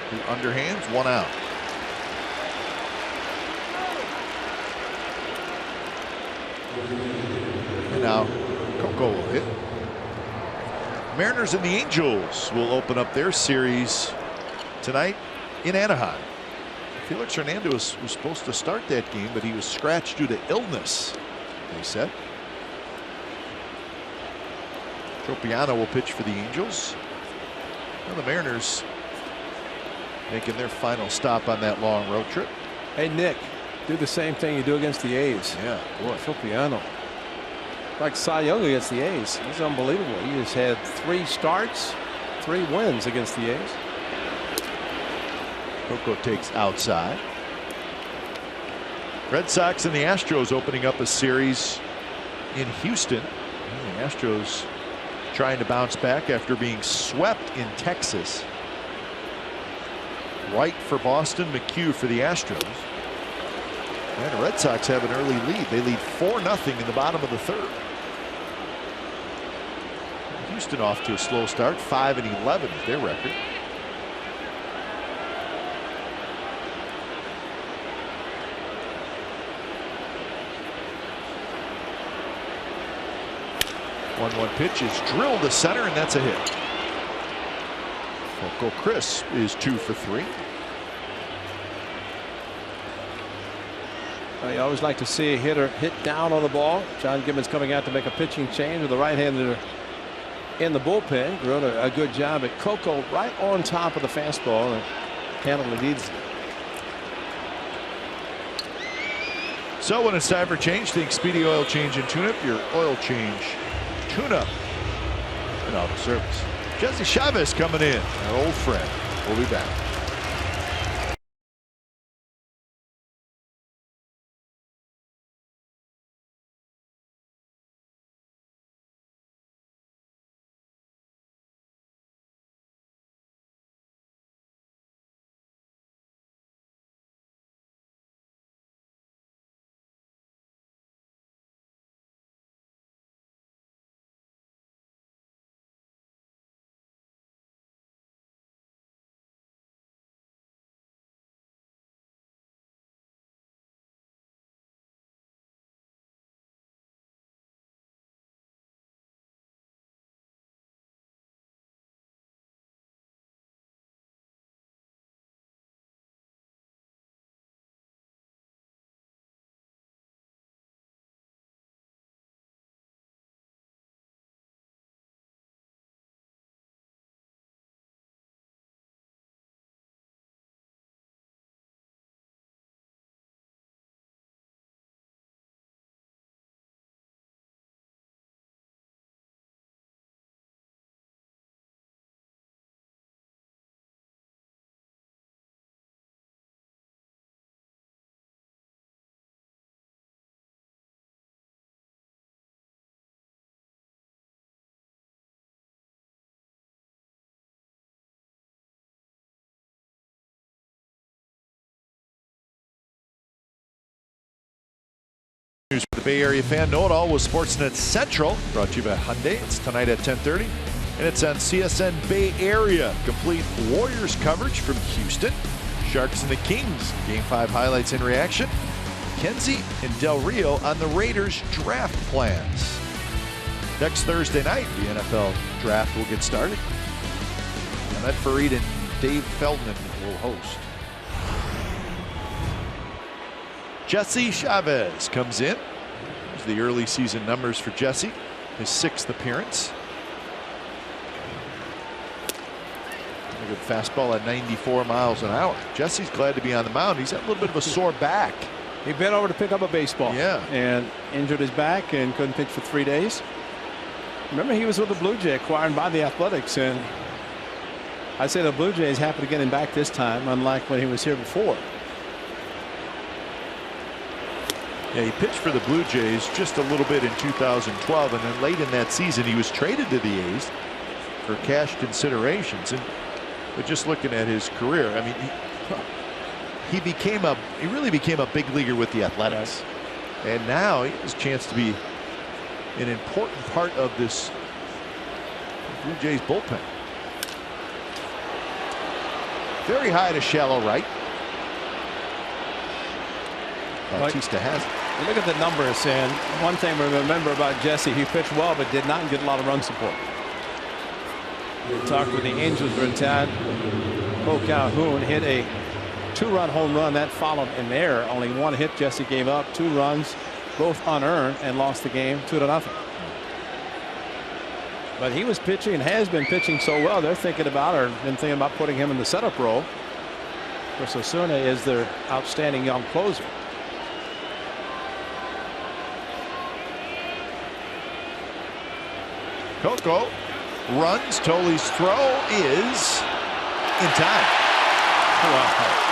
The underhands, 1 out. And now Coco will hit. Mariners and the Angels will open up their series tonight in Anaheim. Felix Hernandez was supposed to start that game, but he was scratched due to illness, they said. Tropiano will pitch for the Angels. Well, the Mariners making their final stop on that long road trip. Hey, Nick, do the same thing you do against the A's. Yeah, boy. Tropiano. Like Cy Young against the A's. He's unbelievable. He has had 3 starts, 3 wins against the A's. Coco takes outside. Red Sox and the Astros opening up a series in Houston. And the Astros trying to bounce back after being swept in Texas. White for Boston, McHugh for the Astros. And the Red Sox have an early lead. They lead 4-0 in the bottom of the 3rd. Houston off to a slow start. 5-11 is their record. One pitch is drilled to center, and that's a hit. Coco Crisp is 2 for 3. You always like to see a hitter hit down on the ball. John Gibbons coming out to make a pitching change with the right-hander in the bullpen. Doing a good job at Coco right on top of the fastball and handled it easy. So when it's time for change, think Speedy Oil Change and Tune-Up, your oil change tune-up and auto service. Jesse Chavez coming in, our old friend. We'll be back. News for the Bay Area fan. Know it all with Sportsnet Central, brought to you by Hyundai. It's tonight at 10:30, and it's on CSN Bay Area. Complete Warriors coverage from Houston. Sharks and the Kings. Game 5 highlights in reaction. Kenzie and Del Rio on the Raiders draft plans. Next Thursday night, the NFL draft will get started. Ahmed Fareed and Dave Feldman will host. Jesse Chavez comes in. Here's the early season numbers for Jesse. His 6th appearance. A good fastball at 94 miles an hour. Jesse's glad to be on the mound. He's had a little bit of a sore back. He bent over to pick up a baseball. Yeah. And injured his back and couldn't pitch for 3 days. Remember, he was with the Blue Jay, acquired by the Athletics, and I'd say the Blue Jays happy to get him back this time, unlike when he was here before. Yeah, he pitched for the Blue Jays just a little bit in 2012, and then late in that season he was traded to the A's for cash considerations. And But just looking at his career, I mean, he really became a big leaguer with the Athletics, and now he has a chance to be an important part of this Blue Jays bullpen. Very high to shallow right. Bautista has it. You look at the numbers, and one thing we remember about Jesse, he pitched well but did not get a lot of run support. We talked with the Angels for a time. Cole Calhoun hit a 2-run home run that followed an error. Only one hit Jesse gave up, 2 runs, both unearned, and lost the game 2-0. But he was pitching and has been pitching so well, they're thinking about putting him in the setup role. Of course, Osuna is their outstanding young closer. Coco runs. Toley's throw is in time. Wow.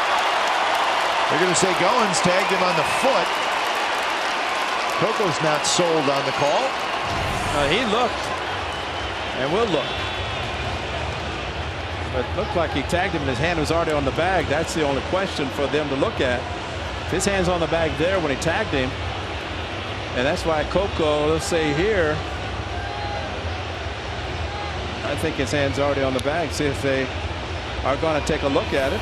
They're going to say Goins tagged him on the foot. Coco's not sold on the call. He looked and will look. But it looked like he tagged him and his hand was already on the bag. That's the only question for them to look at. If his hand's on the bag there when he tagged him. And that's why Coco, let's say here, I think his hand's already on the bag. See if they are going to take a look at it.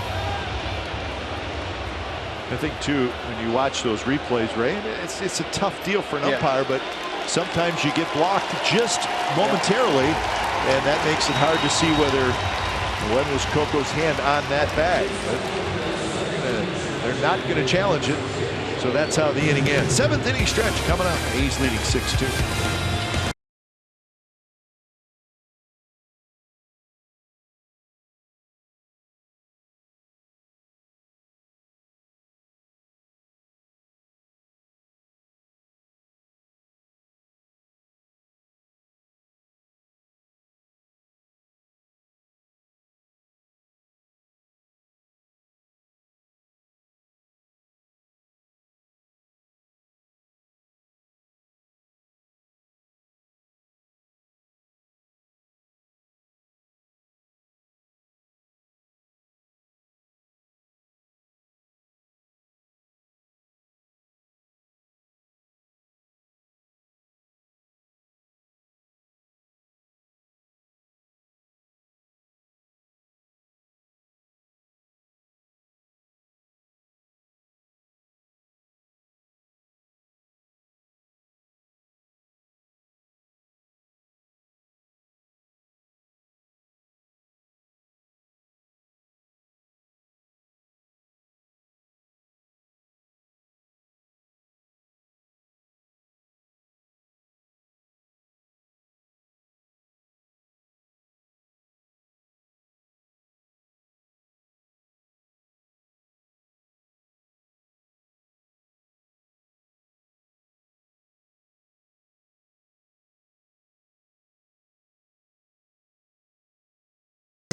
I think too, when you watch those replays, Ray, it's a tough deal for an umpire, but sometimes you get blocked just momentarily, and that makes it hard to see when was Coco's hand on that bag. But they're not going to challenge it, so that's how the inning ends. 7th inning stretch coming up. A's leading 6-2.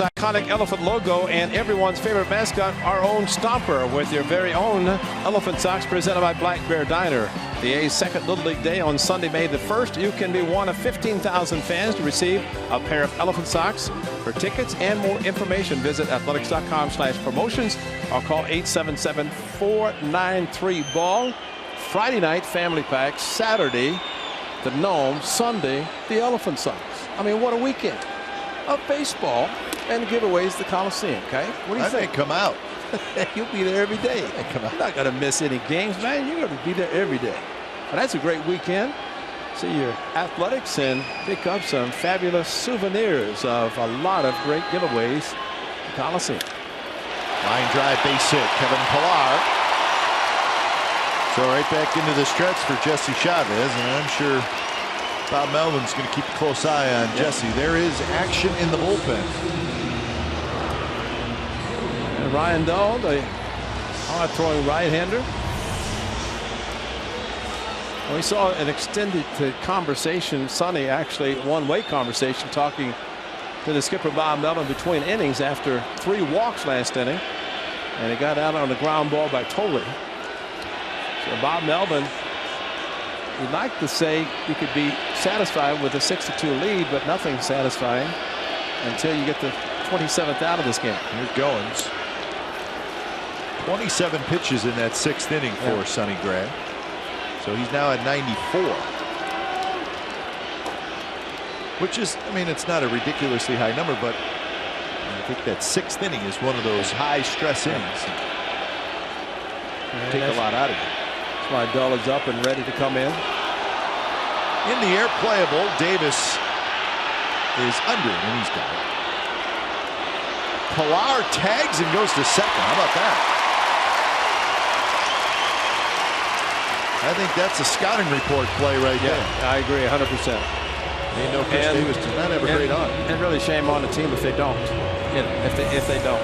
Iconic elephant logo and everyone's favorite mascot, our own Stomper, with your very own elephant socks presented by Black Bear Diner. The A's second Little League Day on Sunday, May the 1st. You can be one of 15,000 fans to receive a pair of elephant socks. For tickets and more information, visit athletics.com/promotions or call 877-493-BALL. Friday night family pack, Saturday the Gnome, Sunday the elephant socks. I mean, what a weekend of baseball and giveaways the Coliseum. Okay, what do you think? Come out. You'll be there every day. You're not going to miss any games, man. You're going to be there every day. But that's a great weekend. See your Athletics and pick up some fabulous souvenirs of a lot of great giveaways. The Coliseum. Line drive, base hit. Kevin Pillar. So right back into the stretch for Jesse Chavez, and I'm sure Bob Melvin's going to keep a close eye on Jesse. There is action in the bullpen. And Ryan Dahl, the hard-throwing right-hander. We saw an extended conversation, Sonny, actually one-way conversation, talking to the skipper Bob Melvin between innings after 3 walks last inning, and he got out on the ground ball by Tolley. So Bob Melvin, he'd like to say he could be satisfied with a 6-2 lead, but nothing satisfying until you get the 27th out of this game. Here's Goins. 27 pitches in that 6th inning for Sonny Gray. So he's now at 94. Which is, I mean, it's not a ridiculously high number, but I think that 6th inning is one of those high stress innings. Take a lot out of it. That's why Dull is up and ready to come in. In the air, playable. Davis is under it, and he's got it. Pilar tags and goes to second. How about that? I think that's a scouting report play right there. I agree 100%. They know Chris Davis does not have a great arm. And really shame on the team if they don't. If they don't.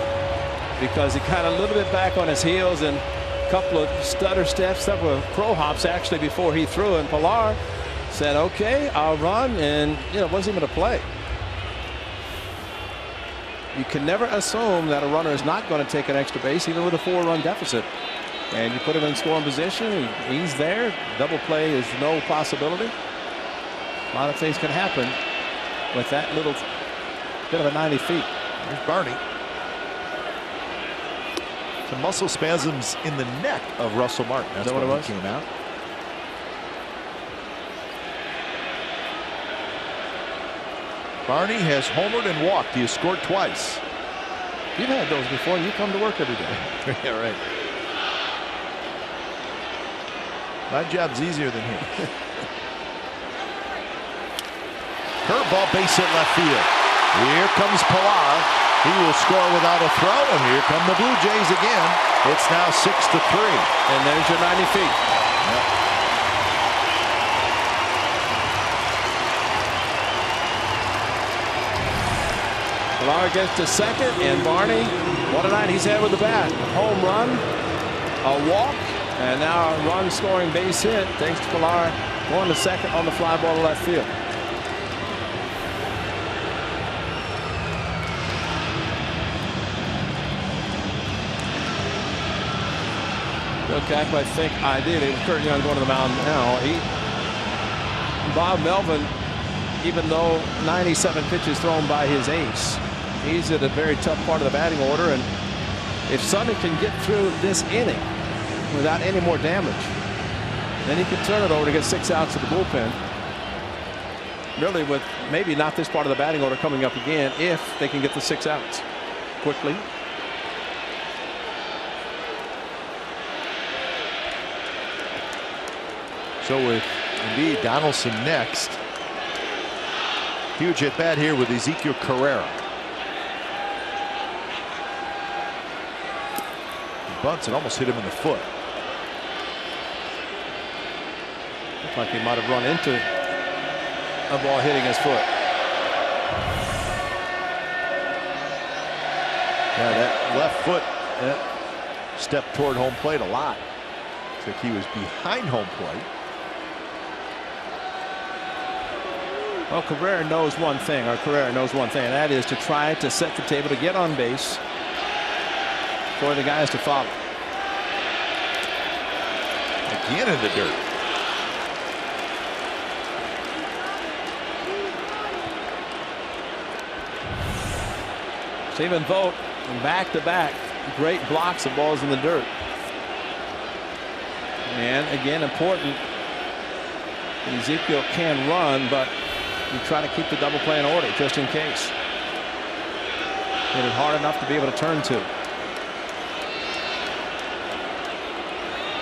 Because he kind of a little bit back on his heels and a couple of stutter steps, several crow hops actually before he threw, and Pilar said, okay, I'll run, and wasn't even a play. You can never assume that a runner is not going to take an extra base even with a 4-run deficit. And you put him in scoring position, he's there. Double play is no possibility. A lot of things can happen with that little bit of a 90 feet. Here's Barney. Some muscle spasms in the neck of Russell Martin. That's what it was. Came out. Barney has homered and walked. He has scored twice. You've had those before. You come to work every day. Yeah, right. My job's easier than his. Curveball, base hit left field. Here comes Pilar. He will score without a throw, and here come the Blue Jays again. It's now 6-3. And there's your 90 feet. Yep. Pilar gets to second, and Barney, what a night he's had with the bat. Home run, a walk, and now a run scoring base hit thanks to Pilar going to second on the fly ball to left field. Bill Cack, I think ideally with Kurt Young going to the mound now. Bob Melvin, even though 97 pitches thrown by his ace, he's at a very tough part of the batting order, and if Sonny can get through this inning without any more damage, then he can turn it over to get 6 outs to the bullpen. Really, with maybe not this part of the batting order coming up again, if they can get the 6 outs quickly. So with indeed Donaldson next. Huge at bat here with Ezekiel Carrera. He bunts and almost hit him in the foot. Looks like he might have run into a ball hitting his foot. Yeah, that left foot stepped toward home plate a lot. Looks like he was behind home plate. Well, Carrera knows one thing, and that is to try to set the table to get on base for the guys to follow. Again in the dirt. Stephen Vogt, back-to-back, great blocks of balls in the dirt. And again, important. Ezekiel can run, but you try to keep the double play in order just in case. Hit it hard enough to be able to turn to.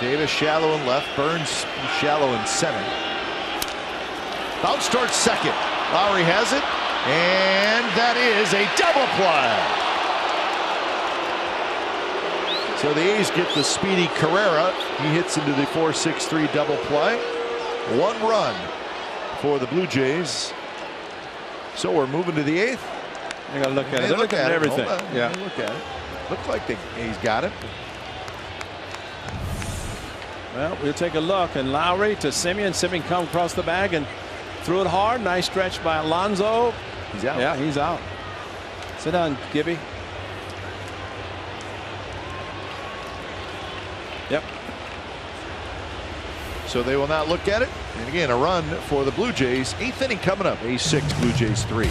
Davis shallow in left, Burns shallow in center. Bounce towards second. Lowry has it, and that is a double play. So the A's get the speedy Carrera. He hits into the 4-6-3 double play. 1 run for the Blue Jays. So we're moving to the 8th. They're going to look at it. They're looking at everything. Yeah, look at it. Looks like the A's got it. Well, we'll take a look. And Lowry to Simeon. Simeon come across the bag and threw it hard. Nice stretch by Alonso. He's out. Yeah, he's out. Sit down, Gibby. Yep. So they will not look at it. And again, a run for the Blue Jays. 8th inning coming up. A's 6, Blue Jays 3.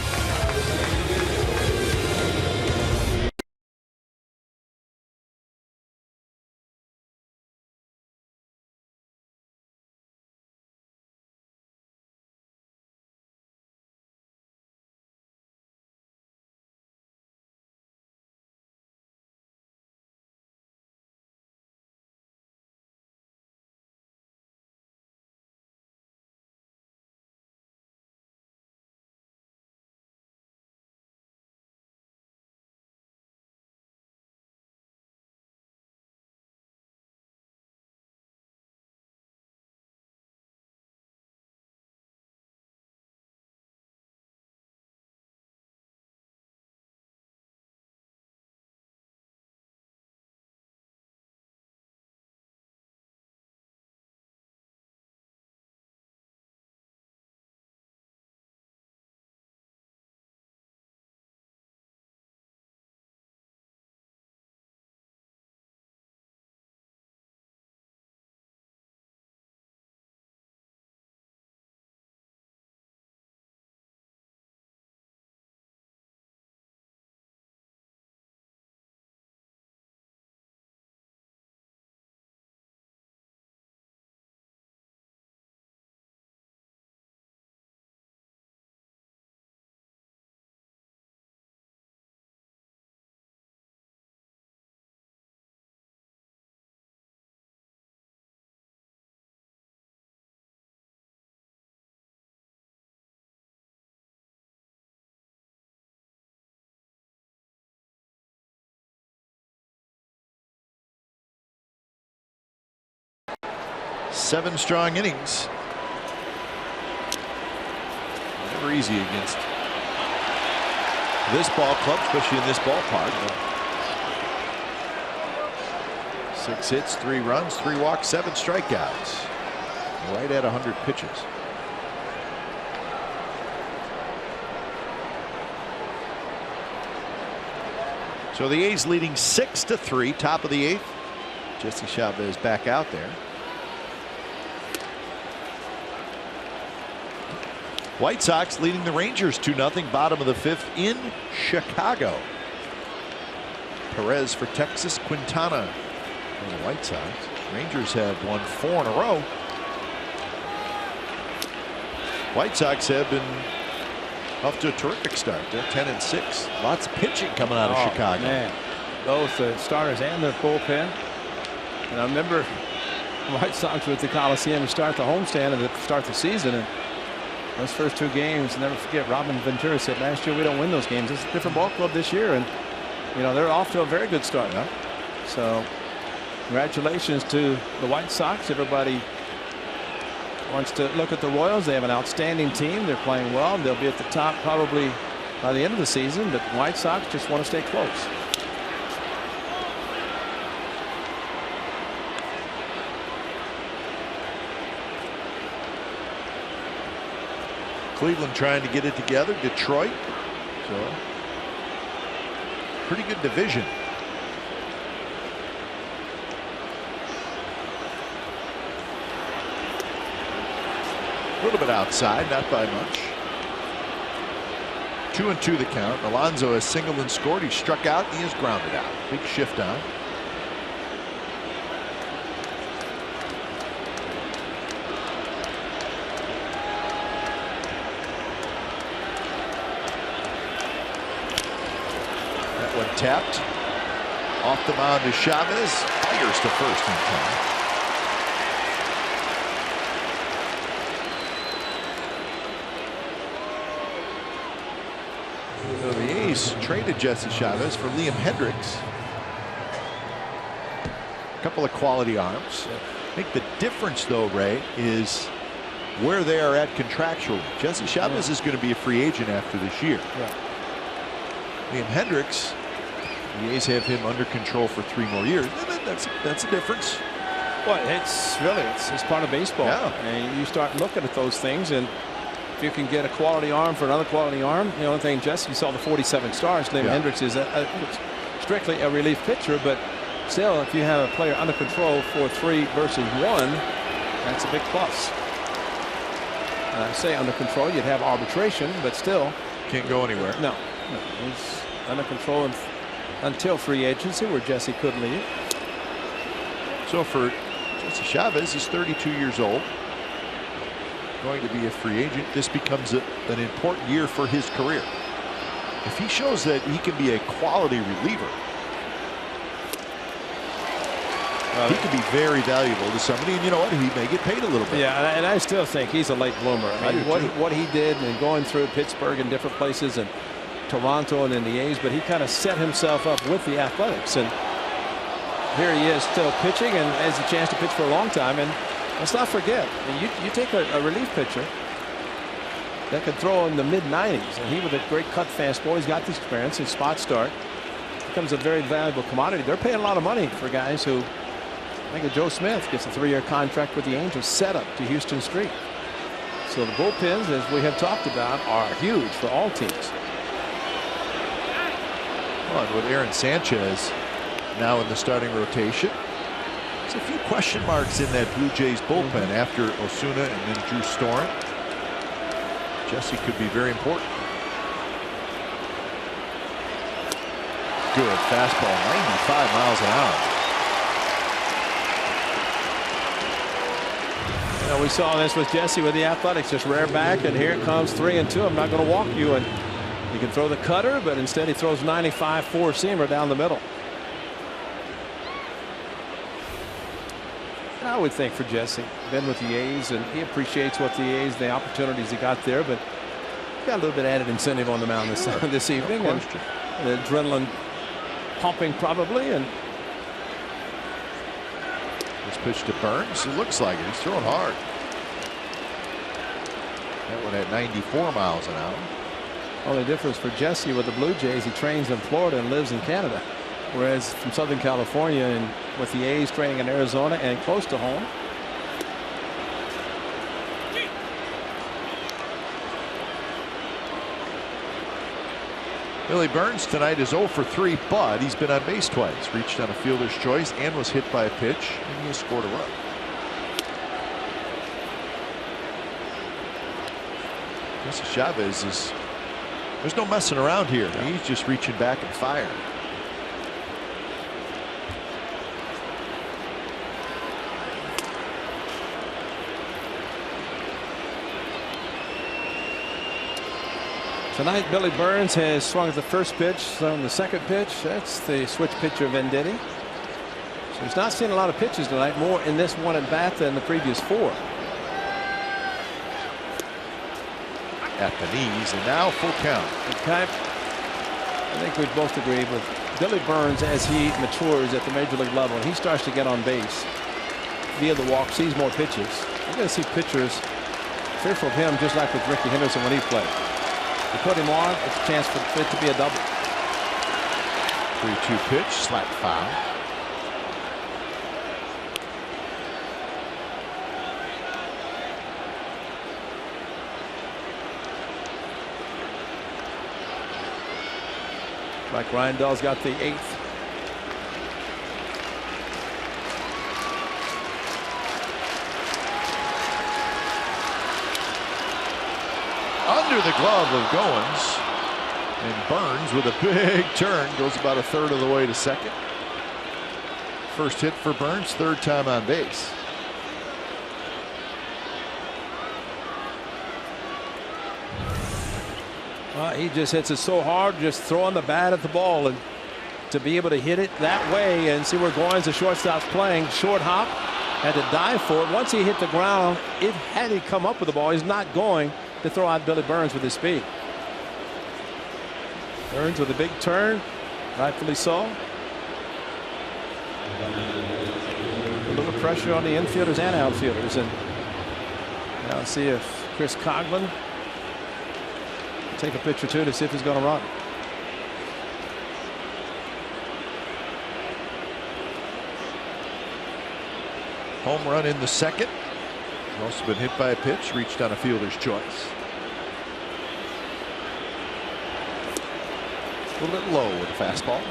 7 strong innings. Never easy against this ball club, especially in this ballpark. 6 hits, 3 runs, 3 walks, 7 strikeouts. Right at 100 pitches. So the A's leading 6-3, top of the 8th. Jesse Chavez back out there. White Sox leading the Rangers 2-0, bottom of the 5th in Chicago. Perez for Texas, Quintana for the White Sox. Rangers have won 4 in a row. White Sox have been off to a terrific start. They're 10-6. Lots of pitching coming out of Chicago. Man. Both the starters and their bullpen. And I remember White Sox with the Coliseum to start the homestand and to start the season. And those first 2 games, never forget, Robin Ventura said last year we don't win those games. It's a different ball club this year. And, you know, they're off to a very good start. Yeah. So congratulations to the White Sox. Everybody wants to look at the Royals. They have an outstanding team. They're playing well. They'll be at the top probably by the end of the season. But the White Sox just want to stay close. Cleveland trying to get it together. Detroit. So pretty good division. A little bit outside, not by much. 2-2 the count. Alonso has singled and scored. He struck out. He is grounded out. Big shift on. That one tapped. Off the mound is Chavez. Fires to first in time. So the A's traded Jesse Chavez for Liam Hendricks. A couple of quality arms. I think the difference, though, Ray, is where they are at contractually. Jesse Chavez is going to be a free agent after this year. Liam Hendricks, the A's have him under control for 3 more years. That's a difference. Well, it's part of baseball. Yeah. And you start looking at those things, and if you can get a quality arm for another quality arm, the only thing, Jesse, you saw the 47 stars. Liam Hendricks is strictly a relief pitcher, but still, if you have a player under control for 3 versus 1, that's a big plus. And I say under control, you'd have arbitration, but still can't go anywhere. No, he's under control until free agency, where Jesse could leave. So for Jesse Chavez, he's 32 years old. Going to be a free agent. This becomes an important year for his career. If he shows that he can be a quality reliever, he can be very valuable to somebody, and you know what, he may get paid a little bit. Yeah, and I still think he's a late bloomer. I mean, what he did and going through Pittsburgh and different places and Toronto and in the A's, but he kind of set himself up with the Athletics, and here he is still pitching and has a chance to pitch for a long time. And let's not forget, you take a relief pitcher that could throw in the mid-90s, and he with a great cut fastball, he's got the experience, his spot start, becomes a very valuable commodity. They're paying a lot of money for guys who, I think Joe Smith gets a 3-year contract with the Angels, set up to Houston Street. So the bullpens, as we have talked about, are huge for all teams. Well, and with Aaron Sanchez now in the starting rotation, there's a few question marks in that Blue Jays bullpen after Osuna and then Drew Storen. Jesse could be very important. Good fastball, 95 miles an hour. You know, we saw this with Jesse with the Athletics, just rear back, and here it comes 3-2. I'm not going to walk you, and he can throw the cutter, but instead he throws 95 4-seamer down the middle. And I would think for Jesse, been with the A's, and he appreciates what the A's, the opportunities he got there, but got a little bit added incentive on the mound this evening, and the adrenaline pumping probably, and the Next pitch to Burns. It looks like it. He's throwing hard. That one at 94 miles an hour. Only difference for Jesse with the Blue Jays, he trains in Florida and lives in Canada, whereas from Southern California and with the A's training in Arizona and close to home. Billy Burns tonight is 0 for 3, but he's been on base twice. Reached on a fielder's choice and was hit by a pitch, and he has scored a run. Jesse Chavez is. There's no messing around here. No. He's just reaching back and firing. Tonight, Billy Burns has swung at the first pitch, thrown the second pitch. That's the switch pitcher Venditti. So he's not seen a lot of pitches tonight, more in this one at bat than the previous 4. At the knees, and now full count. Okay. I think we both agree with Billy Burns as he matures at the major league level. He starts to get on base via the walk, sees more pitches. You're going to see pitchers fearful of him, just like with Ricky Henderson when he played. You put him on, it's a chance for it to be a double. 3-2 pitch, slap foul. Like Rindell's got the 8th. Under the glove of Goins, and Burns with a big turn goes about a third of the way to second. First hit for Burns, 3rd time on base. He just hits it so hard, just throwing the bat at the ball, and to be able to hit it that way and see where Goins, the shortstop's playing, short hop, had to dive for it. Once he hit the ground, had he come up with the ball, he's not going to throw out Billy Burns with his speed. Burns with a big turn, rightfully so. A little pressure on the infielders and outfielders, and now let's see if Chris Coghlan take a pitch or two to see if he's going to run. Home run in the second. Also been hit by a pitch, reached on a fielder's choice. A little bit low with a fastball.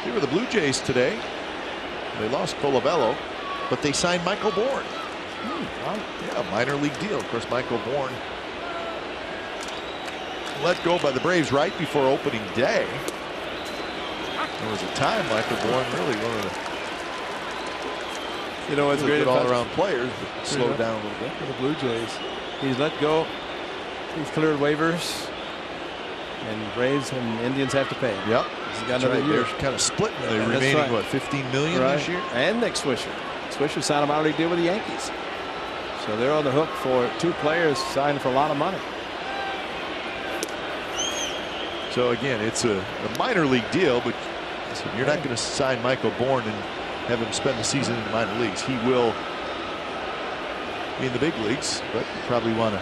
Here were the Blue Jays today. They lost Colabello, but they signed Michael Bourne. Yeah, minor league deal. Of course, Michael Bourne let go by the Braves right before opening day. There was a time Michael Bourne really one of the it's great all-around players, but slowed down a little bit. For the Blue Jays, he's let go. He's cleared waivers, and Braves and Indians have to pay him. Yep, he's got another year. They're kind of splitting. They're remaining what, $15 million this year. And Nick Swisher. Swisher signed a minor league deal with the Yankees. So they're on the hook for 2 players signed for a lot of money. So again, it's a minor league deal, but you're not going to sign Michael Bourne and have him spend the season in the minor leagues. He will be in the big leagues, but you probably want to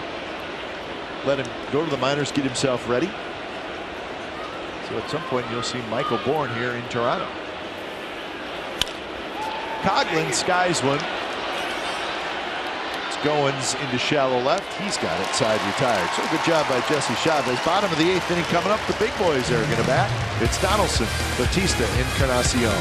let him go to the minors, get himself ready. So at some point you'll see Michael Bourne here in Toronto. Coghlan skies one. Goins into shallow left. He's got it side retired. So good job by Jesse Chavez. Bottom of the 8th inning coming up. The big boys are going to bat. It's Donaldson, Batista, Encarnacion.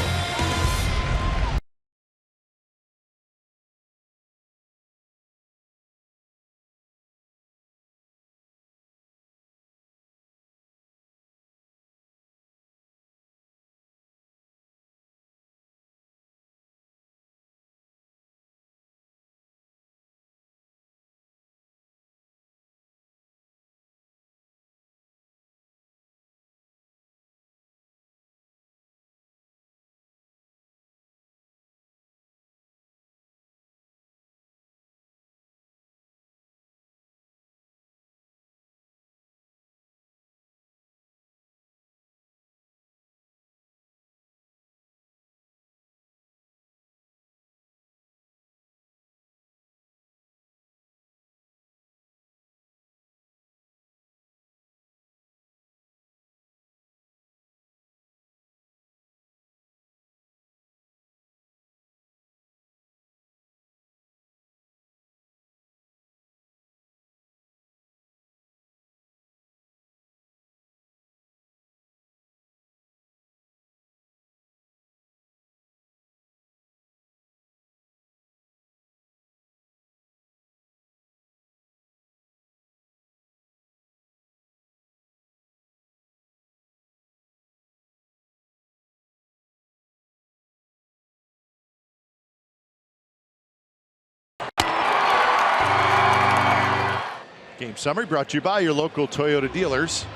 Game summary brought to you by your local Toyota dealers.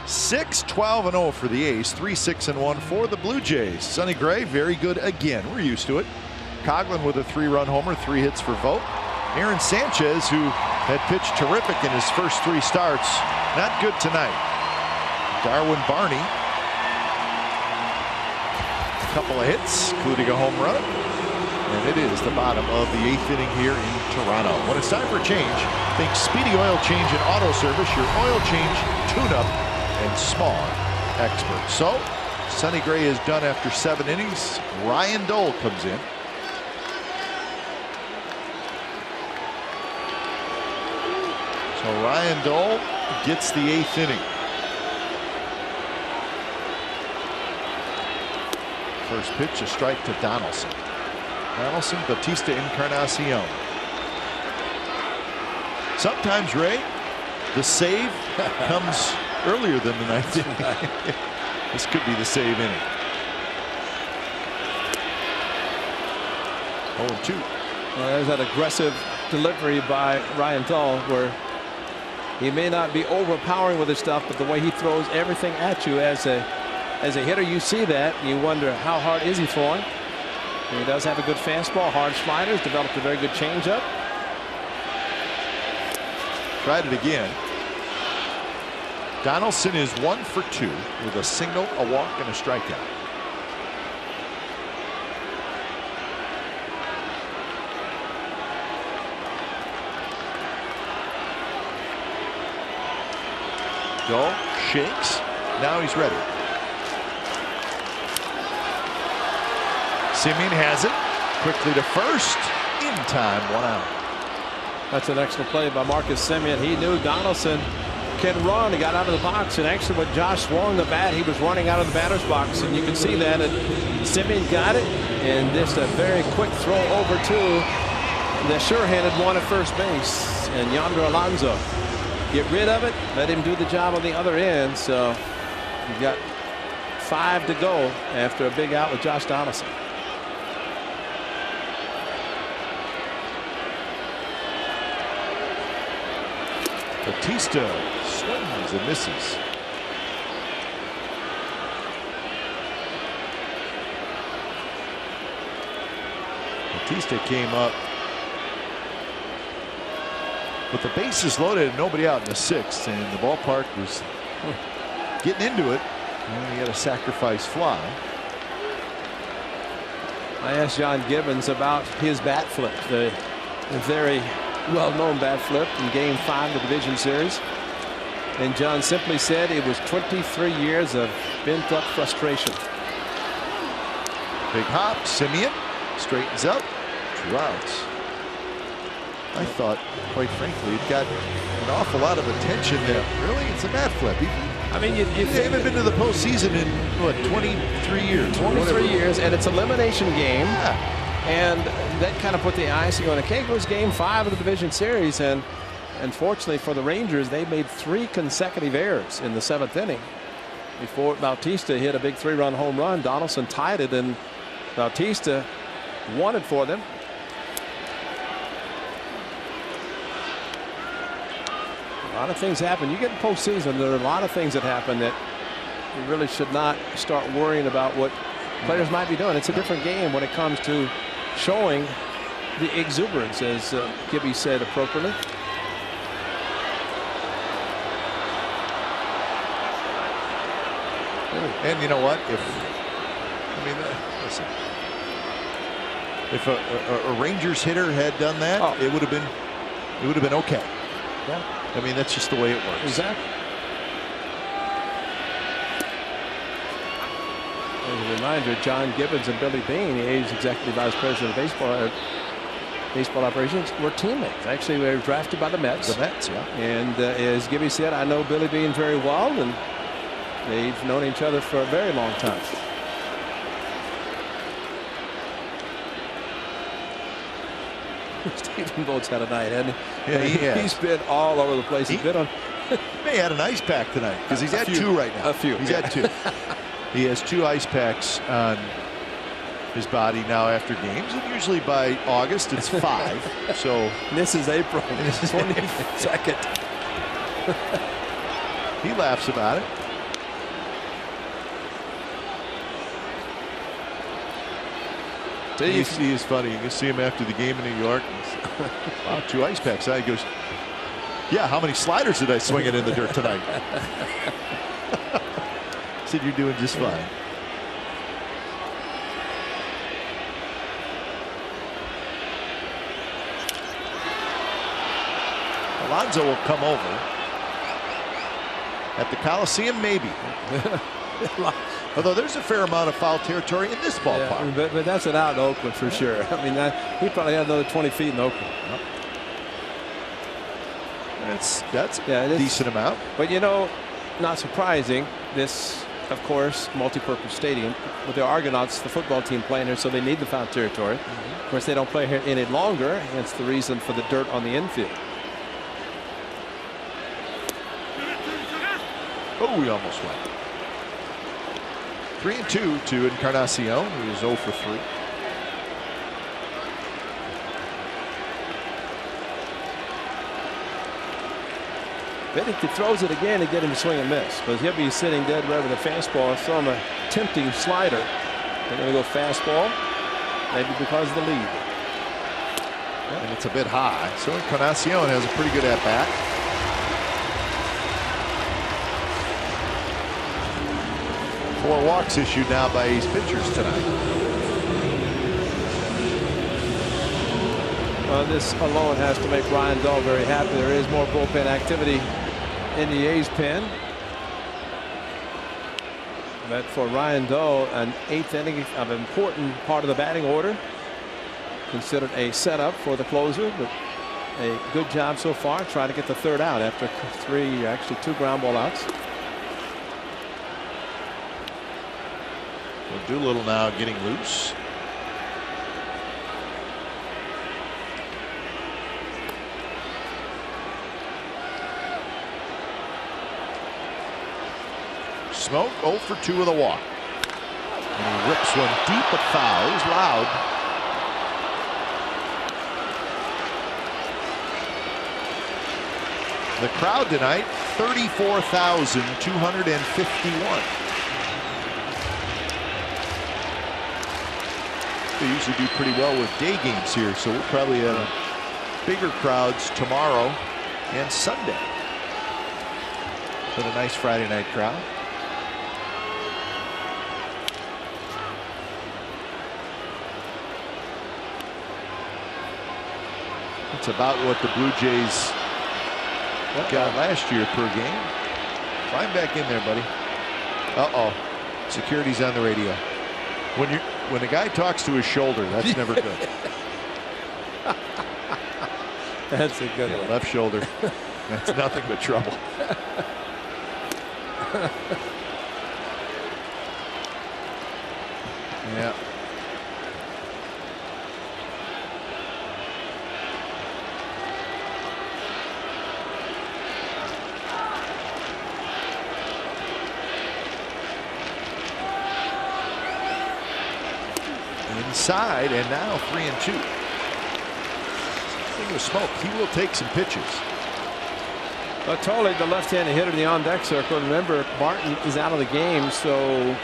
6-12-0 for the A's, 3-6-1 for the Blue Jays. Sonny Gray, very good again. We're used to it. Coghlan with a 3-run homer, 3 hits for Vogt. Aaron Sanchez, who had pitched terrific in his first 3 starts, not good tonight. Darwin Barney, a couple of hits, including a home run. And it is the bottom of the 8th inning here in Toronto. When it's time for a change, think Speedy Oil Change and Auto Service, your oil change, tune-up, and small experts. So, Sonny Gray is done after 7 innings. Ryan Dole comes in. So Ryan Dole gets the 8th inning. First pitch, a strike to Donaldson. Donaldson, Bautista, Encarnacion. Sometimes, Ray, the save comes earlier than the 9th inning. This could be the save inning. 0-2. Well, there's that aggressive delivery by Ryan Dole where he may not be overpowering with his stuff, but the way he throws everything at you as a hitter, you see that and you wonder how hard is he throwing. And he does have a good fastball, hard sliders, developed a very good changeup. Tried it again. Donaldson is 1 for 2 with a single, a walk, and a strikeout. Dole shakes. Now he's ready. Simeon has it. Quickly to first. In time, 1 out. That's an excellent play by Marcus Simeon. He knew Donaldson can run. He got out of the box, and actually when Josh swung the bat, he was running out of the batter's box, and you can see that. And Simeon got it, and just a very quick throw over to the sure-handed one at first base, and Yonder Alonso. Get rid of it, let him do the job on the other end. So you've got 5 to go after a big out with Josh Donaldson. Bautista swings and misses. Bautista came up with the bases loaded and nobody out in the 6th, and the ballpark was getting into it, and he had a sacrifice fly. I asked John Gibbons about his bat flip, the very well-known bat flip in Game 5 of the Division Series, and John simply said it was 23 years of bent-up frustration. Big hop, Simeon straightens up, 2 outs. I thought, quite frankly, it got an awful lot of attention there. Really? It's a bat flip. I mean, you haven't been to the postseason in, what, 23 years? 23 years, and it's an elimination game. Yeah. And that kind of put the icing on the cake. It was Game 5 of the Division Series, and unfortunately for the Rangers, they made 3 consecutive errors in the 7th inning before Bautista hit a big 3-run home run. Donaldson tied it, and Bautista won it for them. A lot of things happen. You get in postseason, there are a lot of things that happen that you really should not start worrying about what players might be doing. It's a different game when it comes to showing the exuberance, as Gibby said appropriately. And you know what? Listen, if a Rangers hitter had done that, it would have been okay. Yeah. I mean, that's just the way it works. Exactly. As a reminder, John Gibbons and Billy Beane, the A's executive vice president of baseball operations, were teammates. Actually, they were drafted by the Mets. The Mets, yeah. And as Gibby said, I know Billy Beane very well, and they've known each other for a very long time. Stephen Vogt's had a night, hasn't he? Yeah, he has. He's been all over the place. He's been on. He may have had an ice pack tonight because he's had 2 right now. A few. He's had 2. He has 2 ice packs on his body now after games, and usually by August it's 5. So this is April. This is 22nd. He laughs about it. You see, is funny. You can see him after the game in New York. Wow, 2 ice packs. He goes, yeah, how many sliders did I swing it in the dirt tonight? Said you're doing just fine. Alonso will come over. At the Coliseum, maybe. Although there's a fair amount of foul territory in this ballpark. Yeah, but that's an out in Oakland for sure. I mean, he probably had another 20 feet in Oakland. That's a decent amount. But you know, not surprising. This, of course, multi-purpose stadium with the Argonauts, the football team playing here, so they need the foul territory. Of course, they don't play here any longer. Hence the reason for the dirt on the infield. Oh, he almost went. 3-2 to Encarnacion, who is 0 for 3. But if he throws it again to get him to swing and miss, because he'll be sitting dead right with a fastball, throw him a tempting slider. They're going to go fastball, maybe because of the lead. Yep. And it's a bit high, so Encarnacion has a pretty good at bat. 4 walks issued now by A's pitchers tonight. This alone has to make Ryan Dahl very happy. There is more bullpen activity in the A's pen. But for Ryan Dahl, an 8th inning of an important part of the batting order. Considered a setup for the closer, but a good job so far. Trying to get the 3rd out after 2 ground ball outs. Doolittle now getting loose. Smoke 0 for 2 with a walk. And he rips one deep but foul. It was loud. The crowd tonight, 34,251. They usually do pretty well with day games here, so we'll probably have bigger crowds tomorrow and Sunday. But a nice Friday night crowd. It's about what the Blue Jays got last year per game. Climb back in there, buddy. Uh-oh. Security's on the radio. When a guy talks to his shoulder, that's never good. That's a good one. Left shoulder. That's nothing but trouble. Yeah. Inside, and now 3-2. Thing with Smoke, he will take some pitches. But Tolley, the left-handed hitter in the on-deck circle. Remember, Martin is out of the game, so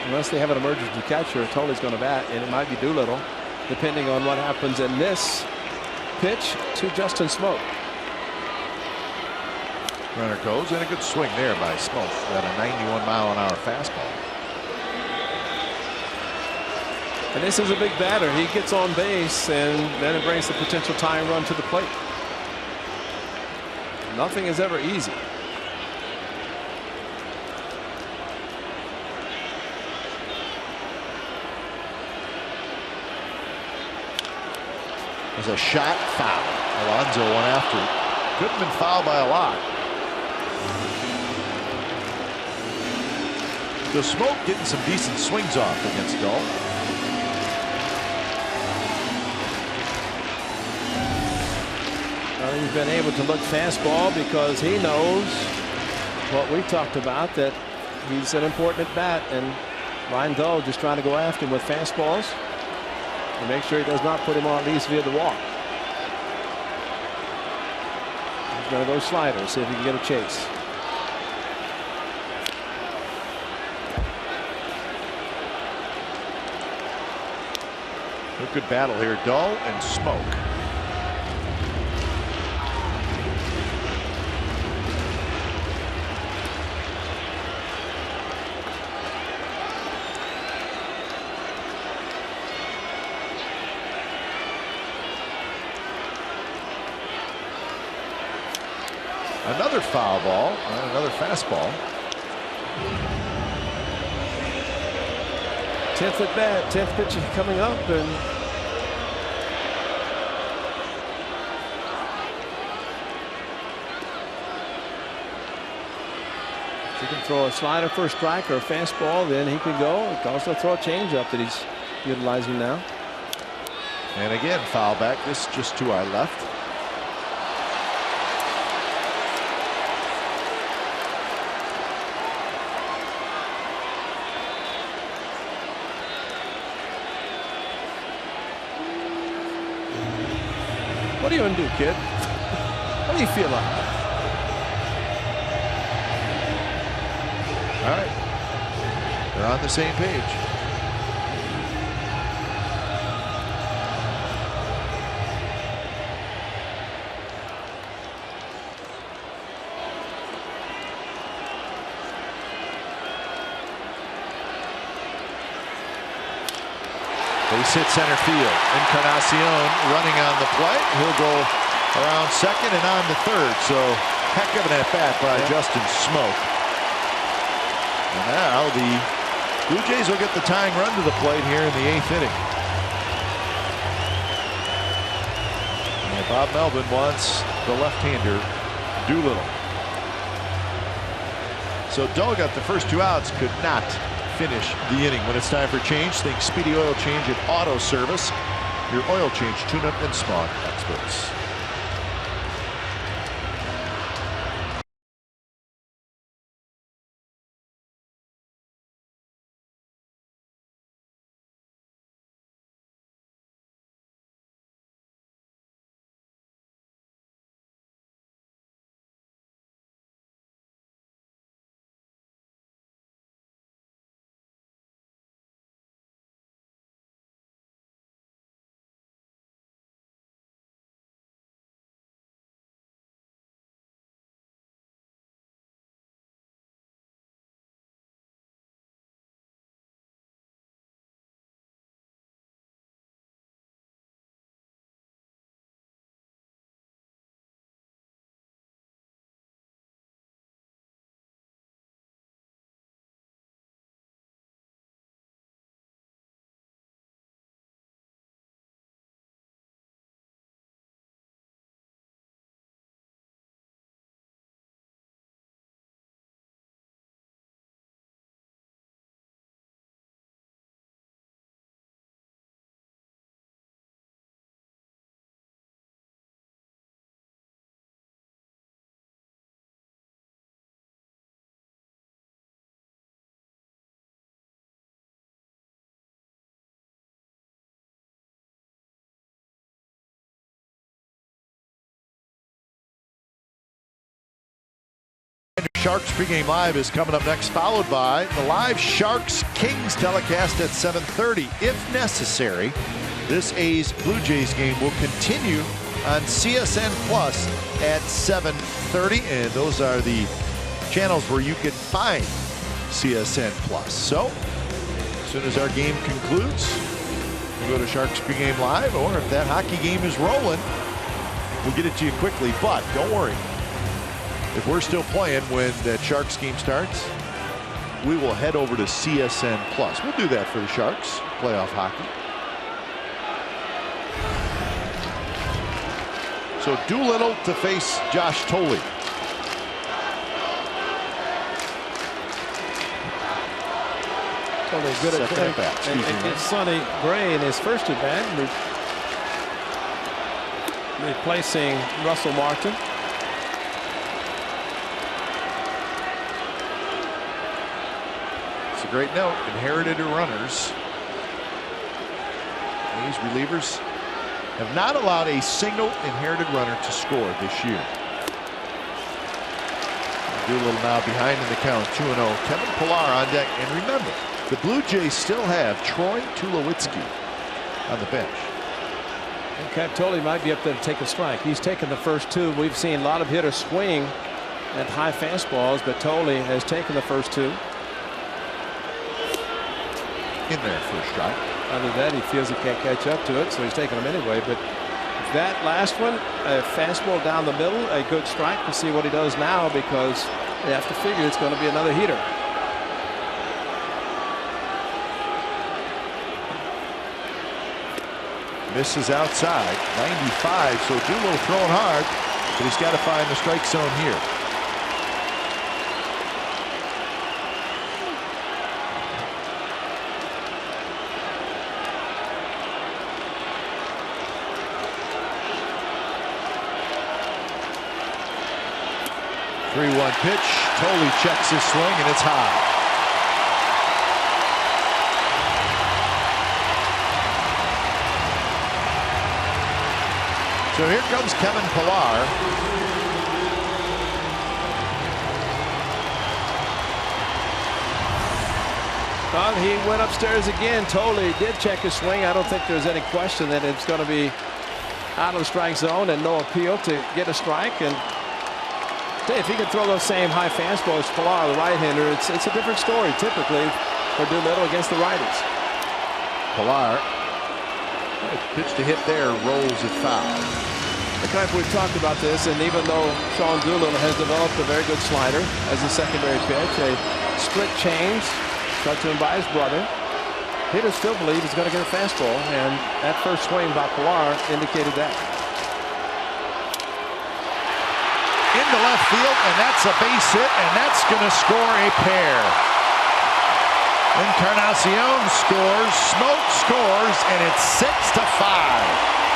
unless they have an emergency catcher, Tolley's going to bat, and it might be Doolittle, depending on what happens in this pitch to Justin Smoke. Runner goes, and a good swing there by Smoke. Got a 91-mile-an-hour fastball. And this is a big batter. He gets on base, and then it brings the potential tying run to the plate. Nothing is ever easy. There's a shot foul. Alonso went after it. Could have been fouled by a lot. So Smoke getting some decent swings off against Dahl. He's been able to look fastball because he knows what we talked about, that he's an important at bat, and Ryan Dahl just trying to go after him with fastballs and make sure he does not put him on at least via the walk. He's going to go slider, see if he can get a chase. Good battle here. Dull and Smoke. Another foul ball and another fastball. 10th at bat, 10th pitch coming up, and if he can throw a slider for a strike or a fastball, then he can go. He can also throw a changeup that he's utilizing now. And again, foul back. This just to our left. What are you going to do, kid? How do you feel like that? All right. They're on the same page. Base hit center field. Encarnacion running on the play. He'll go around second and on to third. So heck of an at bat by Justin Smoke. And now the Blue Jays will get the tying run to the plate here in the 8th inning. And Bob Melvin wants the left-hander Doolittle. So Dull got the first 2 outs, could not finish the inning. When it's time for change, think Speedy Oil Change at Auto Service, your oil change tune-up and smog experts. Sharks pregame live is coming up next, followed by the live Sharks Kings telecast at 7:30. If necessary, this A's Blue Jays game will continue on CSN Plus at 7:30, and those are the channels where you can find CSN Plus. So as soon as our game concludes, we'll go to Sharks pregame live, or if that hockey game is rolling, we'll get it to you quickly. But don't worry, if we're still playing when that Sharks game starts, we will head over to CSN Plus. We'll do that for the Sharks playoff hockey. So Doolittle to face Josh Tolley. Tolley good at bat. And Sonny Gray in his first at bat, replacing Russell Martin. It's a great note. Inherited runners. These relievers have not allowed a single inherited runner to score this year. Doolittle now behind in the count, 2-0. Kevin Pillar on deck. And remember, the Blue Jays still have Troy Tulowitzki on the bench. And Capitoli might be up there to take a strike. He's taken the first two. We've seen a lot of hitters swing at high fastballs, but Tolley has taken the first two. In there for a strike. Other than that, he feels he can't catch up to it, so he's taking them anyway. But that last one, a fastball down the middle, a good strike. To see what he does now, because you have to figure it's going to be another heater. Misses outside, 95, so Doolittle throwing hard, but he's got to find the strike zone here. Three-one pitch. Tolley checks his swing, and it's high. So here comes Kevin Pillar. Well, he went upstairs again. Tolley did check his swing. I don't think there's any question that it's going to be out of the strike zone and no appeal to get a strike. And if he can throw those same high fastballs, Pillar, the right-hander, it's a different story typically for Doolittle against the righties. Pillar, pitch to hit there, rolls it foul. We've talked about this, and even though Sean Doolittle has developed a very good slider as a secondary pitch, a split change taught to him by his brother, hitters still believe he's going to get a fastball, and that first swing by Pillar indicated that. Into left field, and that's a base hit, and that's going to score a pair. Encarnacion scores, Smoke scores, and it's 6-5.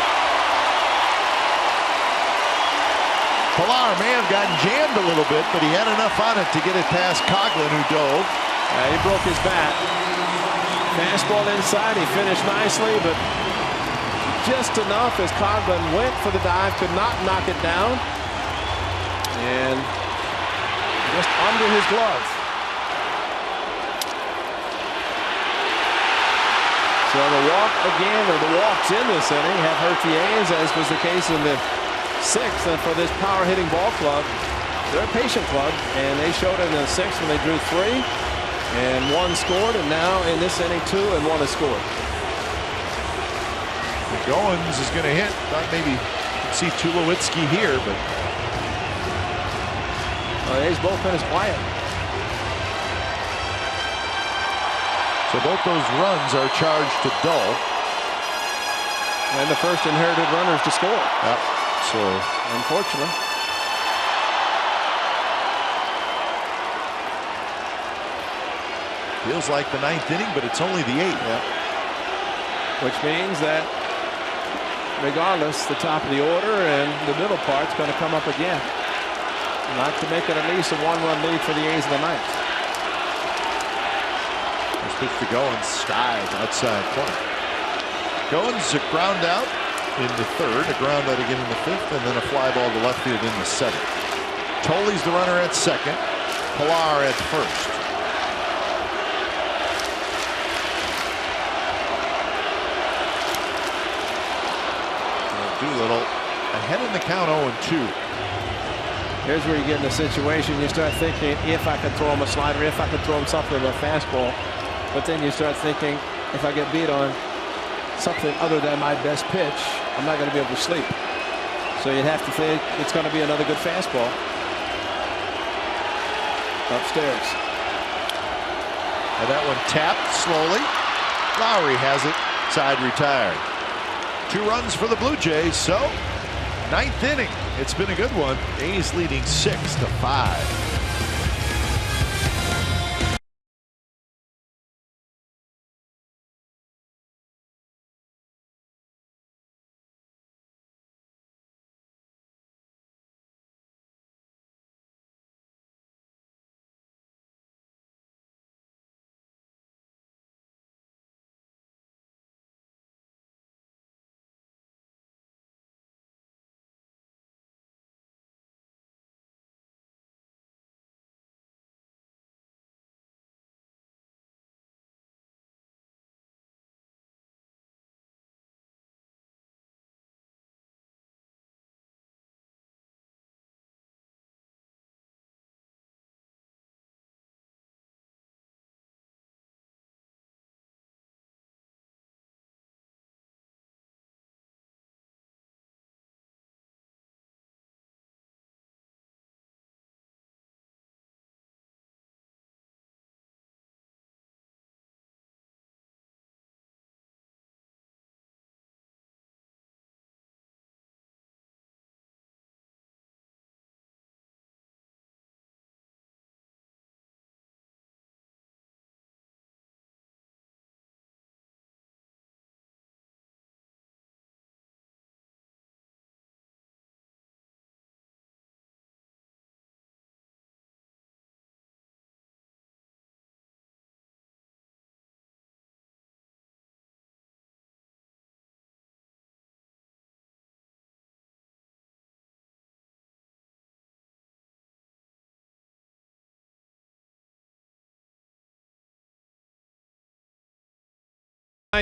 Pillar may have gotten jammed a little bit, but he had enough on it to get it past Coughlin, who dove. He broke his bat. Fastball inside. He finished nicely, but just enough as Coughlin went for the dive, could not knock it down. And just under his glove. So the walk again, or the walks in this inning, have hurt the A's, as was the case in the sixth. And for this power hitting ball club, they're a patient club, and they showed it in the sixth when they drew 3 and 1 scored, and now in this inning 2 and 1 has scored. Goins is going to hit. Thought maybe you'd see Tulowitzki here, but A's bullpen is quiet. So both those runs are charged to Dull. And the first inherited runners to score. Yep. So unfortunately. Feels like the 9th inning, but it's only the 8th. Yep. Which means that regardless, the top of the order and the middle part's going to come up again. Not to make it at least a 1-run lead for the A's in the 9th. First pitch to Goins, skies outside corner. Goins a ground out in the 3rd, a ground out again in the 5th, and then a fly ball to left field in the 7th. Tolley's the runner at 2nd, Pillar at 1st. Doolittle ahead in the count, 0-2. Here's where you get in a situation you start thinking, if I could throw him a slider, if I could throw him something with a fastball, but then you start thinking, if I get beat on something other than my best pitch, I'm not going to be able to sleep. So you'd have to think it's going to be another good fastball. Upstairs. And that one tapped slowly. Lowry has it, side retired. 2 runs for the Blue Jays, so 9th inning. It's been a good one. A's leading 6-5.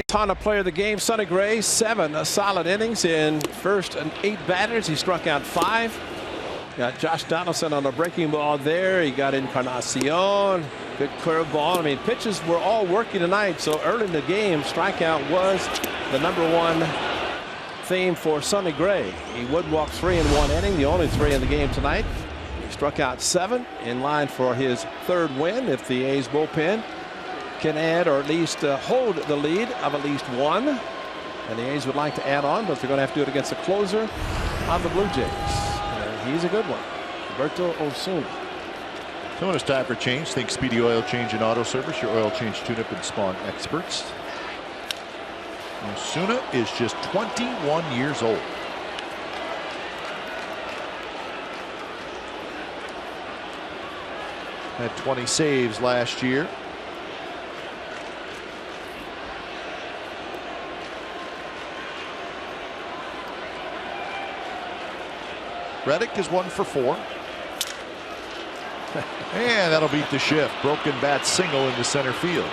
Ton of player of the game, Sonny Gray, 7 solid innings in first and 8 batters. He struck out 5. Got Josh Donaldson on a breaking ball there. He got Encarnacion, good curveball. I mean, pitches were all working tonight. So early in the game, strikeout was the #1 theme for Sonny Gray. He would walk 3 in 1 inning, the only 3 in the game tonight. He struck out 7, in line for his 3rd win if the A's bullpen can add or at least hold the lead of at least 1. And the A's would like to add on, but they're going to have to do it against the closer of the Blue Jays. He's a good one, Roberto Osuna. So when it's time for change, think Speedy Oil Change and Auto Service, your oil change, tune-up, and spawn experts. Osuna is just 21 years old. Had 20 saves last year. Reddick is 1 for 4. And that'll beat the shift. Broken bat single into center field.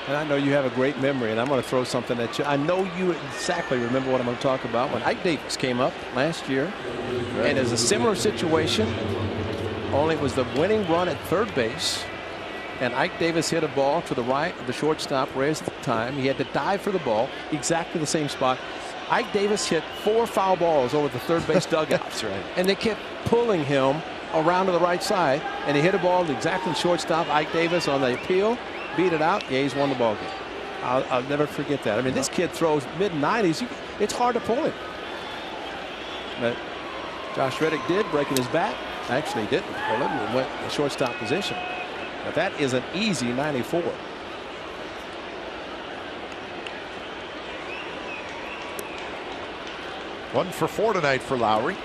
And I know you have a great memory, and I'm going to throw something at you. I know you exactly remember what I'm going to talk about. When Ike Davis came up last year, and it's a similar situation, only it was the winning run at third base, and Ike Davis hit a ball to the right of the shortstop, Reyes at the time. He had to dive for the ball, exactly the same spot. Ike Davis hit 4 foul balls over the third base dugout. That's right. And they kept pulling him around to the right side, and he hit a ball exactly shortstop. Ike Davis on the appeal beat it out. The A's won the ball game. I'll never forget that. I mean, this kid throws mid-90s. It's hard to pull him. But Josh Reddick did, breaking his bat. Actually, he didn't pull him. He went in the shortstop position. But that is an easy 94. One for 4 tonight for Lowry.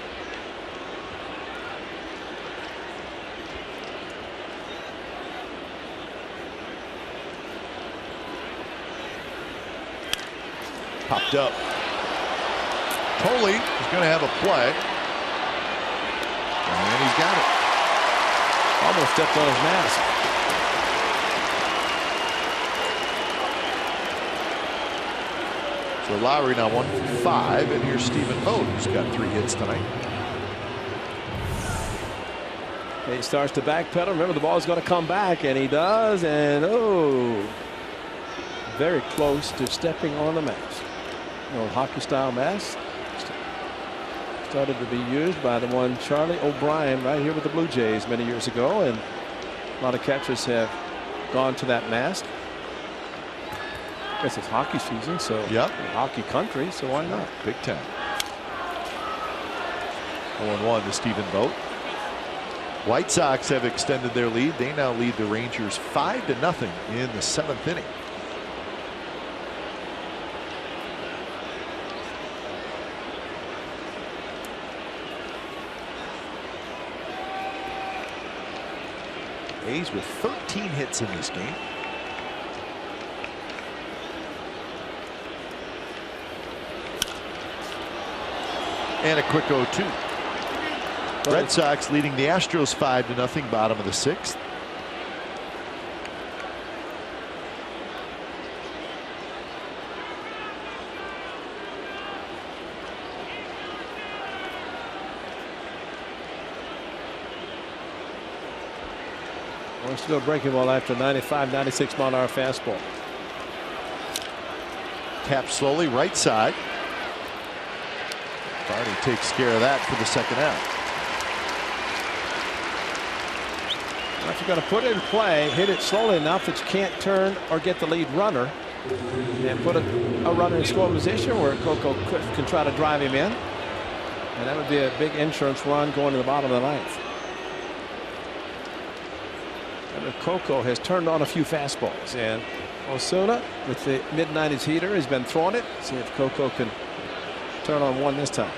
Popped up. Tolley is going to have a play. And he's got it. Almost stepped on his mask. So Lowry now 1 for 5, and here's Stephen Vogt, who's got 3 hits tonight. He starts to backpedal. Remember, the ball is going to come back, and he does. And oh, very close to stepping on the mask. An old hockey-style mask. Started to be used by the one Charlie O'Brien right here with the Blue Jays many years ago, and a lot of catchers have gone to that mask. I guess it's hockey season, so yep. Hockey country, so why not? Big time. 0-1 to Stephen Vogt. White Sox have extended their lead. They now lead the Rangers 5-0 in the 7th inning. A's with 13 hits in this game. And a quick 0-2. Red Sox leading the Astros 5-0, bottom of the 6th. We're still breaking ball after 95, 96 mile an hour fastball. Tap slowly right side. Barney takes care of that for the 2nd out. If you're going to put it in play, hit it slowly enough that you can't turn or get the lead runner, and put a runner in scoring position where Coco can try to drive him in, and that would be a big insurance run going to the bottom of the 9th. And Coco has turned on a few fastballs, and Osuna with the mid-90s heater has been throwing it. See if Coco can turn on one this time.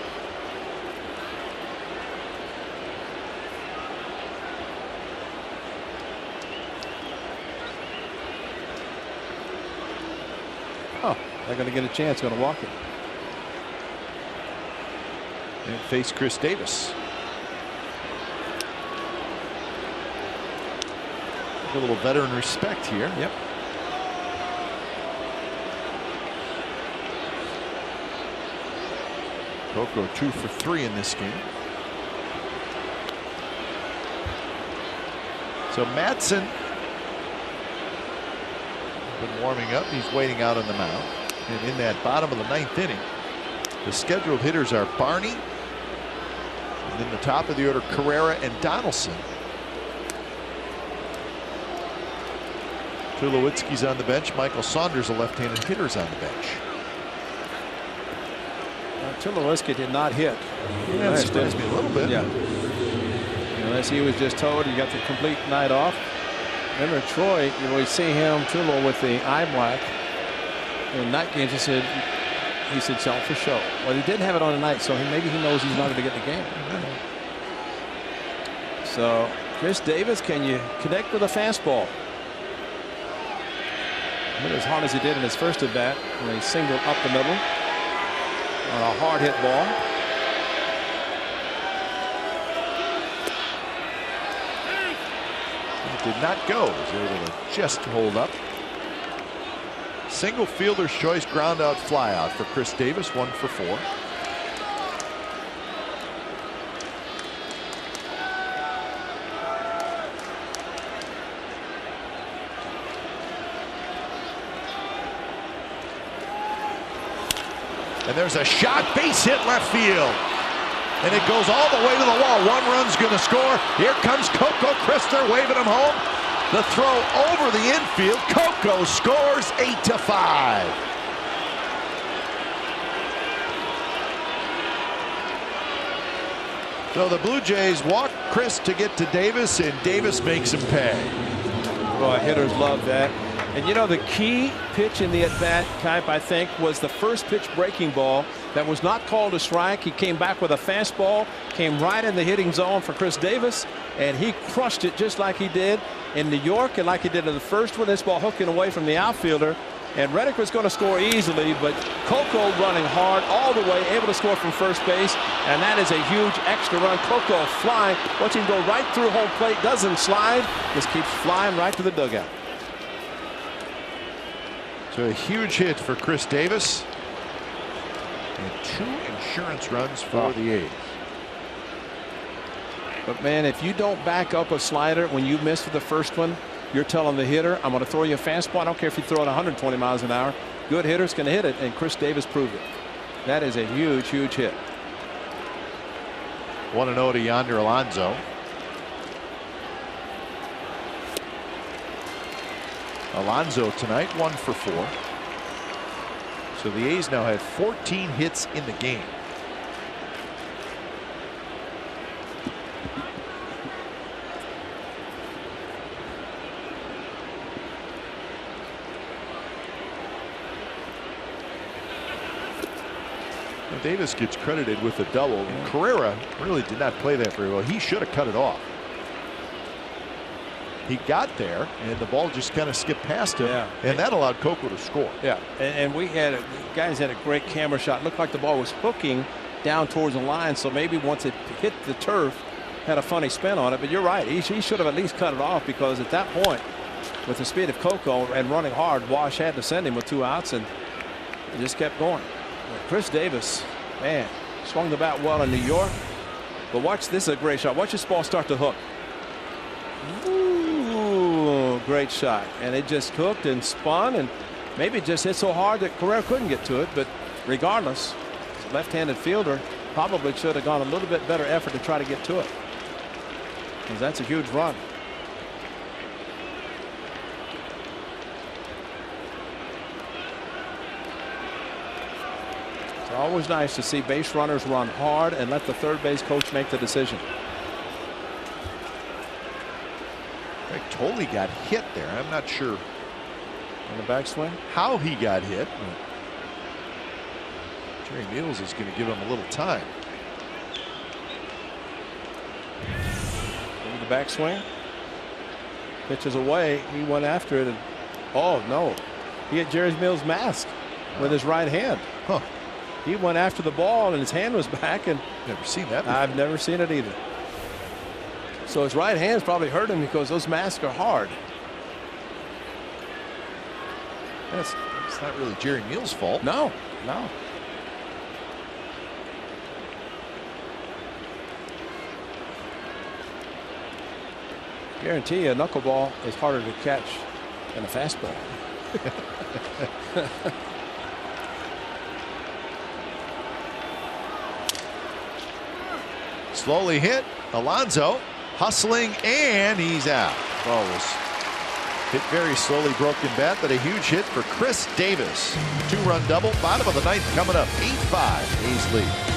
Oh, they're going to get a chance. Going to walk it. And face Chris Davis. A little veteran respect here. Yep. Coco 2 for 3 in this game. So Madsen been warming up. He's waiting out on the mound. And in that bottom of the 9th inning, the scheduled hitters are Barney, and then the top of the order Carrera and Donaldson. Tulowitzki's on the bench. Michael Saunders, a left-handed hitter, is on the bench. Tulowitzki did not hit. That surprised me a little bit. Yeah. Unless he was just told he got the complete night off. Remember Troy, you always see him, Tulo, with the eye black. In night games, he said sell for show. Well, he did have it on tonight, so maybe he knows he's not going to get the game. So, Chris Davis, can you connect with a fastball? Hit as hard as he did in his first at bat when he singled up the middle on a hard hit ball. It did not go. He was able to just hold up. Single fielder's choice ground out fly out for Chris Davis, 1 for 4. And there's a shot, base hit left field. And it goes all the way to the wall. 1 run's going to score. Here comes Coco Christer waving him home. The throw over the infield. Coco scores 8-5. So the Blue Jays walk Chris to get to Davis, and Davis makes him pay. Boy, hitters love that. And you know, the key pitch in the at-bat, Kipe, I think, was the first pitch breaking ball that was not called a strike. He came back with a fastball, came right in the hitting zone for Chris Davis, and he crushed it just like he did in New York and like he did in the first one. This ball hooking away from the outfielder. And Reddick was going to score easily, but Coco running hard all the way, able to score from first base, and that is a huge extra run. Coco flying, watch him go right through home plate, doesn't slide, just keeps flying right to the dugout. So a huge hit for Chris Davis, and 2 insurance runs for the A's. But man, if you don't back up a slider when you miss with the first one, you're telling the hitter, I'm going to throw you a fastball. I don't care if you throw it 120 miles an hour. Good hitters can hit it, and Chris Davis proved it. That is a huge, huge hit. 1-0 to Yonder Alonso. Alonso tonight 1 for 4. So the A's now have 14 hits in the game. Davis gets credited with a double. And Carrera really did not play that very well. He should have cut it off. He got there, and the ball just kind of skipped past him, and that allowed Coco to score. Yeah, and we had guys had a great camera shot. Looked like the ball was hooking down towards the line, so maybe once it hit the turf, had a funny spin on it. But you're right, he should have at least cut it off, because at that point, with the speed of Coco and running hard, Wash had to send him with 2 outs, and it just kept going. Chris Davis, man, swung the bat well in New York. But watch, this is a great shot. Watch this ball start to hook. Ooh, great shot. And it just hooked and spun, and maybe it just hit so hard that Carrera couldn't get to it. But regardless, left-handed fielder probably should have gone a little bit better effort to try to get to it, because that's a huge run. Always nice to see base runners run hard and let the third base coach make the decision. Greg Tolley got hit there. I'm not sure on the backswing how he got hit. Jerry Meals is going to give him a little time. Maybe the backswing. Pitches away. He went after it, and oh no, he hit Jerry Meals' mask with his right hand. Huh. He went after the ball and his hand was back, and never seen that before. I've never seen it either. So his right hand's probably hurt him, because those masks are hard. It's not really Jerry Meals' fault. No. Guarantee you a knuckleball is harder to catch than a fastball. Slowly hit. Alonso hustling, and he's out. Ball was hit very slowly, broken bat, but a huge hit for Chris Davis. 2-run double. Bottom of the ninth coming up. 8-5. A's lead.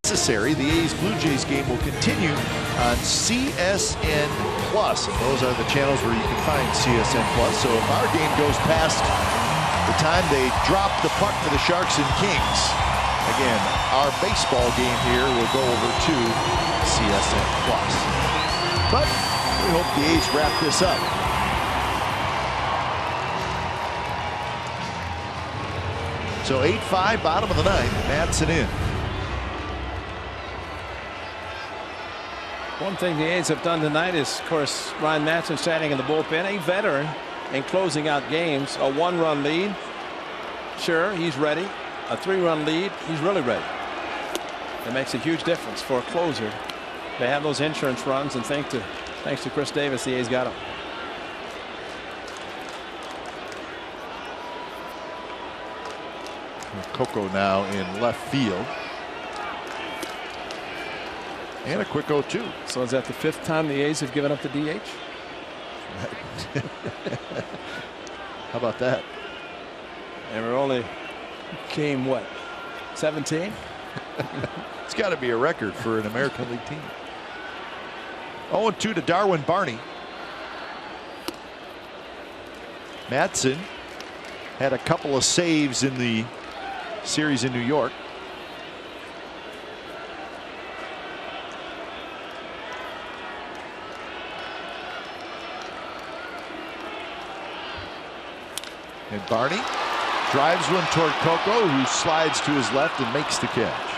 Necessary. The A's Blue Jays game will continue on CSN Plus. And those are the channels where you can find CSN Plus. So if our game goes past the time they drop the puck for the Sharks and Kings, again, our baseball game here will go over to CSN Plus. But we hope the A's wrap this up. So 8-5, bottom of the ninth. Madsen in. One thing the A's have done tonight is, of course, Ryan Madsen standing in the bullpen, a veteran and closing out games. A 1-run lead, sure, he's ready. A 3-run lead, he's really ready. It makes a huge difference for a closer. They have those insurance runs, and thanks to Chris Davis, the A's got him. Coco now in left field. And a quick 0-2. So is that the 5th time the A's have given up the DH? How about that? And we're only game, what, 17? It's got to be a record for an American League team. 0-2 to Darwin Barney. Madsen had a couple of saves in the series in New York. And Barney drives one toward Coco, who slides to his left and makes the catch.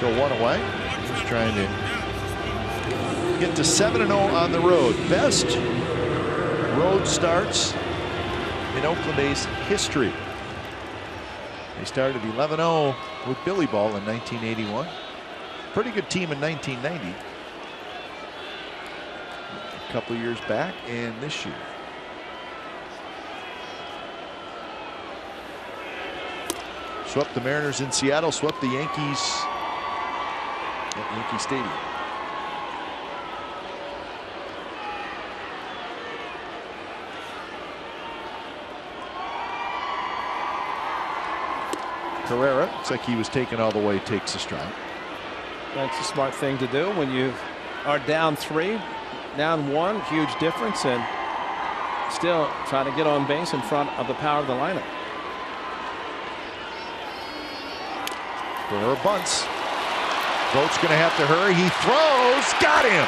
So 1 away. He's trying to get to 7-0 on the road. Best road starts in Oakland A's history. They started 11-0 with Billy Ball in 1981. Pretty good team in 1990. A couple years back and this year. Swept the Mariners in Seattle, swept the Yankees at Yankee Stadium. Carrera, looks like he was taken all the way, takes a strike. That's a smart thing to do when you are down 3, down 1, huge difference, and still trying to get on base in front of the power of the lineup. Carrera bunts. Vogt's going to have to hurry. He throws. Got him.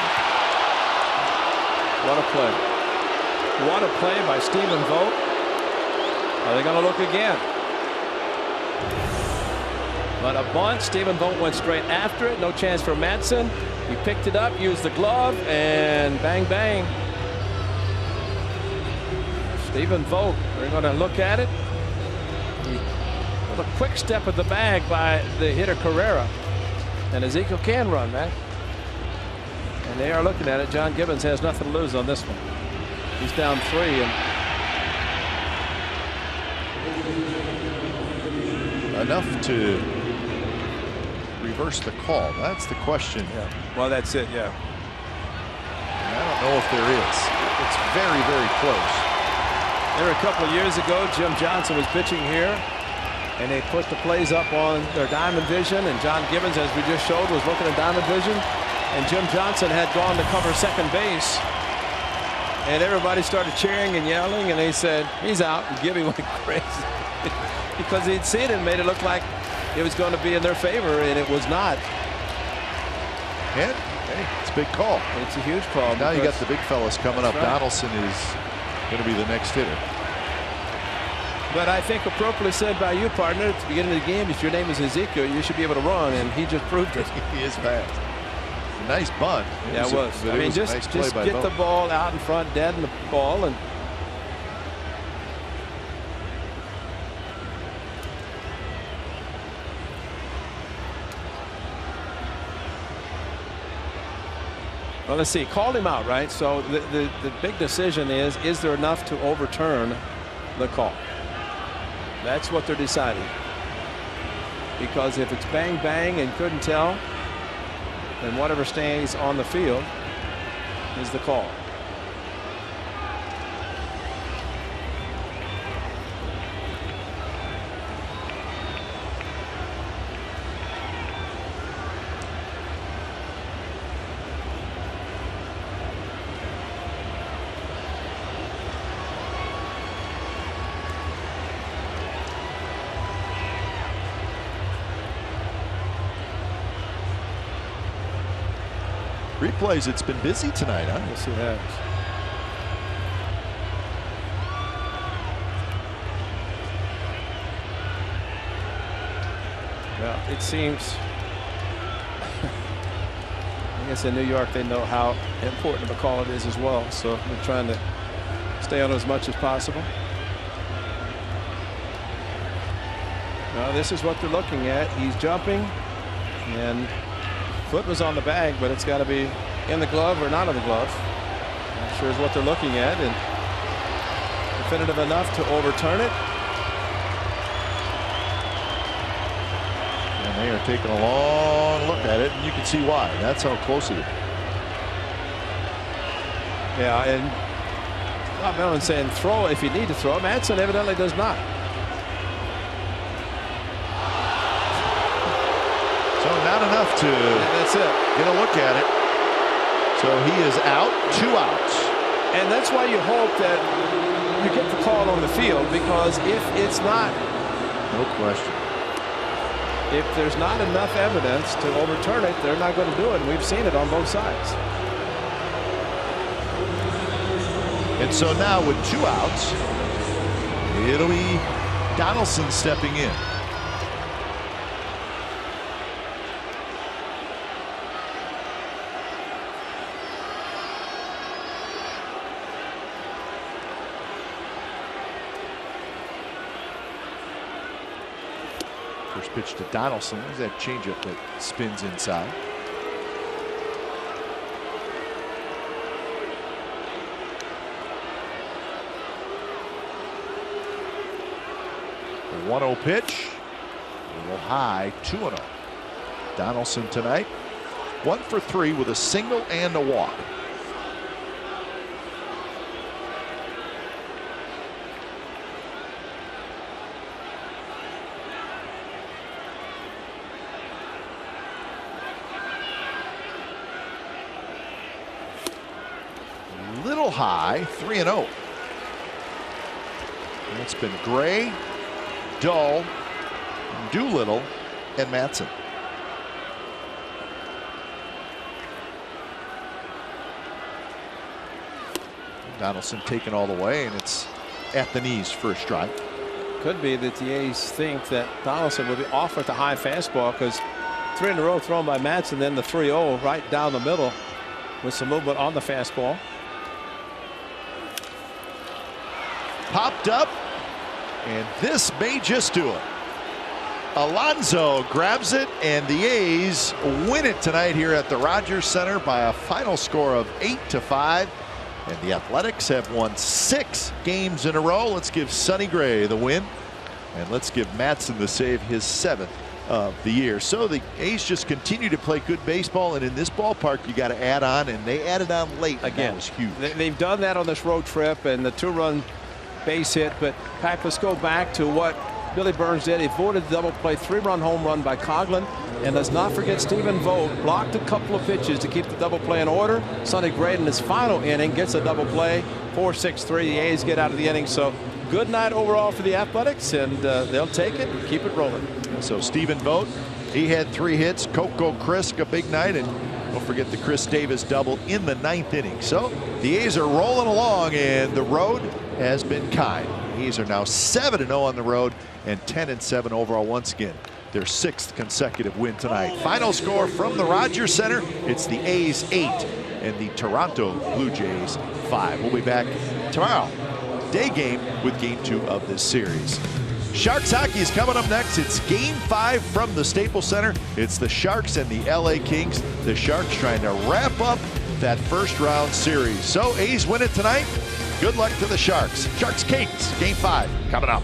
What a play. What a play by Stephen Vogt. Are they going to look again? But a bunt. Stephen Vogt went straight after it. No chance for Madsen. He picked it up, used the glove, and bang, bang. Stephen Vogt, we're going to look at it. With a quick step at the bag by the hitter Carrera. And Ezekiel can run, man. And they are looking at it. John Gibbons has nothing to lose on this one. He's down 3. And enough to reverse the call. That's the question. Yeah. Well, that's it. Yeah. And I don't know if there is. It's very, very close. There a couple of years ago, Jim Johnson was pitching here, and they put the plays up on their Diamond Vision, and John Gibbons, as we just showed, was looking at Diamond Vision, and Jim Johnson had gone to cover second base, and everybody started cheering and yelling, and they said, he's out, and Gibby went crazy because he'd seen it and made it look like it was going to be in their favor, and it was not. And hey, it's a big call. It's a huge call. Now you got the big fellas coming up. Right. Donaldson is going to be the next hitter. But I think appropriately said by you, partner, at the beginning of the game, if your name is Ezekiel, you should be able to run, and he just proved it. He is fast. A nice bunt. Yeah, it was. I mean, just get the ball out in front, deaden the ball, and well, let's see. Called him out, right? So the big decision is there enough to overturn the call? That's what they're deciding. Because if it's bang bang and couldn't tell, then whatever stays on the field is the call. Replays, it's been busy tonight, huh? Yes, it has. Well, it seems, I guess in New York they know how important of a call it is as well, so they're trying to stay on as much as possible. Now this is what they're looking at. He's jumping, and foot was on the bag, but it's got to be in the glove or not in the glove. That sure is what they're looking at, and definitive enough to overturn it. And they are taking a long look at it, and you can see why. That's how close it is. Yeah, and Bob Melvin saying throw if you need to throw. Madsen evidently does not. So not enough to That's it. get a look at it. So he is out, 2 outs. And that's why you hope that you get the call on the field, because if it's not, No question. if there's not enough evidence to overturn it, they're not going to do it. And we've seen it on both sides. And so now with 2 outs, it'll be Donaldson stepping in. First pitch to Donaldson. There's that changeup that spins inside. The 1-0 pitch. A little high, 2-0. Donaldson tonight, 1 for 3 with a single and a walk. Little high, 3-0. And it's been Gray, Dull, Doolittle, and Madsen. Donaldson taken all the way, and it's at the knees for a strike. Could be that the A's think that Donaldson will be offered the high fastball, because 3 in a row thrown by Matson, then the 3-0 right down the middle with some movement on the fastball. Popped up, and this may just do it. Alonso grabs it, and the A's win it tonight here at the Rogers Center by a final score of 8-5. And the Athletics have won 6 games in a row. Let's give Sonny Gray the win, and let's give Matson the save, his 7th of the year. So the A's just continue to play good baseball, and in this ballpark you got to add on, and they added on late. Again, that was huge. They've done that on this road trip, and the 2-run base hit. But Pat, let's go back to what Billy Burns did. He avoided the double play, 3-run home run by Coughlin. And let's not forget Stephen Vogt blocked a couple of pitches to keep the double play in order. Sonny Gray in his final inning gets a double play, 4-6-3. The A's get out of the inning. So good night overall for the Athletics, and they'll take it and keep it rolling. So Stephen Vogt, he had 3 hits. Coco Crisp, a big night, and don't forget the Chris Davis double in the 9th inning. So the A's are rolling along, and the road has been kind. The A's are now 7-0 on the road and 10-7 overall. Once again, their 6th consecutive win tonight. Final score from the Rogers Center, it's the A's 8 and the Toronto Blue Jays 5. We'll be back tomorrow, day game, with game 2 of this series. Sharks hockey is coming up next. It's game 5 from the Staples Center. It's the Sharks and the LA Kings. The Sharks trying to wrap up that first round series. So A's win it tonight. Good luck to the Sharks. Sharks Kings, game 5 coming up.